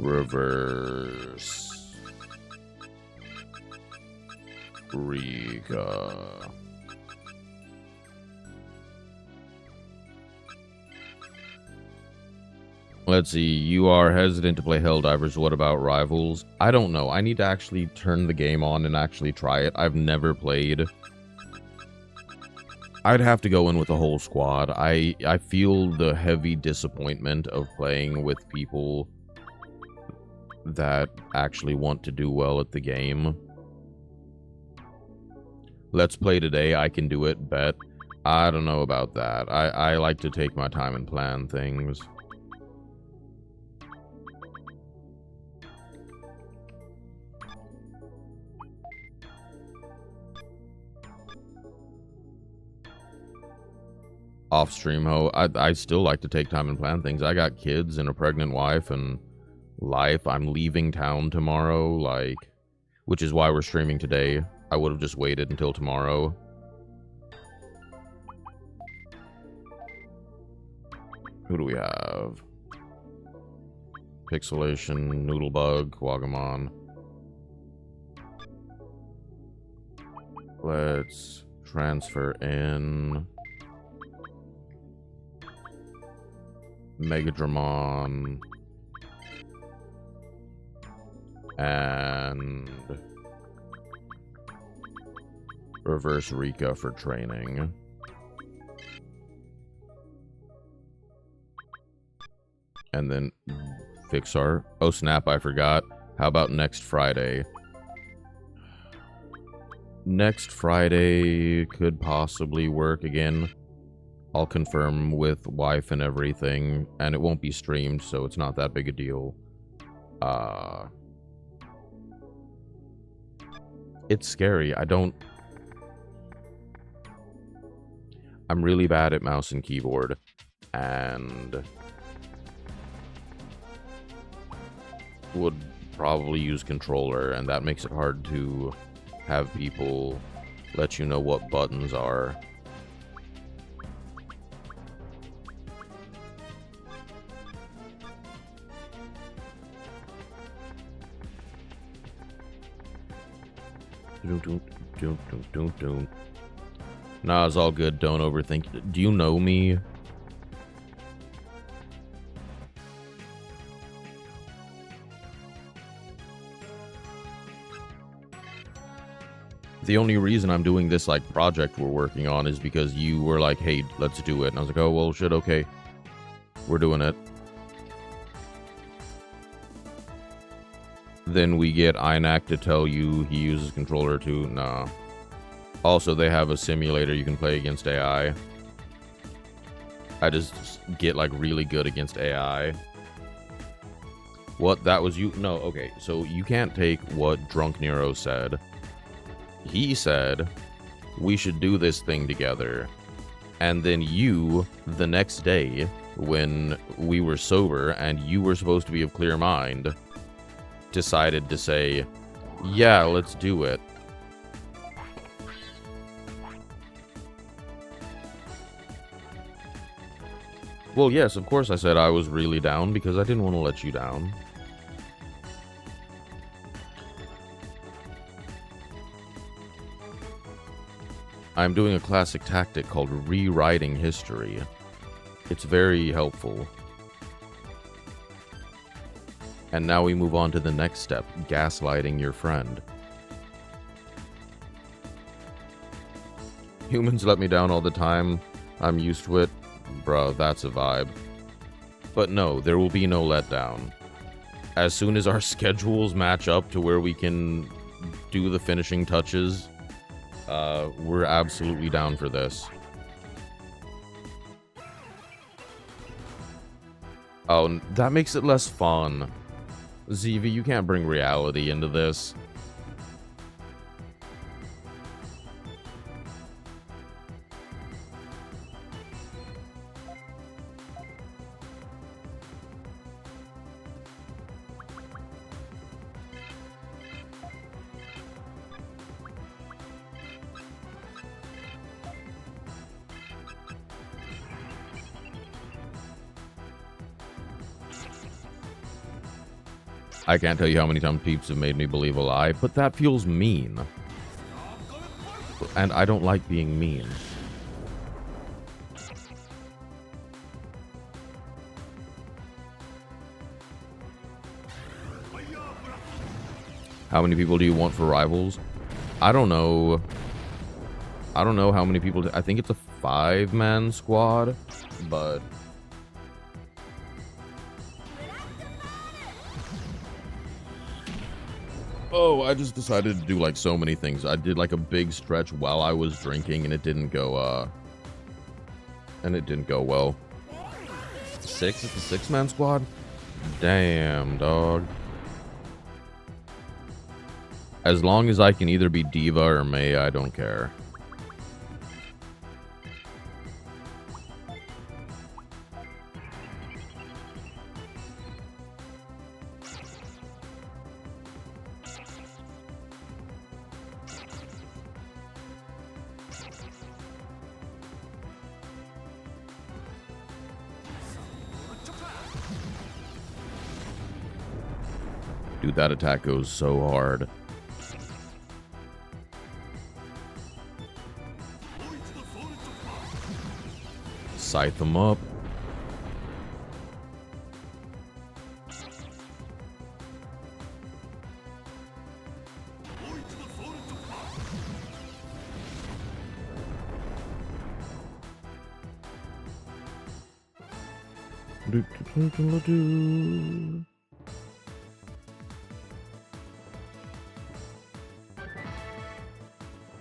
Reverse Rika. Let's see, you are hesitant to play Helldivers. What about Rivals? I don't know. I need to actually turn the game on and actually try it. I've never played. I'd have to go in with a whole squad. I feel the heavy disappointment of playing with people that actually want to do well at the game. Let's play today. I can do it. Bet. I don't know about that. I like to take my time and plan things. Off stream ho. I still like to take time and plan things. I got kids and a pregnant wife and life. I'm leaving town tomorrow, like, which is why we're streaming today. I would have just waited until tomorrow. Who do we have? Pixelation, Noodlebug, Wagamon. Let's transfer in Megadramon and Reverse Rika for training. And then Fixar. Oh snap, I forgot. How about next Friday? Next Friday could possibly work again. I'll confirm with wife and everything, and it won't be streamed, so it's not that big a deal. It's scary. I'm really bad at mouse and keyboard, and would probably use controller, and that makes it hard to have people let you know what buttons are. Nah, it's all good. Don't overthink it. Do you know me? The only reason I'm doing this, like, project we're working on is because you were like, hey, let's do it. And I was like, oh, well, shit, okay. We're doing it. Then we get Einak to tell you he uses controller too. Nah. Also, they have a simulator you can play against AI. I just get, like, really good against AI. What? That was you? No, okay. So you can't take what Drunk Nero said. He said, we should do this thing together. And then you, the next day, when we were sober and you were supposed to be of clear mind, decided to say, yeah, let's do it. Well, yes, of course I said I was really down because I didn't want to let you down. I'm doing a classic tactic called rewriting history. It's very helpful. And now we move on to the next step, gaslighting your friend. Humans let me down all the time. I'm used to it. Bro, that's a vibe. But no, there will be no letdown. As soon as our schedules match up to where we can do the finishing touches, we're absolutely down for this. Oh, that makes it less fun. ZV, you can't bring reality into this. I can't tell you how many times peeps have made me believe a lie, but that feels mean. And I don't like being mean. How many people do you want for rivals? I don't know. I don't know how many people. I think it's a 5-man squad, but oh, I just decided to do like so many things. I did like a big stretch while I was drinking, and it didn't go well. 6? It's a 6-man squad? Damn, dog. As long as I can either be Diva or May, I don't care. Dude, that attack goes so hard. Scythe them up.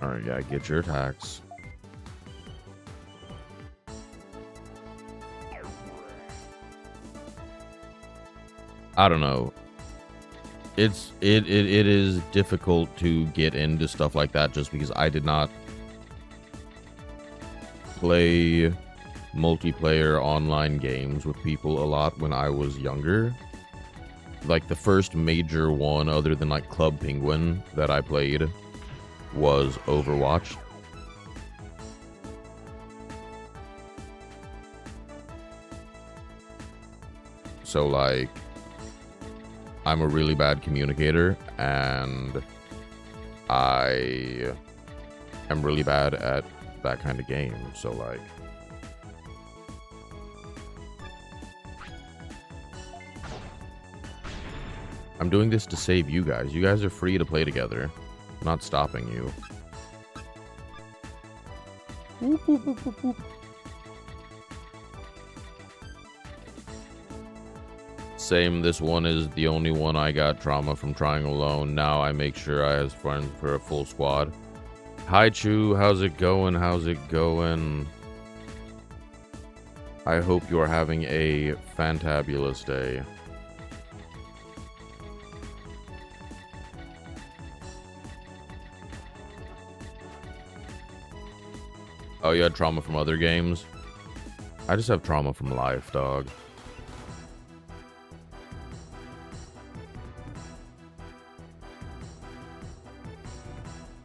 Alright, yeah, get your attacks. I don't know. It is difficult to get into stuff like that just because I did not play multiplayer online games with people a lot when I was younger. Like the first major one other than like Club Penguin that I played was Overwatch. So like I'm a really bad communicator and I am really bad at that kind of game. So like I'm doing this to save you guys. You guys are free to play together. I'm not stopping you. Whoop, whoop, whoop, whoop, whoop. Same, this one is the only one I got trauma from trying alone. Now I make sure I have friends for a full squad. Hi Chu, how's it going? How's it going? I hope you are having a fantabulous day. Oh, you had trauma from other games? I just have trauma from life, dog.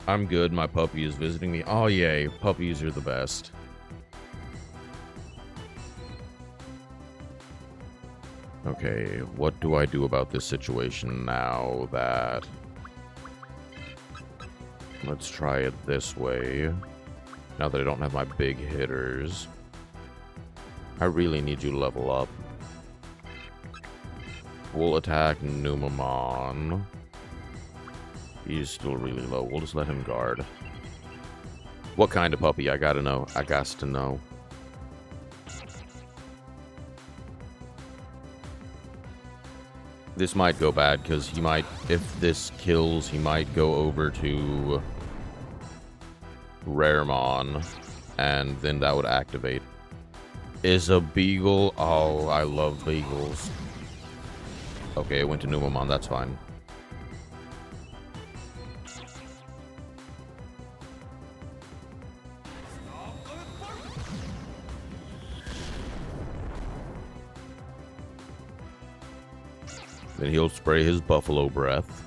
I'm good. My puppy is visiting me. Oh, yay. Puppies are the best. Okay, what do I do about this situation now that... Let's try it this way. Now that I don't have my big hitters. I really need you to level up. We'll attack Numamon. He's still really low. We'll just let him guard. What kind of puppy? I gotta know. I got to know. This might go bad because he might, if this kills, he might go over to Raremon, and then that would activate. Is a beagle? Oh, I love beagles. Okay, it went to Numamon. That's fine. Then he'll spray his buffalo breath.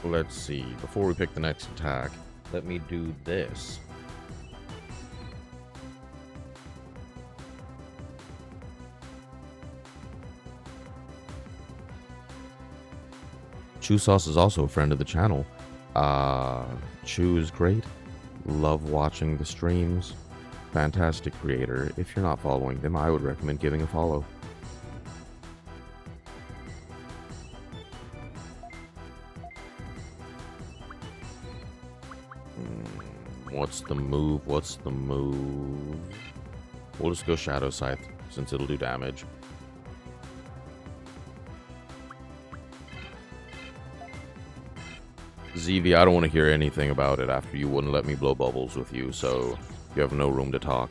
Let's see. Before we pick the next attack, let me do this. Chew Sauce is also a friend of the channel. Chew is great. Love watching the streams. Fantastic creator. If you're not following them, I would recommend giving a follow. What's the move? What's the move? We'll just go Shadow Scythe, since it'll do damage. ZV, I don't want to hear anything about it after you wouldn't let me blow bubbles with you, so you have no room to talk.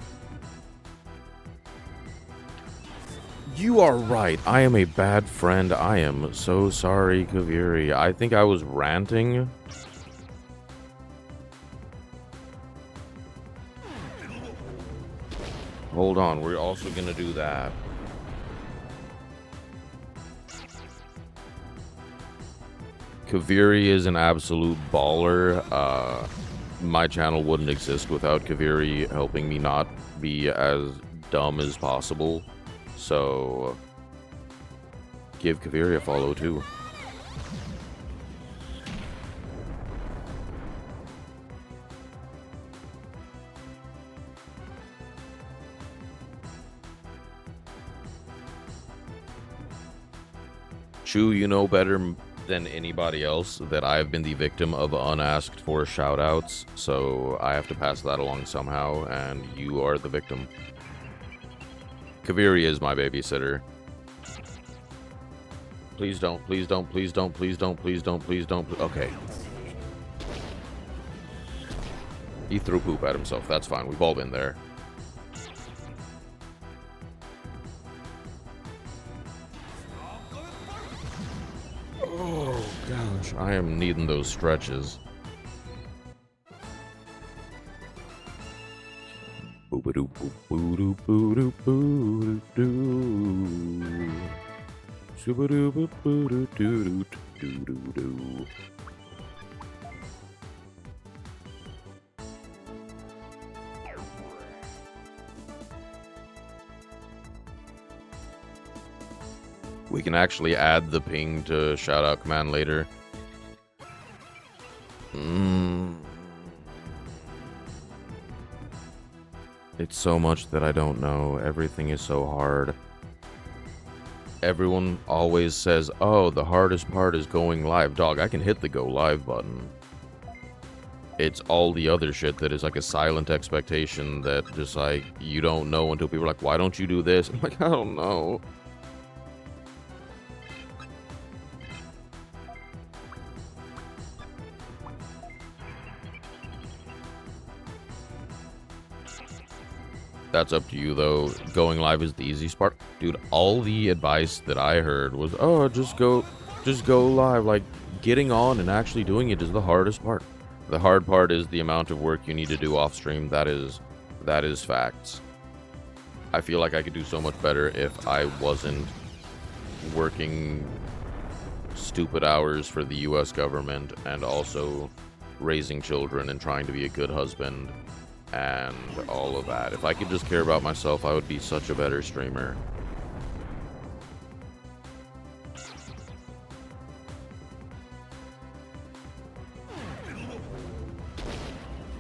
You are right. I am a bad friend. I am so sorry, Kaviri. I think I was ranting. Hold on, we're also gonna do that. Kaviri is an absolute baller. My channel wouldn't exist without Kaviri helping me not be as dumb as possible. So, give Kaviri a follow too. Chew, you know better than anybody else that I have been the victim of unasked for shoutouts, so I have to pass that along somehow, and you are the victim. Kaviri is my babysitter. Please don't, please don't, please don't, please don't, please don't, please don't. Okay. He threw poop at himself. That's fine. We've all been there. Oh, gosh. I am needing those stretches. We can actually add the ping to shoutout command later. It's so much that I don't know. Everything is so hard. Everyone always says, oh, the hardest part is going live. Dog, I can hit the go live button. It's all the other shit that is like a silent expectation that just like, you don't know until people are like, why don't you do this? I'm like, I don't know. That's up to you, though. Going live is the easiest part. Dude, all the advice that I heard was, oh, just go live. Like, getting on and actually doing it is the hardest part. The hard part is the amount of work you need to do off stream. That is facts. I feel like I could do so much better if I wasn't working stupid hours for the US government and also raising children and trying to be a good husband and all of that. If I could just care about myself, I would be such a better streamer.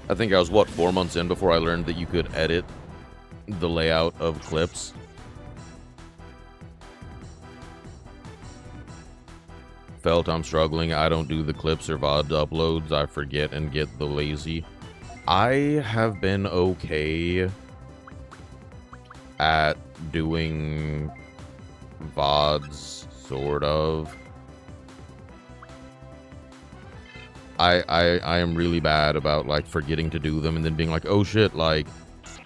I think I was, what, 4 months in before I learned that you could edit the layout of clips. Felt I'm struggling. I don't do the clips or VOD uploads. I forget and get the lazy. I have been okay at doing VODs, sort of. I am really bad about, like, forgetting to do them and then being like, oh shit, like,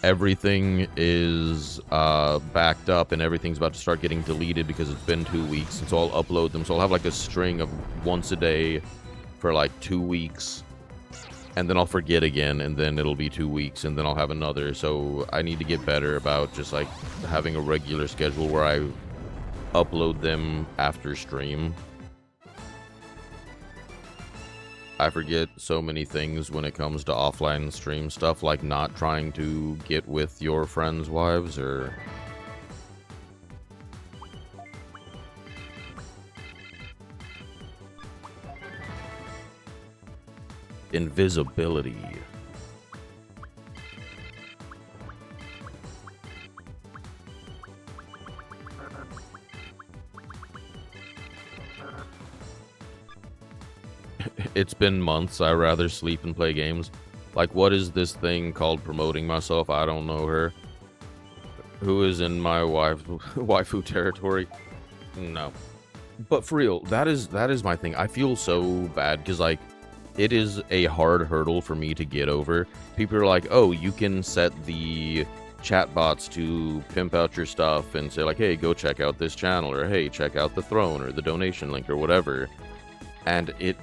everything is backed up and everything's about to start getting deleted because it's been 2 weeks, and so I'll upload them. So I'll have, like, a string of once a day for, like, 2 weeks. And then I'll forget again, and then it'll be 2 weeks, and then I'll have another. So I need to get better about just, like, having a regular schedule where I upload them after stream. I forget so many things when it comes to offline stream stuff, like not trying to get with your friends' wives, or... Invisibility. It's been months. I rather sleep and play games. Like, what is this thing called promoting myself? I don't know her. Who is in my waifu territory? No. But for real, that is my thing. I feel so bad because, like, it is a hard hurdle for me to get over. People are like, oh, you can set the chatbots to pimp out your stuff and say, like, hey, go check out this channel, or hey, check out the throne, or the donation link, or whatever. And it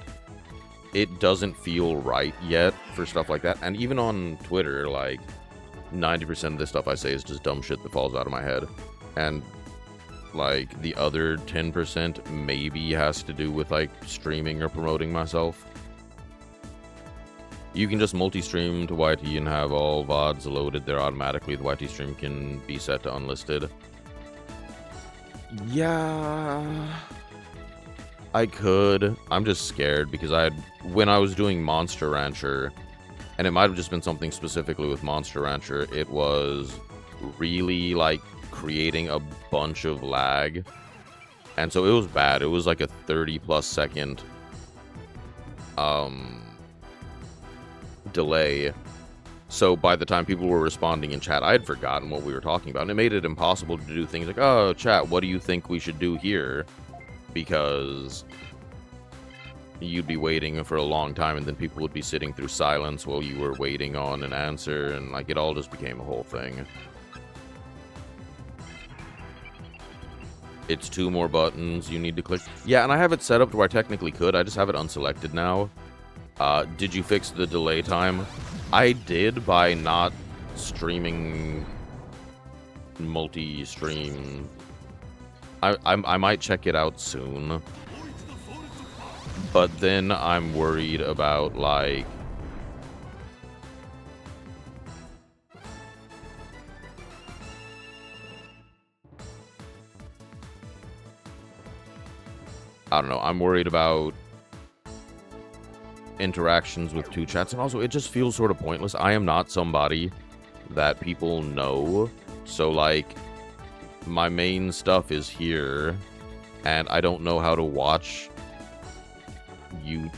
doesn't feel right yet for stuff like that. And even on Twitter, like, 90% of the stuff I say is just dumb shit that falls out of my head. And, like, the other 10% maybe has to do with, like, streaming or promoting myself. You can just multi-stream to YT and have all VODs loaded there automatically. The YT stream can be set to unlisted. Yeah, I could. I'm just scared because when I was doing Monster Rancher, and it might have just been something specifically with Monster Rancher, it was really, like, creating a bunch of lag. And so it was bad. It was like a 30+ second delay. So by the time people were responding in chat, I had forgotten what we were talking about. And it made it impossible to do things like, oh, chat, what do you think we should do here? Because you'd be waiting for a long time, and then people would be sitting through silence while you were waiting on an answer, and, like, it all just became a whole thing. It's 2 more buttons you need to click. Yeah, and I have it set up to where I technically could. I just have it unselected now. Did you fix the delay time? I did by not streaming multi-stream. I might check it out soon. But then I'm worried about, like, I don't know, I'm worried about interactions with 2 chats, and also it just feels sort of pointless. I am not somebody that people know, so, like, my main stuff is here, and I don't know how to watch you,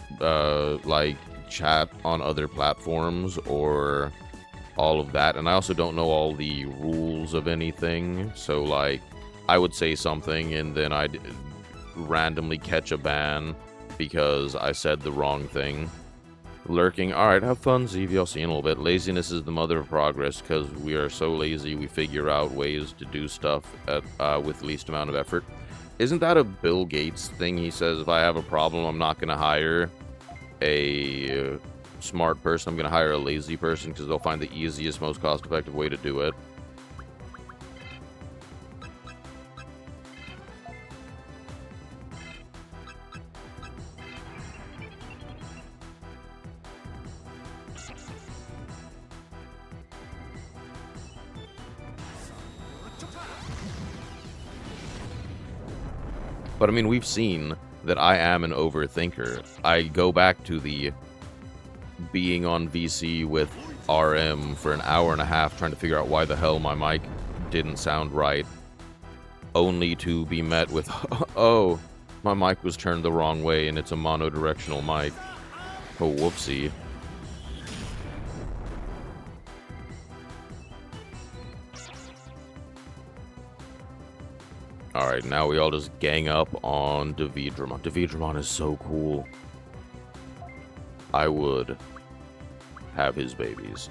like, chat on other platforms or all of that, and I also don't know all the rules of anything, so, like, I would say something, and then I'd randomly catch a ban because I said the wrong thing. Lurking. Alright, have fun, ZV. I'll see you in a little bit. Laziness is the mother of progress because we are so lazy we figure out ways to do stuff with least amount of effort. Isn't that a Bill Gates thing? He says, if I have a problem, I'm not going to hire a smart person. I'm going to hire a lazy person because they'll find the easiest, most cost-effective way to do it. But, I mean, we've seen that I am an overthinker. I go back to the being on VC with RM for an hour and a half trying to figure out why the hell my mic didn't sound right, only to be met with, oh, my mic was turned the wrong way and it's a monodirectional mic. Oh, whoopsie. Alright, now we all just gang up on Digimon. Digimon is so cool. I would have his babies.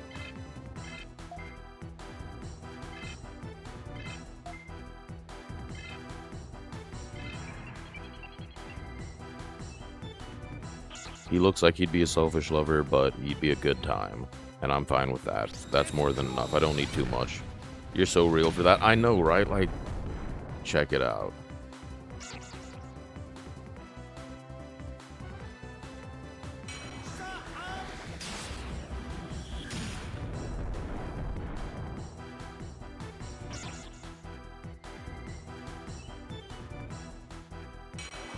He looks like he'd be a selfish lover, but he'd be a good time. And I'm fine with that. That's more than enough. I don't need too much. You're so real for that. I know, right? Like, check it out.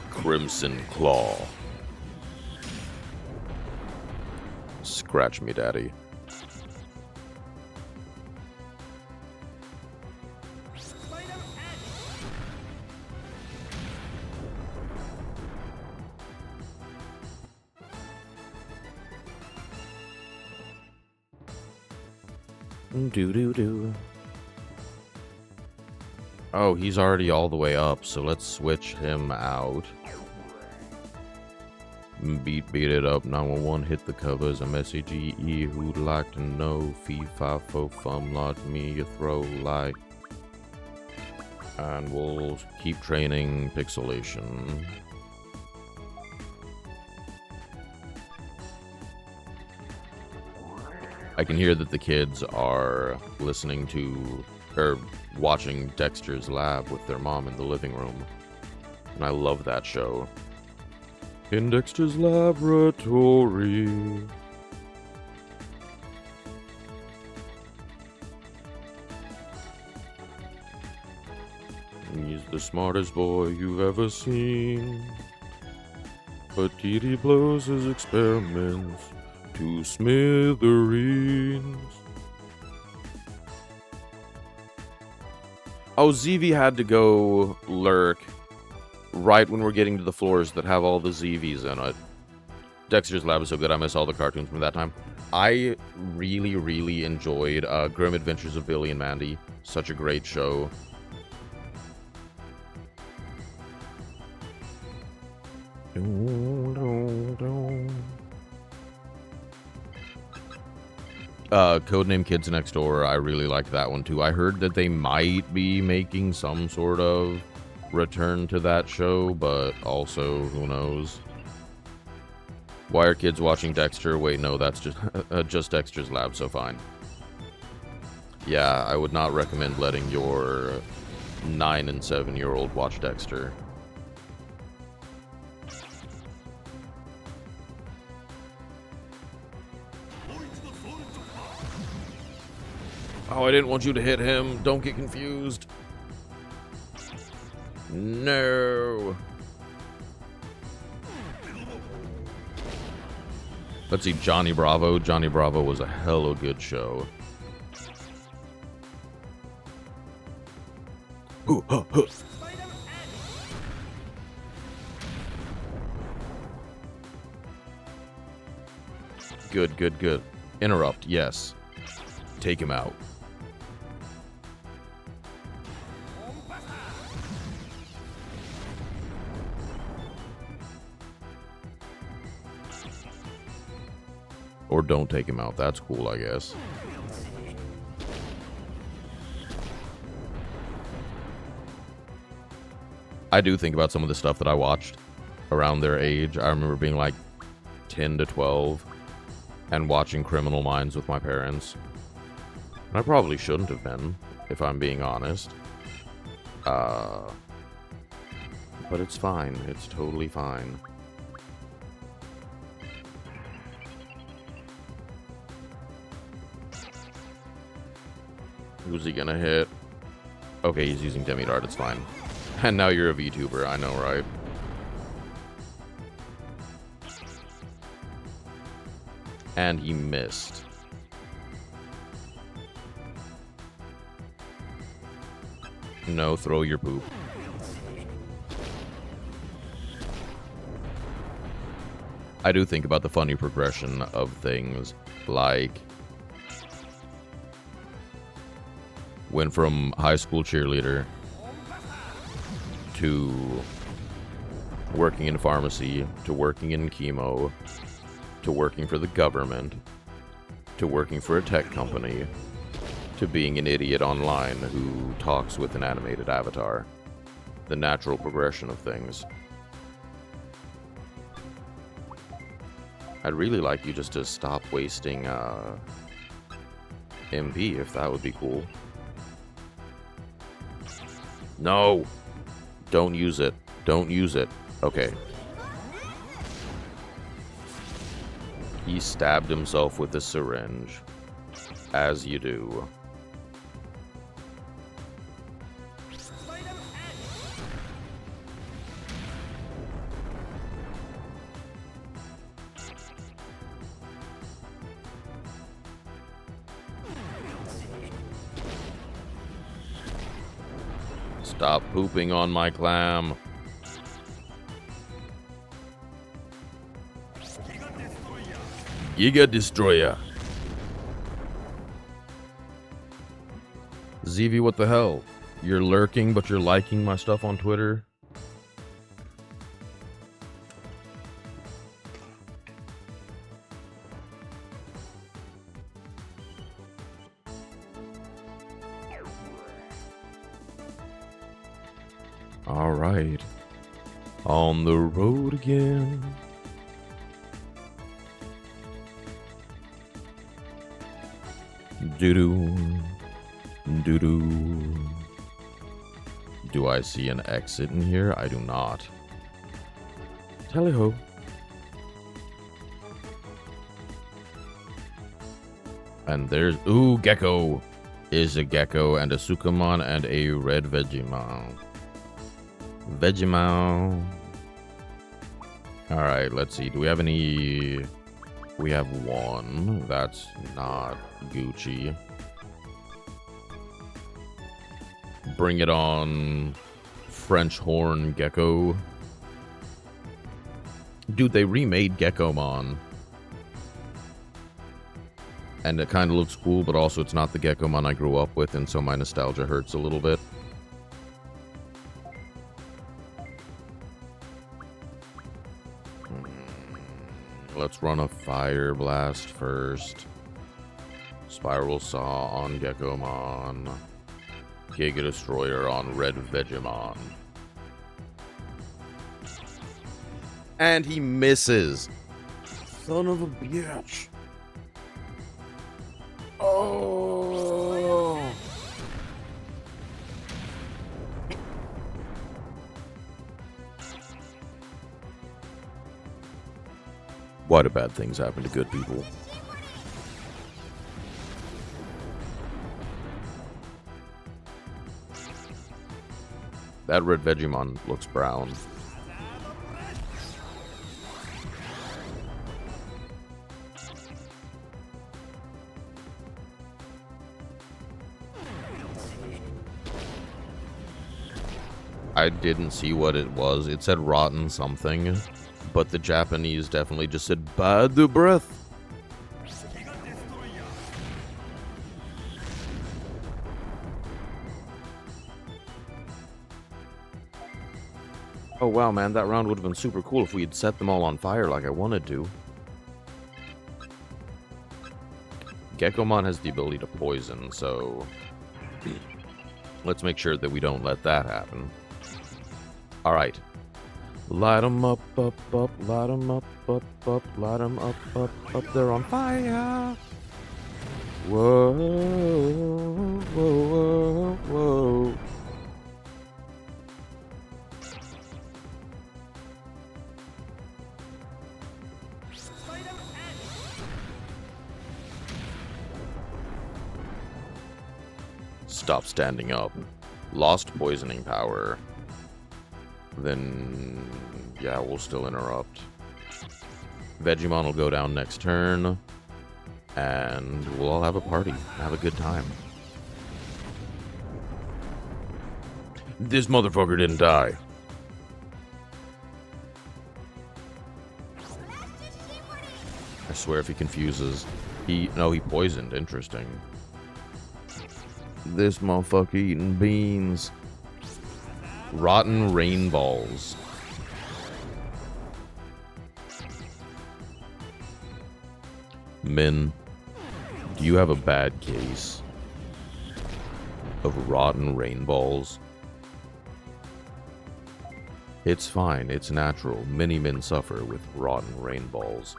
Crimson Claw. Scratch me, daddy. Do. Oh, he's already all the way up, so let's switch him out. Beat it up, 911, hit the covers, MSAGE, who'd like to know, fee, fi, fo, fum, lot me, you throw, like. And we'll keep training pixelation. I can hear that the kids are listening to, or watching Dexter's Lab with their mom in the living room. And I love that show. In Dexter's laboratory. He's the smartest boy you've ever seen. But Dee blows his experiments to smithereens. Oh, ZV had to go lurk right when we're getting to the floors that have all the ZVs in it. Dexter's Lab is so good, I miss all the cartoons from that time. I really, really enjoyed Grim Adventures of Billy and Mandy. Such a great show. Codename Kids Next Door, I really liked that one too. I heard that they might be making some sort of return to that show, but also, who knows? Why are kids watching Dexter? Wait, no, that's just Dexter's Lab, so fine. Yeah, I would not recommend letting your 9 and 7-year-old watch Dexter. Oh, I didn't want you to hit him. Don't get confused. No. Let's see, Johnny Bravo. Johnny Bravo was a hella good show. Ooh, huh, huh. Good, good, good. Interrupt, yes. Take him out. Or don't take him out. That's cool, I guess. I do think about some of the stuff that I watched around their age. I remember being like 10 to 12 and watching Criminal Minds with my parents. And I probably shouldn't have been, if I'm being honest. But it's fine. It's totally fine. Who's he gonna hit? Okay, he's using Demi-Dart, it's fine. And now you're a VTuber, I know, right? And he missed. No, throw your poop. I do think about the funny progression of things, like went from high school cheerleader to working in pharmacy, to working in chemo, to working for the government, to working for a tech company, to being an idiot online who talks with an animated avatar. The natural progression of things. I'd really like you just to stop wasting MP, if that would be cool. No! Don't use it. Don't use it. Okay. He stabbed himself with a syringe. As you do. Stop pooping on my clam. Giga Destroyer. ZV, what the hell? You're lurking, but you're liking my stuff on Twitter? Alright. On the road again. Doo-doo. Doo-doo. Do I see an exit in here? I do not. Tally-ho. And there's... Ooh, Gecko! Is a Gecko and a Sukamon and a red Vegemon. Vegemon. Alright, let's see. Do we have any... We have one. That's not Gucci. Bring it on, French Horn Gecko. Dude, they remade Geckomon. And it kind of looks cool, but also it's not the Geckomon I grew up with, and so my nostalgia hurts a little bit. Let's run a Fire Blast first. Spiral Saw on Geckomon. Giga Destroyer on Red Vegemon. And he misses. Son of a bitch. Oh. Why do bad things happen to good people? That red Vegemon looks brown. I didn't see what it was. It said rotten something, but the Japanese definitely just said bad breath. Oh wow, man, that round would have been super cool if we had set them all on fire like I wanted to. Geckomon has the ability to poison, so let's make sure that we don't let that happen. Alright. Light them up, light them up, light them up, they're on fire! Whoa, whoa, whoa, whoa. Stop standing up. Lost poisoning power. Then, yeah, we'll still interrupt. Vegemon will go down next turn. And we'll all have a party. Have a good time. This motherfucker didn't die. I swear if he confuses... No, he poisoned. Interesting. This motherfucker eating beans. Rotten rain balls. Min, do you have a bad case of rotten rain balls? It's fine, it's natural. Many men suffer with rotten rain balls.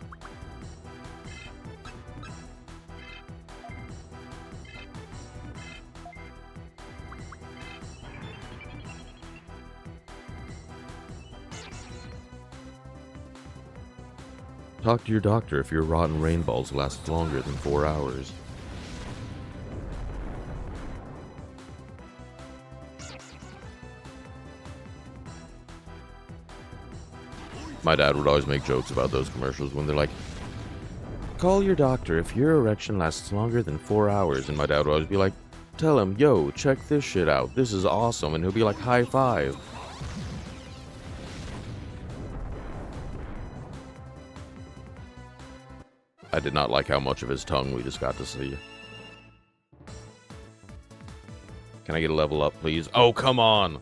Talk to your doctor if your rotten rain balls last longer than 4 hours. My dad would always make jokes about those commercials when they're like, call your doctor if your erection lasts longer than 4 hours. And my dad would always be like, Tell him, yo, check this shit out. This is awesome. And he'll be like, high five. I did not like how much of his tongue we just got to see. Can I get a level up, please? Oh, come on!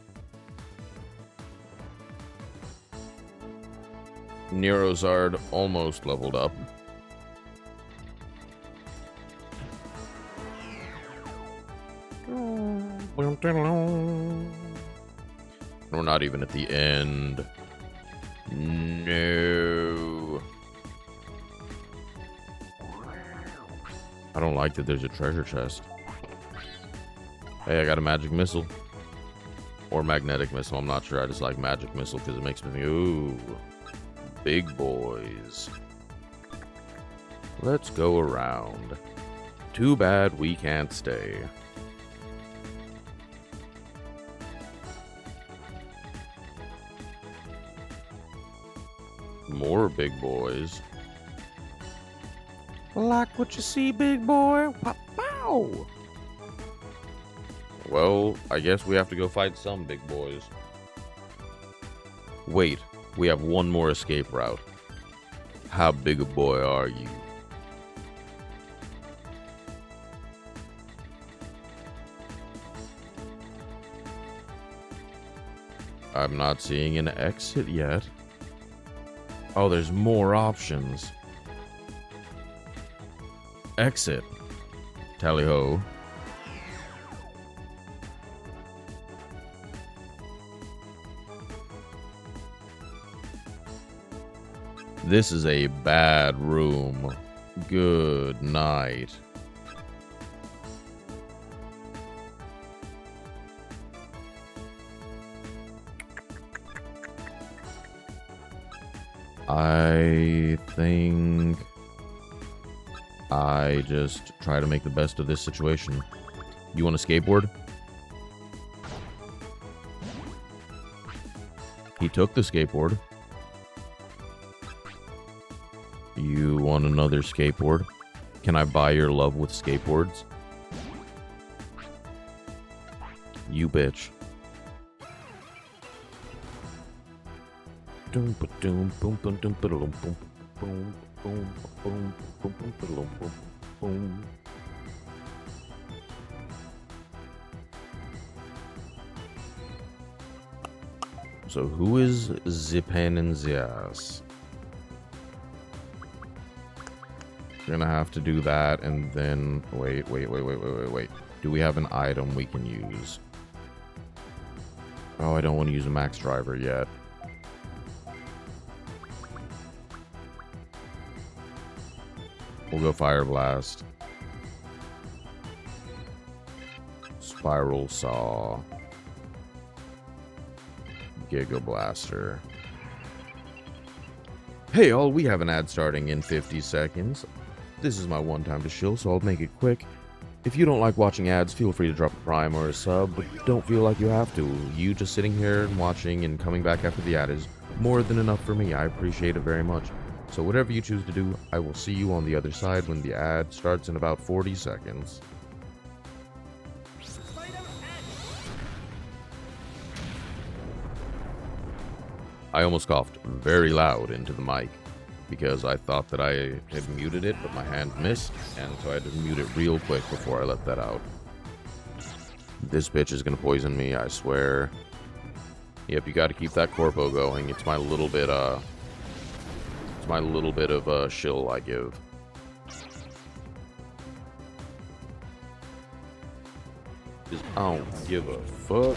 Neurozard almost leveled up. We're not even at the end. No. I don't like that there's a treasure chest. Hey, I got a magic missile. Or magnetic missile, I'm not sure. I just like magic missile because it makes me think, ooh, big boys. Let's go around. Too bad we can't stay. More big boys. Like what you see, big boy? Pow! Well, I guess we have to go fight some big boys. Wait, we have one more escape route. How big a boy are you? I'm not seeing an exit yet. Oh, there's more options. Exit. Tally-ho. This is a bad room. Good night. I think I just try to make the best of this situation. You want a skateboard? He took the skateboard. You want another skateboard? Can I buy your love with skateboards? You bitch. So who is the pain in the ass? We're gonna have to do that, and then wait. Do we have an item we can use? Oh, I don't want to use a max driver yet. We'll go Fire Blast. Spiral Saw. Giga Blaster. Hey all, we have an ad starting in 50 seconds. This is my one time to shill, so I'll make it quick. If you don't like watching ads, feel free to drop a prime or a sub, but don't feel like you have to. You just sitting here and watching and coming back after the ad is more than enough for me. I appreciate it very much. So whatever you choose to do, I will see you on the other side when the ad starts in about 40 seconds. I almost coughed very loud into the mic because I thought that I had muted it, but my hand missed, and so I had to mute it real quick before I let that out. This bitch is gonna poison me, I swear. Yep, you gotta keep that corpo going. It's my little bit, of shill I give. Just, I don't give a fuck.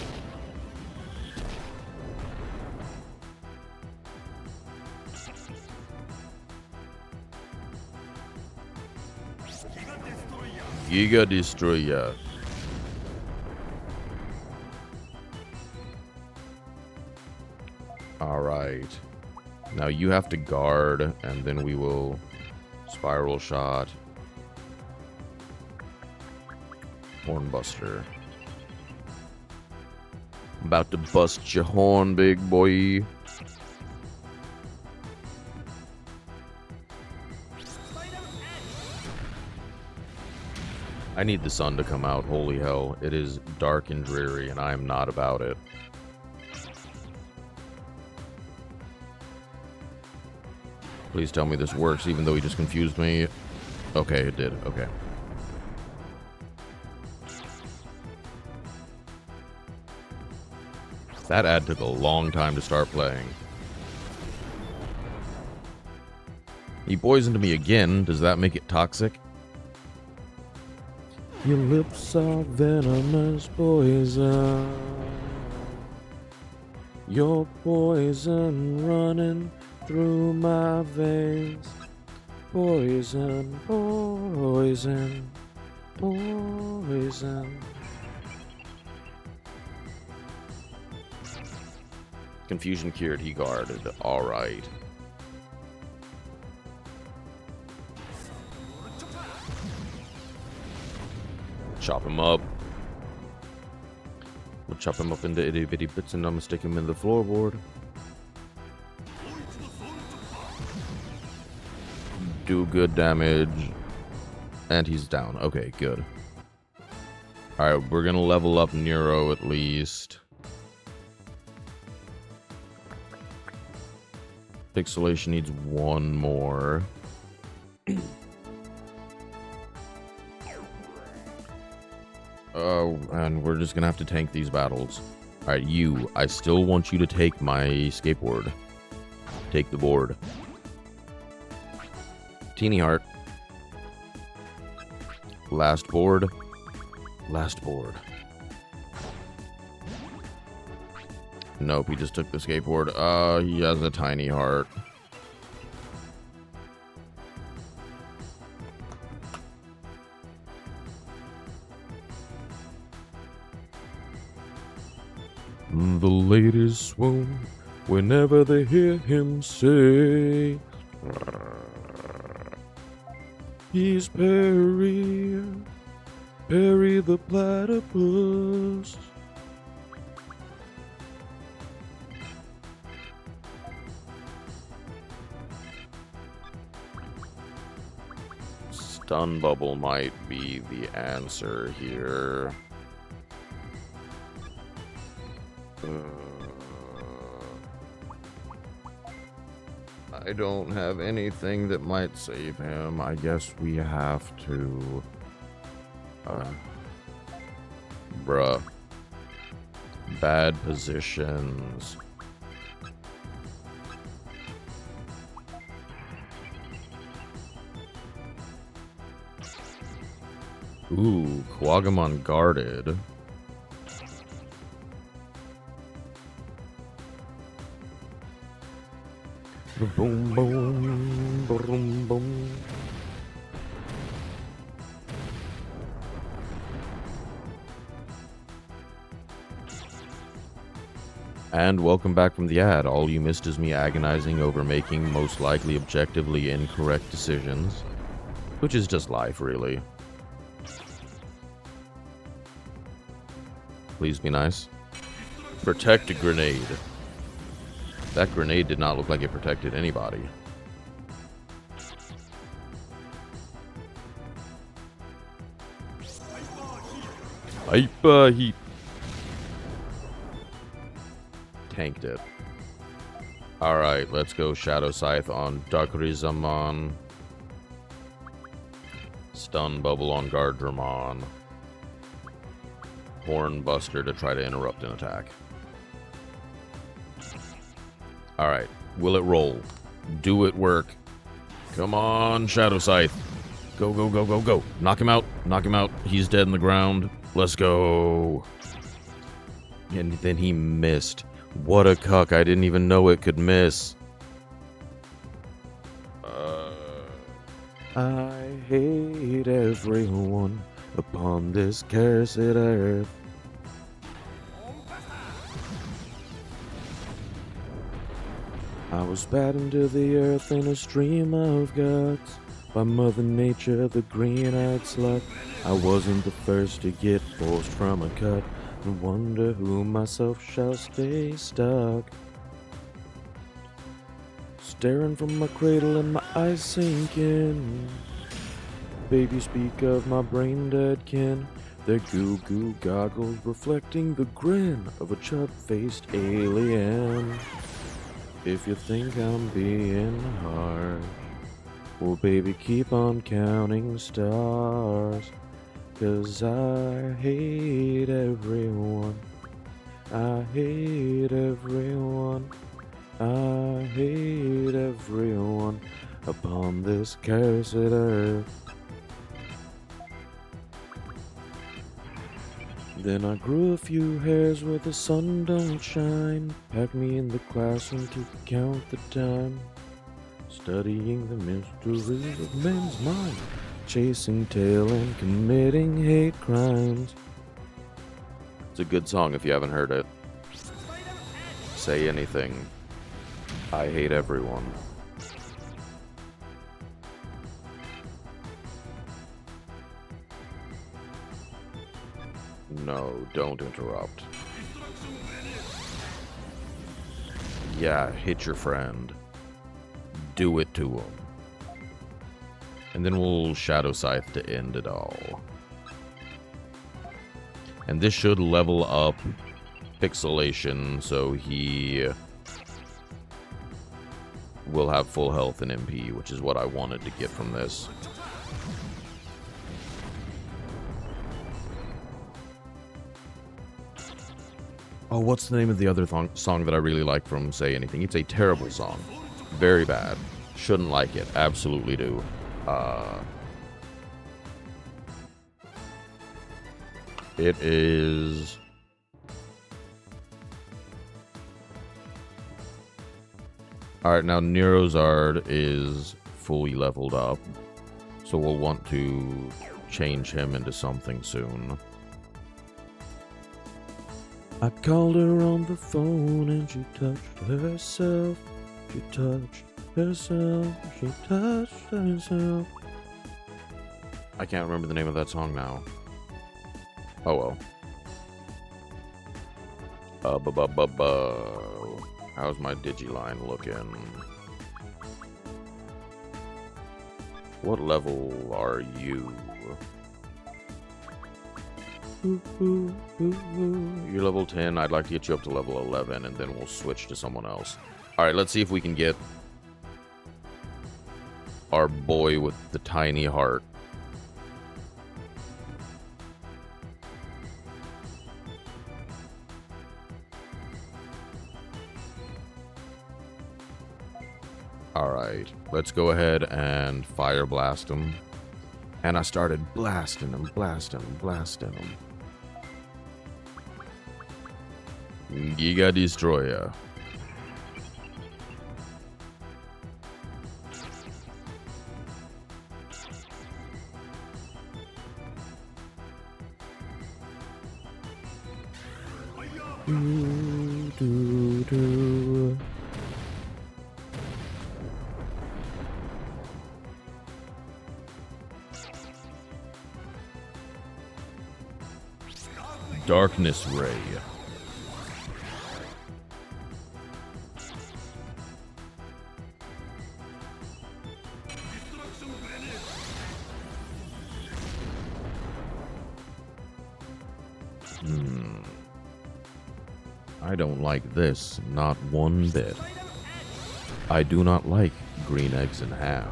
Giga Destroyer. Alright. Now you have to guard, and then we will Spiral Shot. Hornbuster. I'm about to bust your horn, big boy. I need the sun to come out. Holy hell. It is dark and dreary, and I am not about it. Please tell me this works, even though he just confused me. Okay, it did. Okay. That ad took a long time to start playing. He poisoned me again. Does that make it toxic? Your lips are venomous poison. Your poison running through my veins. Poison, poison, poison. Confusion cured, he guarded. Alright. Chop him up. We'll chop him up into itty bitty bits and I'm gonna stick him in the floorboard. Do good damage. And he's down. Okay, good. Alright, we're gonna level up Nero at least. Pixelation needs one more. And we're just gonna have to tank these battles. Alright, you. I still want you to take my skateboard. Take the board. Teeny heart. Last board. Last board. Nope, he just took the skateboard. He has a tiny heart. The ladies swoon whenever they hear him say, he's Perry, Perry the platypus. Stun bubble might be the answer here. I don't have anything that might save him. I guess we have to... bruh. Bad positions. Ooh, Quagamon guarded. Boom, boom, boom, boom. And welcome back from the ad. All you missed is me agonizing over making most likely objectively incorrect decisions. Which is just life, really. Please be nice. Protect a grenade. That grenade did not look like it protected anybody. Hyper heat. Tanked it. Alright, let's go Shadow Scythe on Dakrizamon. Stun Bubble on Gardramon. Horn Buster to try to interrupt an attack. Alright, will it roll? Do it work? Come on, Shadow Scythe. Go, go, go, go, go. Knock him out. Knock him out. He's dead in the ground. Let's go. And then he missed. What a cuck. I didn't even know it could miss. I hate everyone upon this cursed earth. I was spat into the earth in a stream of guts by Mother Nature, the green-eyed slut. I wasn't the first to get forced from a cut, and wonder who myself shall stay stuck. Staring from my cradle and my eyes sinking. Baby, speak of my brain dead kin. Their goo goo goggles reflecting the grin of a chub-faced alien. If you think I'm being harsh, well, baby, keep on counting stars. 'Cause I hate everyone. I hate everyone. I hate everyone upon this cursed earth. Then I grew a few hairs where the sun don't shine. Packed me in the classroom to count the time. Studying the mysteries of men's mind. Chasing tail and committing hate crimes. It's a good song if you haven't heard it. Say anything. I hate everyone. No, don't interrupt. Yeah, hit your friend. Do it to him. And then we'll Shadow Scythe to end it all. And this should level up Pixelation, so he will have full health and MP, which is what I wanted to get from this. Oh, what's the name of the other song that I really like from Say Anything? It's a terrible song. Very bad. Shouldn't like it. Absolutely do. It is... Alright, now Nerozard is fully leveled up, so we'll want to change him into something soon. I called her on the phone and she touched herself. She touched herself. She touched herself. I can't remember the name of that song now. Oh well. How's my Digiline looking? What level are you? You're level 10. I'd like to get you up to level 11, and then we'll switch to someone else. Alright, let's see if we can get our boy with the tiny heart. Alright, let's go ahead and Fire Blast him. And I started blasting him, blasting him, blasting him. Giga Destroyer. Do. Darkness Ray. I don't like this, not one bit. I do not like green eggs and ham.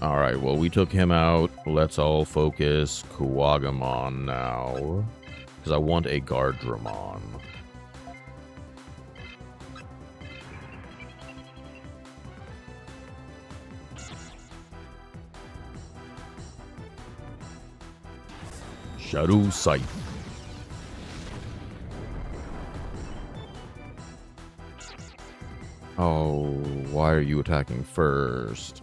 Alright, well, we took him out. Let's all focus Kuwagamon now. Because I want a Gardramon. Shadow Scythe. Oh, why are you attacking first?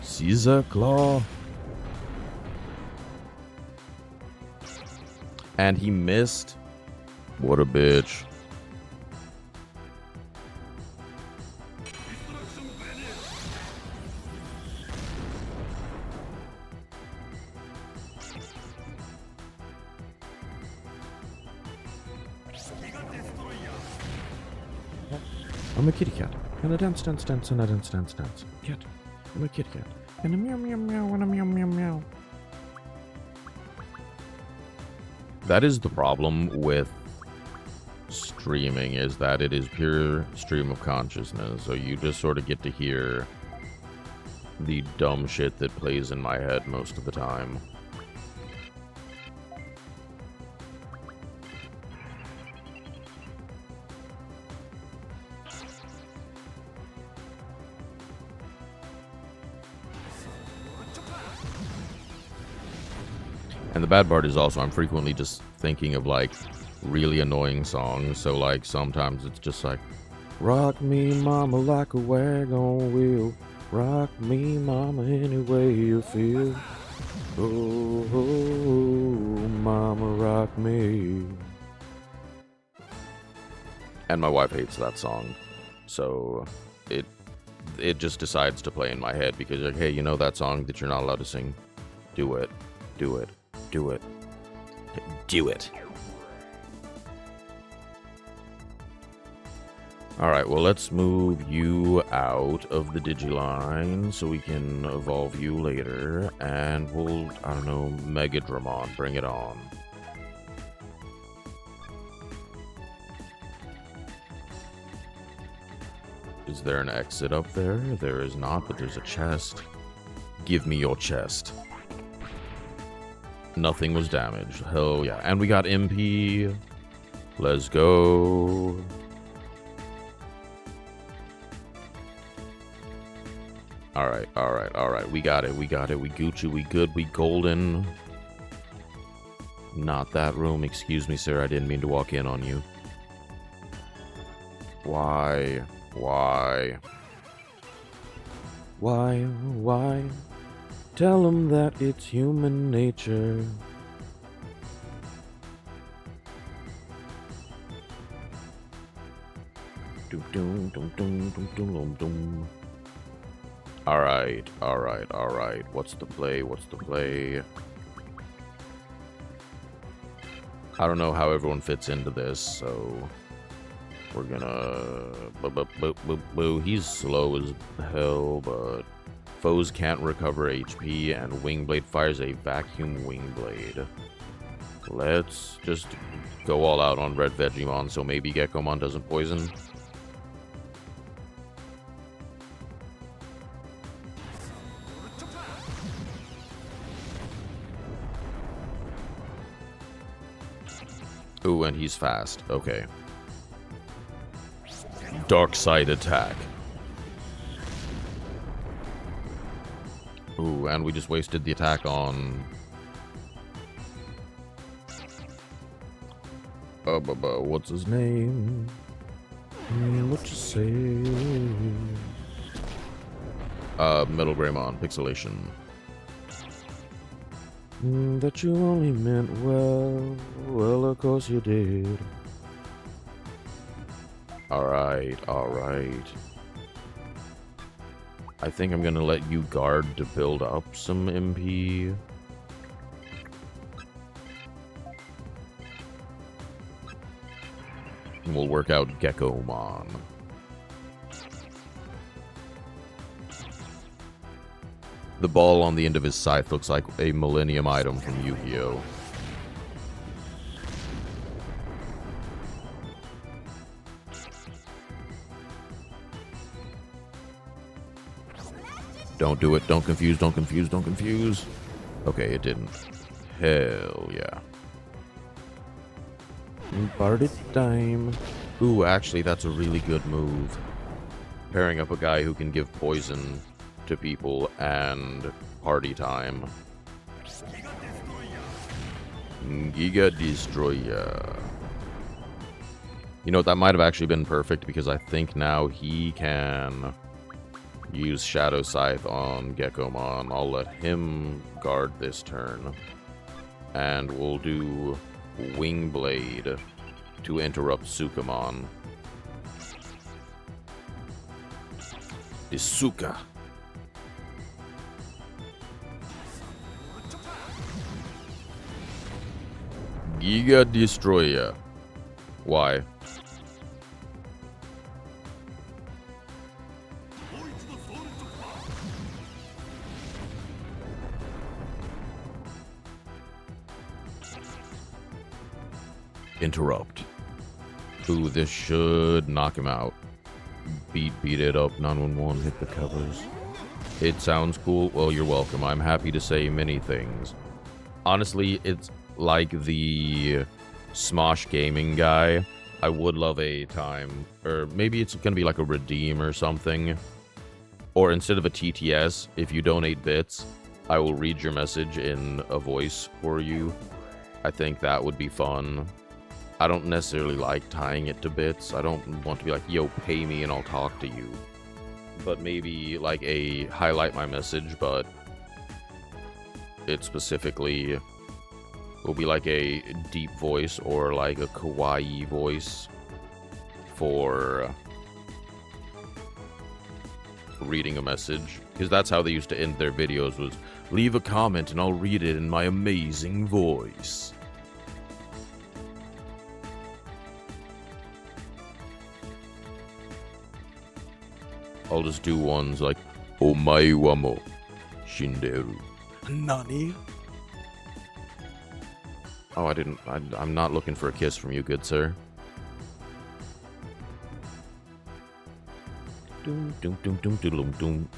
Caesar Claw. And he missed. What a bitch. I'm a kitty cat. And a dance, dance, dance, and a dance, dance, dance. Cat. I'm a kitty cat. And a meow, meow, meow, and a meow, meow, meow. That is the problem with streaming, is that it is pure stream of consciousness. So you just sort of get to hear the dumb shit that plays in my head most of the time. And the bad part is also I'm frequently just thinking of like really annoying songs. So like sometimes it's just like, rock me mama like a wagon wheel, rock me mama any way you feel, oh, oh mama rock me. And my wife hates that song, so it just decides to play in my head because like, hey, you know that song that you're not allowed to sing? Do it. Do it. Do it. Do it. Alright, well, let's move you out of the Digiline so we can evolve you later. And we'll, I don't know, Mega Dramon, bring it on. Is there an exit up there? There is not, but there's a chest. Give me your chest. Nothing was damaged. Hell yeah. And we got MP. Let's go. Alright, alright, alright. We got it, we got it. We Gucci, we good, we golden. Not that room. Excuse me, sir. I didn't mean to walk in on you. Why? Why? Why? Tell them that it's human nature. Alright, alright, alright. What's the play? What's the play? I don't know how everyone fits into this, so we're gonna... Boo. He's slow as hell, but foes can't recover HP, and Wingblade fires a vacuum Wingblade. Let's just go all out on Red Vegemon, so maybe Gekomon doesn't poison. Ooh, and he's fast. Okay. Dark Side attack. Ooh, and we just wasted the attack on... what's his name? What you say? Metal Greymon, Pixelation. That you only meant well. Well, of course you did. Alright, alright. I think I'm gonna let you guard to build up some MP. And we'll work out Gekomon. The ball on the end of his scythe looks like a Millennium item from Yu-Gi-Oh! Don't do it. Don't confuse. Don't confuse. Don't confuse. Okay, it didn't. Hell yeah. Party time. Ooh, actually, that's a really good move. Pairing up a guy who can give poison to people and party time. Giga Destroyer. You know, that might have actually been perfect because I think now he can use Shadow Scythe on Gekomon. I'll let him guard this turn. And we'll do Wingblade to interrupt Sukamon. Isuka. Giga Destroyer. Why? Interrupt. Ooh, this should knock him out. Beat it up. 911, hit the covers. It sounds cool. Well, you're welcome. I'm happy to say many things. Honestly, it's like the Smosh Gaming guy. I would love a time, or maybe it's gonna be like a redeem or something. Or instead of a TTS, if you donate bits, I will read your message in a voice for you. I think that would be fun. I don't necessarily like tying it to bits. I don't want to be like, yo, pay me and I'll talk to you. But maybe like a highlight my message, but it specifically will be like a deep voice or like a kawaii voice for reading a message. Because that's how they used to end their videos, was leave a comment and I'll read it in my amazing voice. I'll just do ones like Omae wa mo shinderu. Nani? Oh, I'm not looking for a kiss from you, good sir. Doom, doom, doom, doom, doom, doom.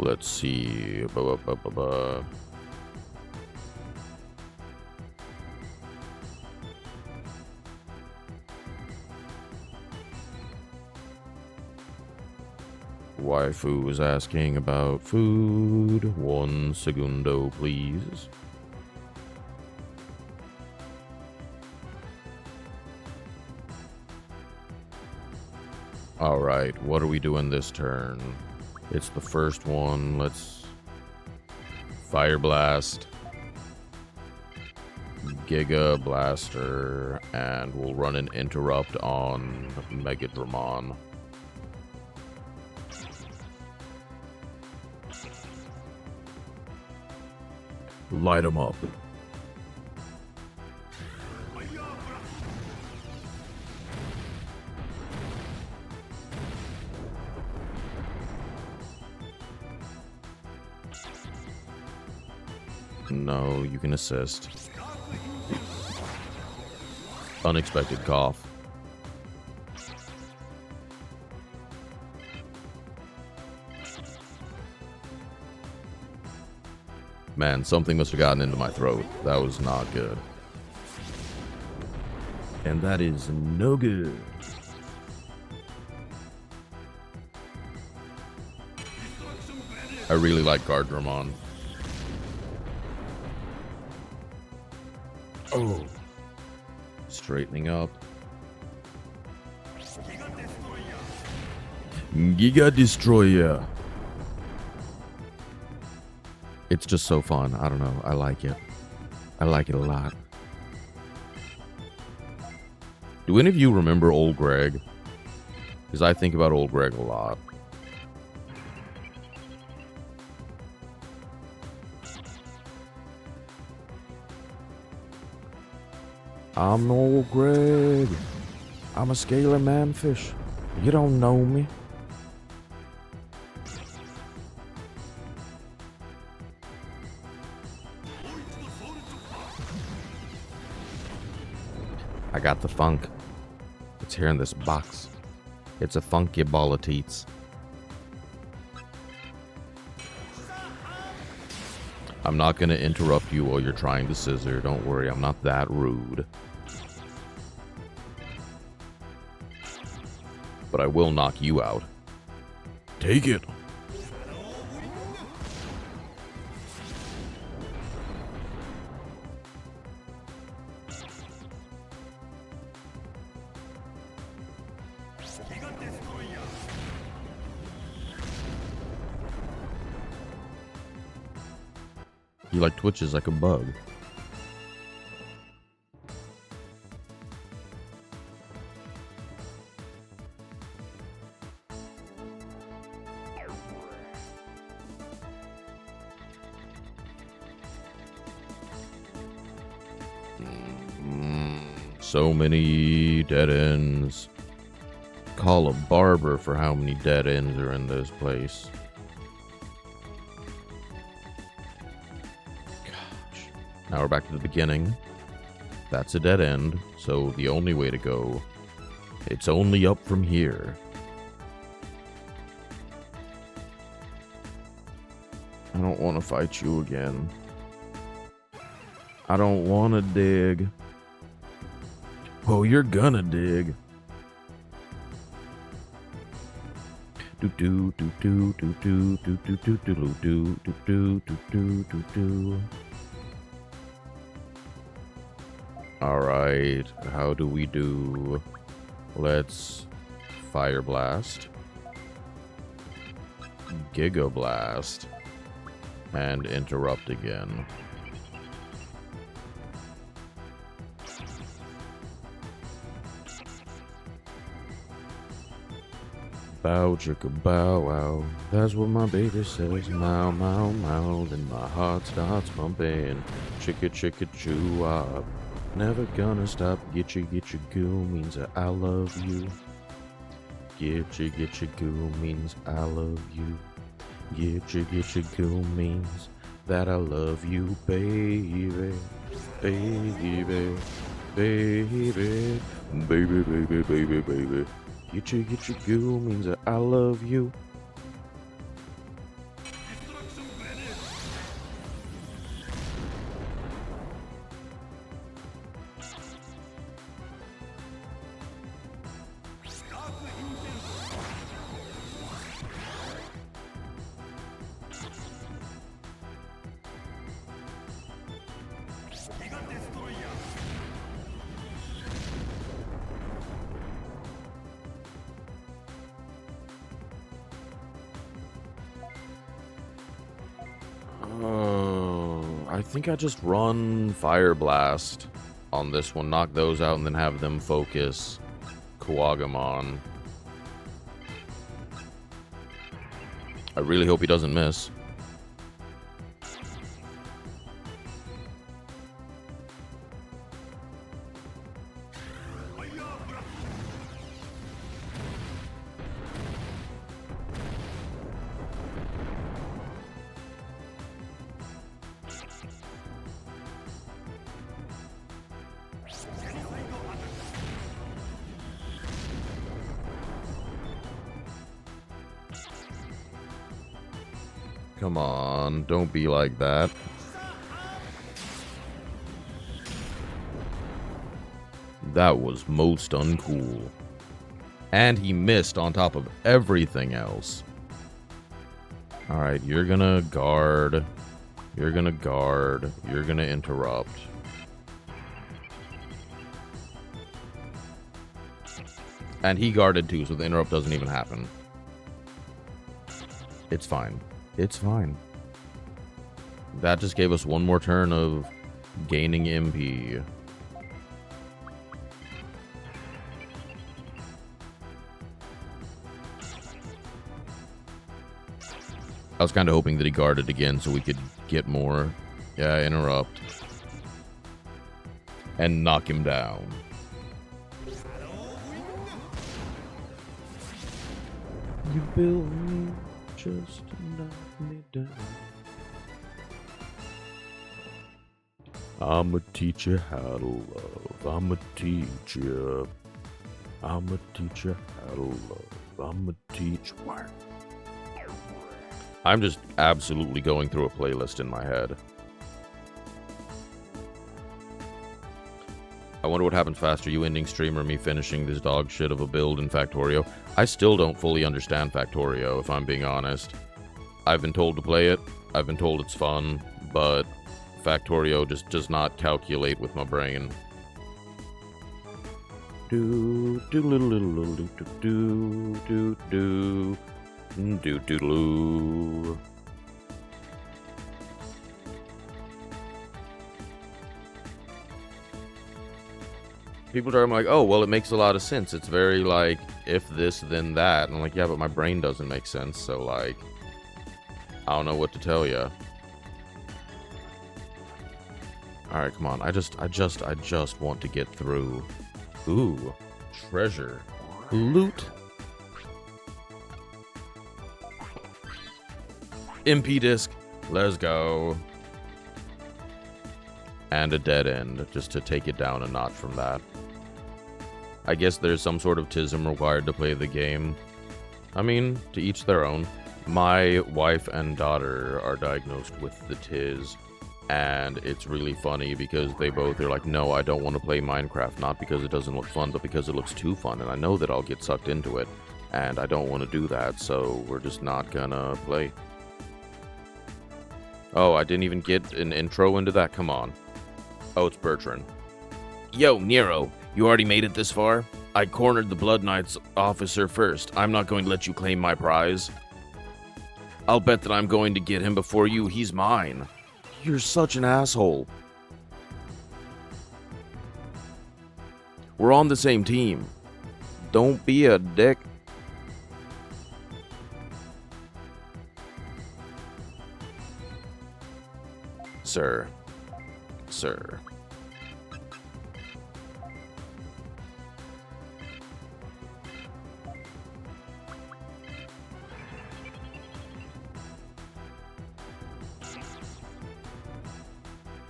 Let's see. Waifu is asking about food. 1 segundo, please. Alright, what are we doing this turn? It's the first one. Let's Fire Blast, Giga Blaster, and we'll run an Interrupt on Megadramon. Light 'em up. No, you can assist. Unexpected cough. Man, something must have gotten into my throat. That was not good. And that is no good. I really like Guardramon. Oh. Straightening up. Giga Destroyer. It's just so fun. I don't know. I like it. I like it a lot. Do any of you remember Old Greg? Because I think about Old Greg a lot. I'm Old Greg. I'm a scaly manfish. You don't know me. I got the funk. It's here in this box. It's a funky ball of teats. I'm not going to interrupt you while you're trying to scissor. Don't worry, I'm not that rude. But I will knock you out. Take it. He like twitches like a bug. So many dead ends. Call a barber for how many dead ends are in this place. Gosh. Now we're back to the beginning. That's a dead end, so the only way to go, it's only up from here. I don't want to fight you again. I don't want to dig. Oh, you're gonna dig. Do do do do do do do do do do do do do do do do. All right, how do we do? Let's Fire Blast, Giga Blast, and Interrupt again. Bow chicka bow wow, that's what my baby says. Mow mow mow, then my heart starts pumping. Chicka chicka choo wop, never gonna stop. Get you goo means that I love you. Get you goo means I love you. Get you goo means that I love you, baby, baby, baby, baby, baby, baby, baby. Get you goo means that I love you. I think I just run Fire Blast on this one, knock those out, and then have them focus Kuwagamon. I really hope he doesn't miss. Come on, don't be like that. That was most uncool. And he missed on top of everything else. Alright, you're gonna guard. You're gonna guard. You're gonna interrupt. And he guarded too, so the interrupt doesn't even happen. It's fine. It's fine. That just gave us one more turn of gaining MP. I was kind of hoping that he guarded again so we could get more. Yeah, interrupt. And knock him down. You built me just to knock me down. I'ma teach you how to love. I'ma teach you. I'ma teach you how to love. I'ma teach you. I'm just absolutely going through a playlist in my head. I wonder what happens faster, you ending stream or me finishing this dog shit of a build in Factorio. I still don't fully understand Factorio, if I'm being honest. I've been told to play it, I've been told it's fun, but Factorio just does not calculate with my brain. Do do little do do do do do do do. People are like, oh, well, it makes a lot of sense. It's very, like, if this, then that. And I'm like, yeah, but my brain doesn't make sense. So, like, I don't know what to tell you. All right, come on. I just want to get through. Ooh, treasure, loot, MP disc. Let's go. And a dead end, just to take it down a notch from that. I guess there's some sort of tism required to play the game. I mean, to each their own. My wife and daughter are diagnosed with the tiz, and it's really funny because they both are like, no, I don't want to play Minecraft, not because it doesn't look fun, but because it looks too fun, and I know that I'll get sucked into it, and I don't want to do that, so we're just not gonna play. Oh, I didn't even get an intro into that? Come on. Oh, it's Bertrand. Yo, Nero, you already made it this far? I cornered the Blood Knight's officer first. I'm not going to let you claim my prize. I'll bet that I'm going to get him before you. He's mine. You're such an asshole. We're on the same team. Don't be a dick. Sir. Sir.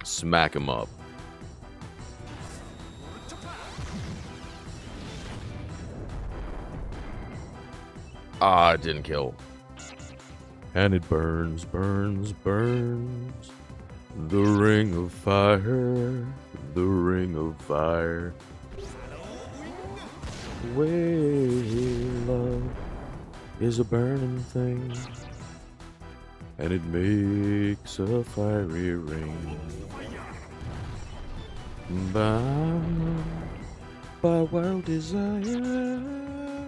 Smack him up. Ah, it didn't kill. And it burns, burns, burns. The ring of fire, the ring of fire. Way love is a burning thing, and it makes a fiery ring. Bound by wild desire,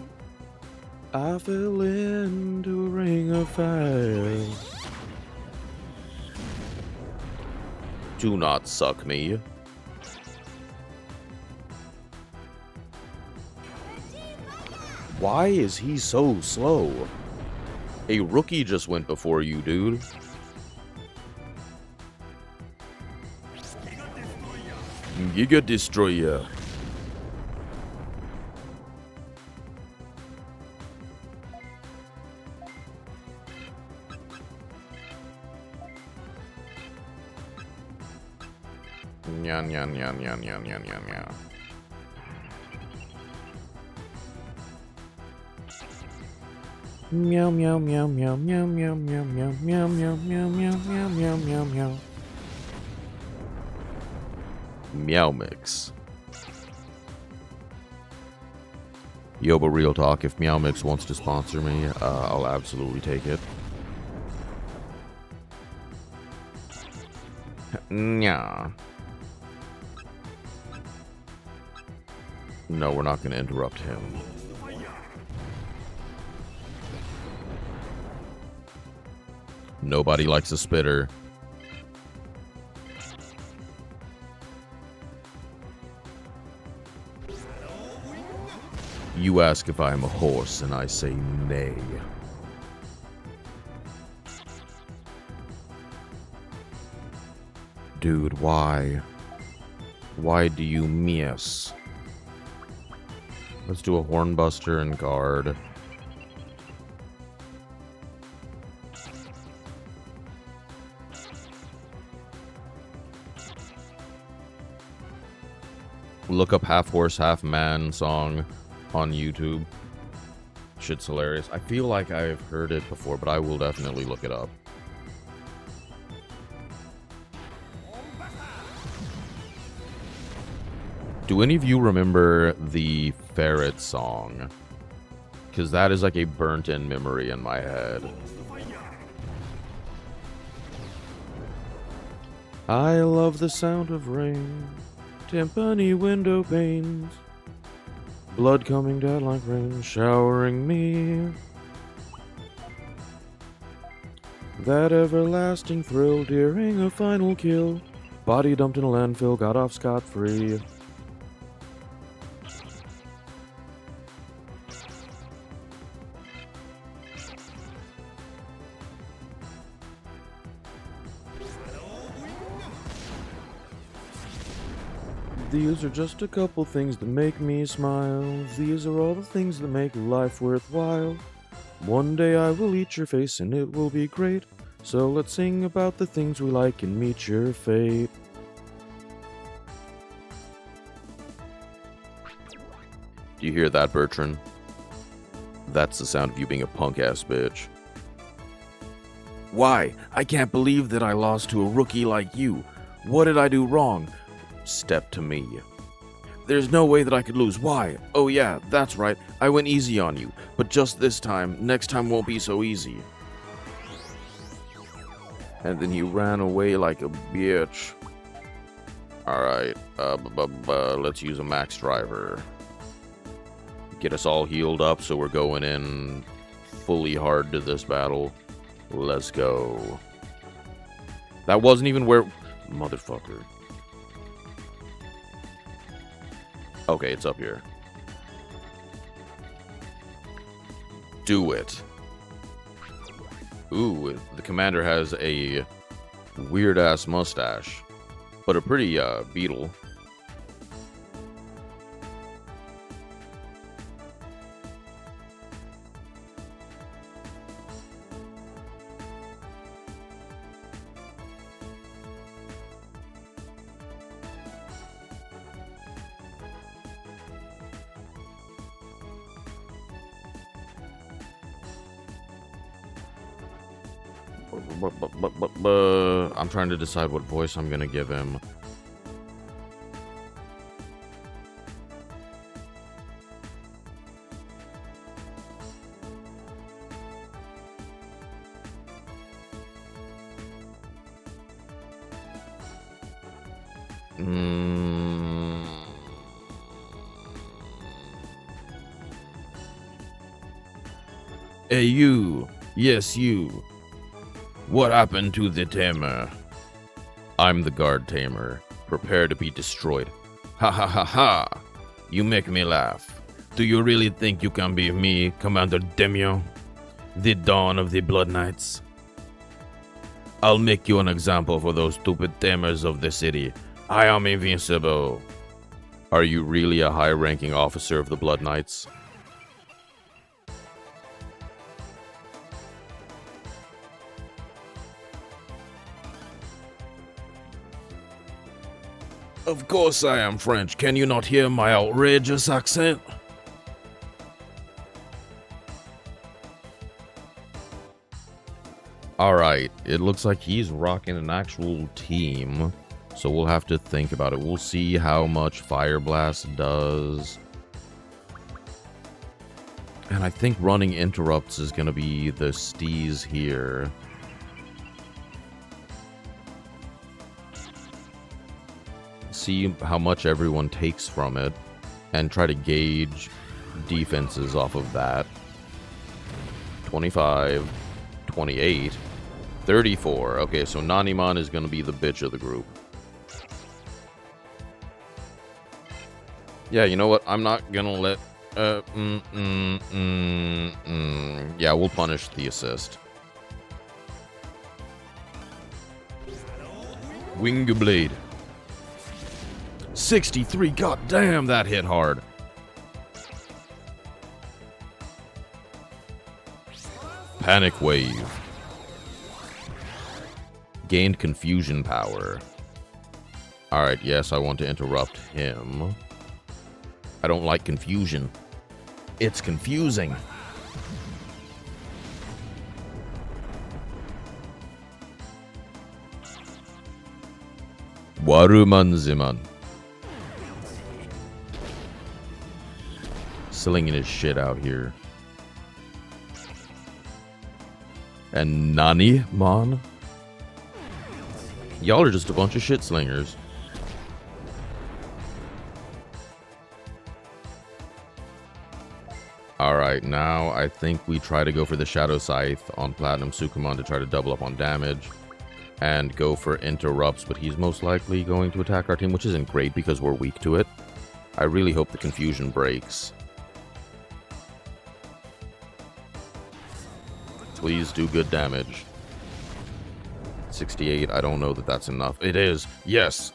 I fell into a ring of fire. Do not suck me. Why is he so slow? A rookie just went before you, dude. Giga Destroyer. Nyan nyan nyan nyan nyan nyan nyan nyan. Meow meow meow meow meow meow meow meow meow meow meow meow meow meow meow meow. Meow Mix. Yo, but real talk, if Meow Mix wants to sponsor me, I'll absolutely take it. Yeah. No, we're not going to interrupt him. Nobody likes a spitter. You ask if I am a horse, and I say nay. Dude, why? Why do you miss? Let's do a Hornbuster and guard. Look up Half Horse, Half Man song on YouTube. Shit's hilarious. I feel like I've heard it before, but I will definitely look it up. Do any of you remember the Ferret song? Because that is like a burnt-in memory in my head. I love the sound of rain, timpani window panes, blood coming down like rain, showering me. That everlasting thrill during a final kill, body dumped in a landfill, got off scot-free. These are just a couple things that make me smile. These are all the things that make life worthwhile. One day I will eat your face and it will be great. So let's sing about the things we like and meet your fate. Do you hear that, Bertrand? That's the sound of you being a punk-ass bitch. Why? I can't believe that I lost to a rookie like you. What did I do wrong? Step to me. There's no way that I could lose. Why? Oh yeah, that's right. I went easy on you. But just this time. Next time won't be so easy. And then he ran away like a bitch. Alright, let's use a max driver. Get us all healed up so we're going in fully hard to this battle. Let's go. That wasn't even where... Motherfucker. Okay, it's up here. Do it. Ooh, the commander has a weird-ass mustache. But a pretty, beetle. I'm trying to decide what voice I'm gonna give him. Hey, you. Yes, you. What happened to the tamer? I'm the guard tamer. Prepare to be destroyed. Ha ha ha ha! You make me laugh. Do you really think you can be me, Commander Demion? The dawn of the Blood Knights? I'll make you an example for those stupid tamers of the city. I am invincible. Are you really a high-ranking officer of the Blood Knights? Of course I am French. Can you not hear my outrageous accent? Alright, it looks like he's rocking an actual team. So we'll have to think about it. We'll see how much Fire Blast does. And I think running interrupts is going to be the steez here. See how much everyone takes from it and try to gauge defenses off of that. 25, 28, 34. Okay, so Nanimon is going to be the bitch of the group. Yeah, you know what? I'm not going to let... Yeah, we'll punish the assist. Wing Blade. 63, goddamn, that hit hard. Panic Wave. Gained confusion power. Alright, yes, I want to interrupt him. I don't like confusion. It's confusing. Warumanziman. Slinging his shit out here. And Nani Mon? Y'all are just a bunch of shit slingers. Alright, now I think we try to go for the Shadow Scythe on Platinum Sukumon to try to double up on damage. And go for interrupts, but he's most likely going to attack our team, which isn't great because we're weak to it. I really hope the confusion breaks. Please do good damage. 68, I don't know that that's enough. It is. Yes.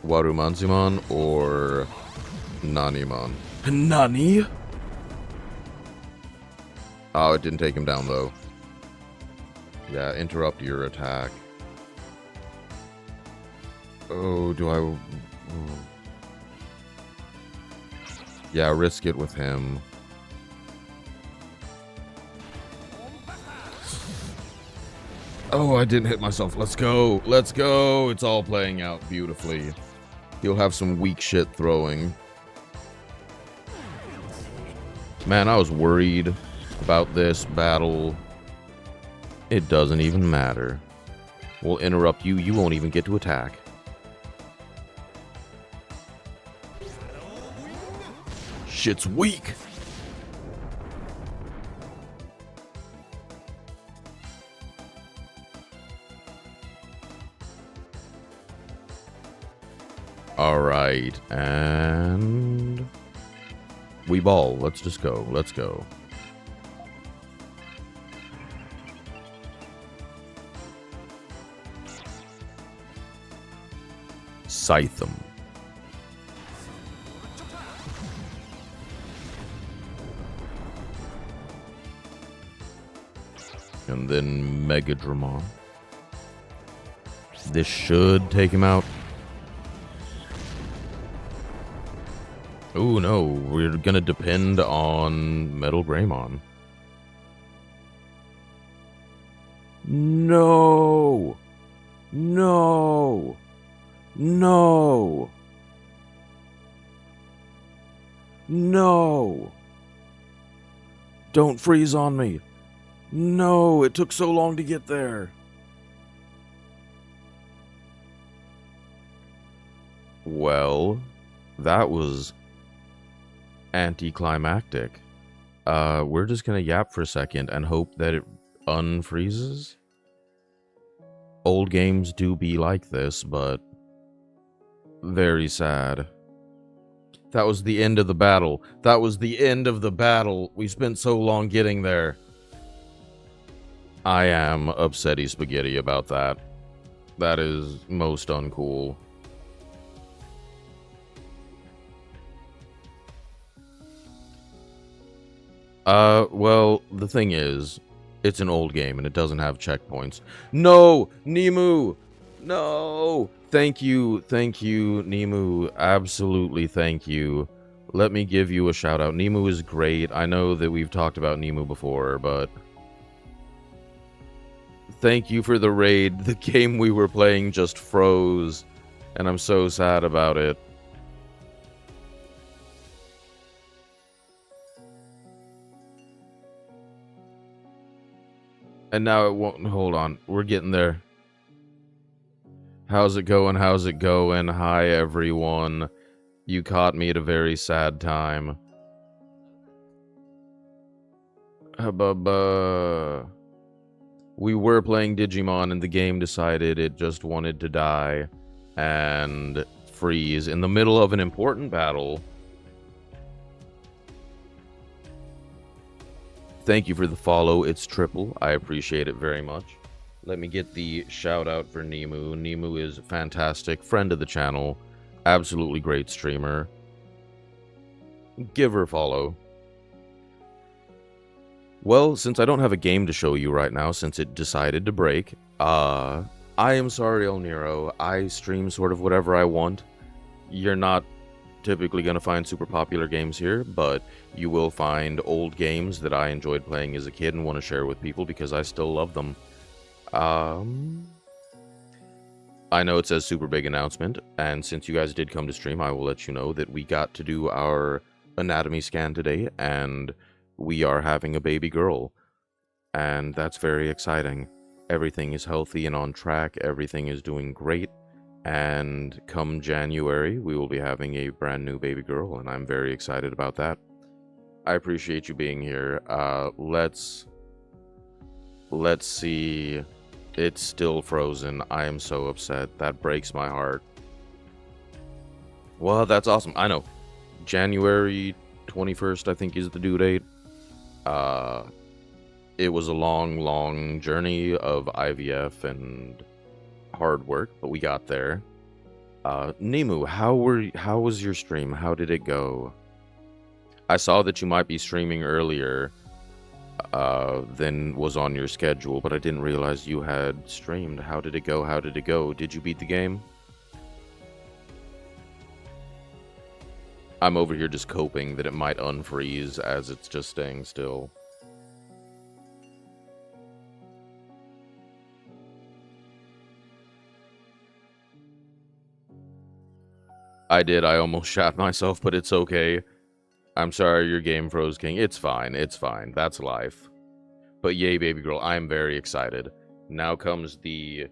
Warumanzimon or Nanimon? Nani? Oh, it didn't take him down, though. Yeah, interrupt your attack. Oh, do I... Oh. Yeah, risk it with him. Oh, I didn't hit myself. Let's go. Let's go. It's all playing out beautifully. He'll have some weak shit throwing. Man, I was worried about this battle. It doesn't even matter. We'll interrupt you. You won't even get to attack. Shit's weak. Alright, and... we ball. Let's just go. Let's go. Scythe them. And then Mega Dramon. This should take him out. Oh no, we're gonna depend on Metal Greymon. No! No! No! No! Don't freeze on me! No, it took so long to get there. Well, that was anticlimactic. We're just gonna yap for a second and hope that it unfreezes. Old games do be like this, but very sad. That was the end of the battle. That was the end of the battle. We spent so long getting there. I am upsetty spaghetti about that. That is most uncool. Well, the thing is, it's an old game and it doesn't have checkpoints. No! Nemu! No! Thank you, Nemu. Absolutely thank you. Let me give you a shout out. Nemu is great. I know that we've talked about Nemu before, but... thank you for the raid. The game we were playing just froze, and I'm so sad about it. And now it won't... hold on. We're getting there. How's it going? How's it going? Hi, everyone. You caught me at a very sad time. We were playing Digimon and the game decided it just wanted to die and freeze in the middle of an important battle. Thank you for the follow. It's triple. I appreciate it very much. Let me get the shout out for Nemu. Nemu is fantastic. Friend of the channel. Absolutely great streamer. Give her a follow. Well, since I don't have a game to show you right now, since it decided to break, I am sorry, El Nero. I stream sort of whatever I want. You're not typically going to find super popular games here, but you will find old games that I enjoyed playing as a kid and want to share with people because I still love them. I know it says super big announcement, and since you guys did come to stream, I will let you know that we got to do our anatomy scan today, and we are having a baby girl, and that's very exciting. Everything is healthy and on track, everything is doing great, and come January, we will be having a brand new baby girl, and I'm very excited about that. I appreciate you being here. Let's see. It's still frozen. I am so upset. That breaks my heart. Well, that's awesome. I know. January 21st, I think, is the due date. It was a long journey of IVF and hard work, but we got there. Nemu, how was your stream? How did it go? I saw that you might be streaming earlier than was on your schedule, but I didn't realize you had streamed. How did it go? How did it go? Did you beat the game? I'm over here just coping that it might unfreeze as it's just staying still. I did. I almost shot myself, but it's okay. I'm sorry your game froze, King. It's fine. It's fine. That's life. But yay, baby girl. I'm very excited. Now comes the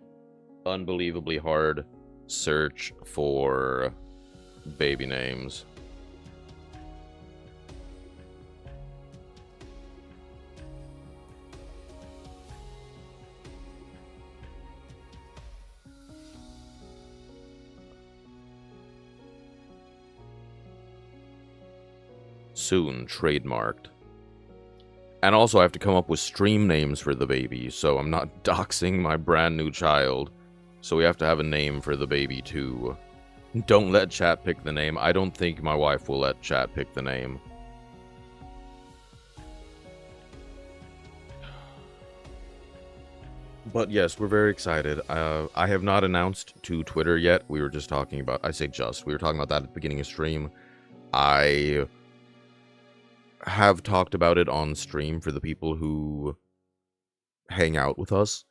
unbelievably hard search for baby names. Soon trademarked. And also I have to come up with stream names for the baby, so I'm not doxing my brand new child. So we have to have a name for the baby too. Don't let chat pick the name. I don't think my wife will let chat pick the name. But yes, we're very excited. I have not announced to Twitter yet. We were just talking about, I say just, we were talking about that at the beginning of stream. I have talked about it on stream for the people who hang out with us,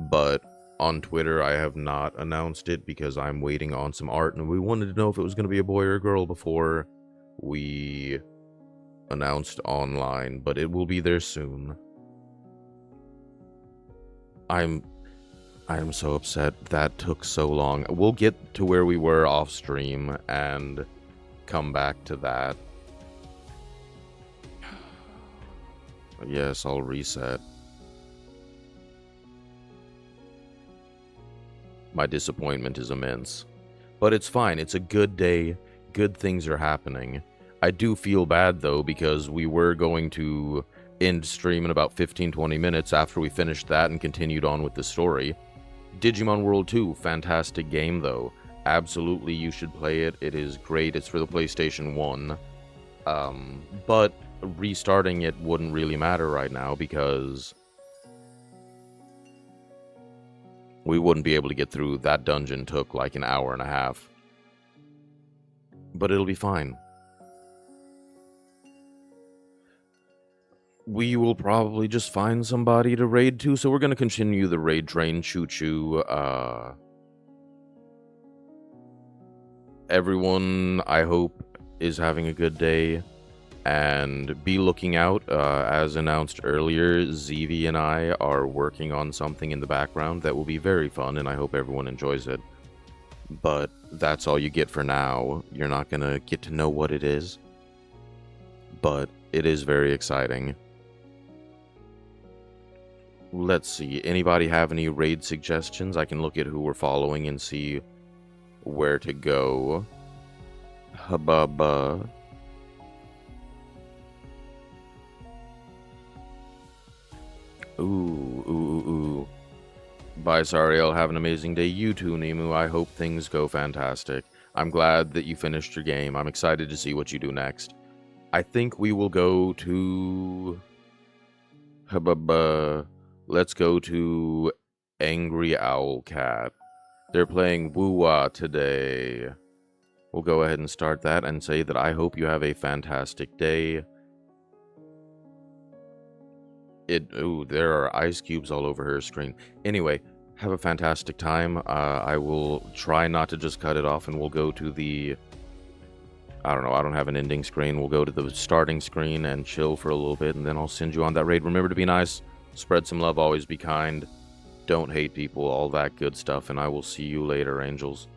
but on Twitter I have not announced it because I'm waiting on some art, and we wanted to know if it was going to be a boy or a girl before we announced online, but it will be there soon. I'm so upset that took so long. We'll get to where we were off stream and come back to that. Yes, I'll reset. My disappointment is immense. But it's fine, it's a good day, good things are happening. I do feel bad though, because we were going to end stream in about 15-20 minutes after we finished that and continued on with the story. Digimon World 2, fantastic game though. Absolutely, you should play it. It is great. It's for the PlayStation 1. But restarting it wouldn't really matter right now because we wouldn't be able to get through. That dungeon took like an hour and a half. But it'll be fine. We will probably just find somebody to raid to, so we're going to continue the raid train. Choo-choo. Everyone, I hope, is having a good day. And be looking out. As announced earlier, Zeevy and I are working on something in the background that will be very fun, and I hope everyone enjoys it. But that's all you get for now. You're not going to get to know what it is. But it is very exciting. Let's see. Anybody have any raid suggestions? I can look at who we're following and see where to go. Hubba. Ooh. Bye, Sariel. Have an amazing day. You too, Nemu. I hope things go fantastic. I'm glad that you finished your game. I'm excited to see what you do next. I think we will go to... Let's go to Angry Owl Cat. They're playing Woo-Wah today. We'll go ahead and start that and say that I hope you have a fantastic day. Ooh, there are ice cubes all over her screen. Anyway, have a fantastic time. I will try not to just cut it off, and we'll go to the... I don't know, I don't have an ending screen. We'll go to the starting screen and chill for a little bit, and then I'll send you on that raid. Remember to be nice, spread some love, always be kind, don't hate people, all that good stuff, and I will see you later, angels.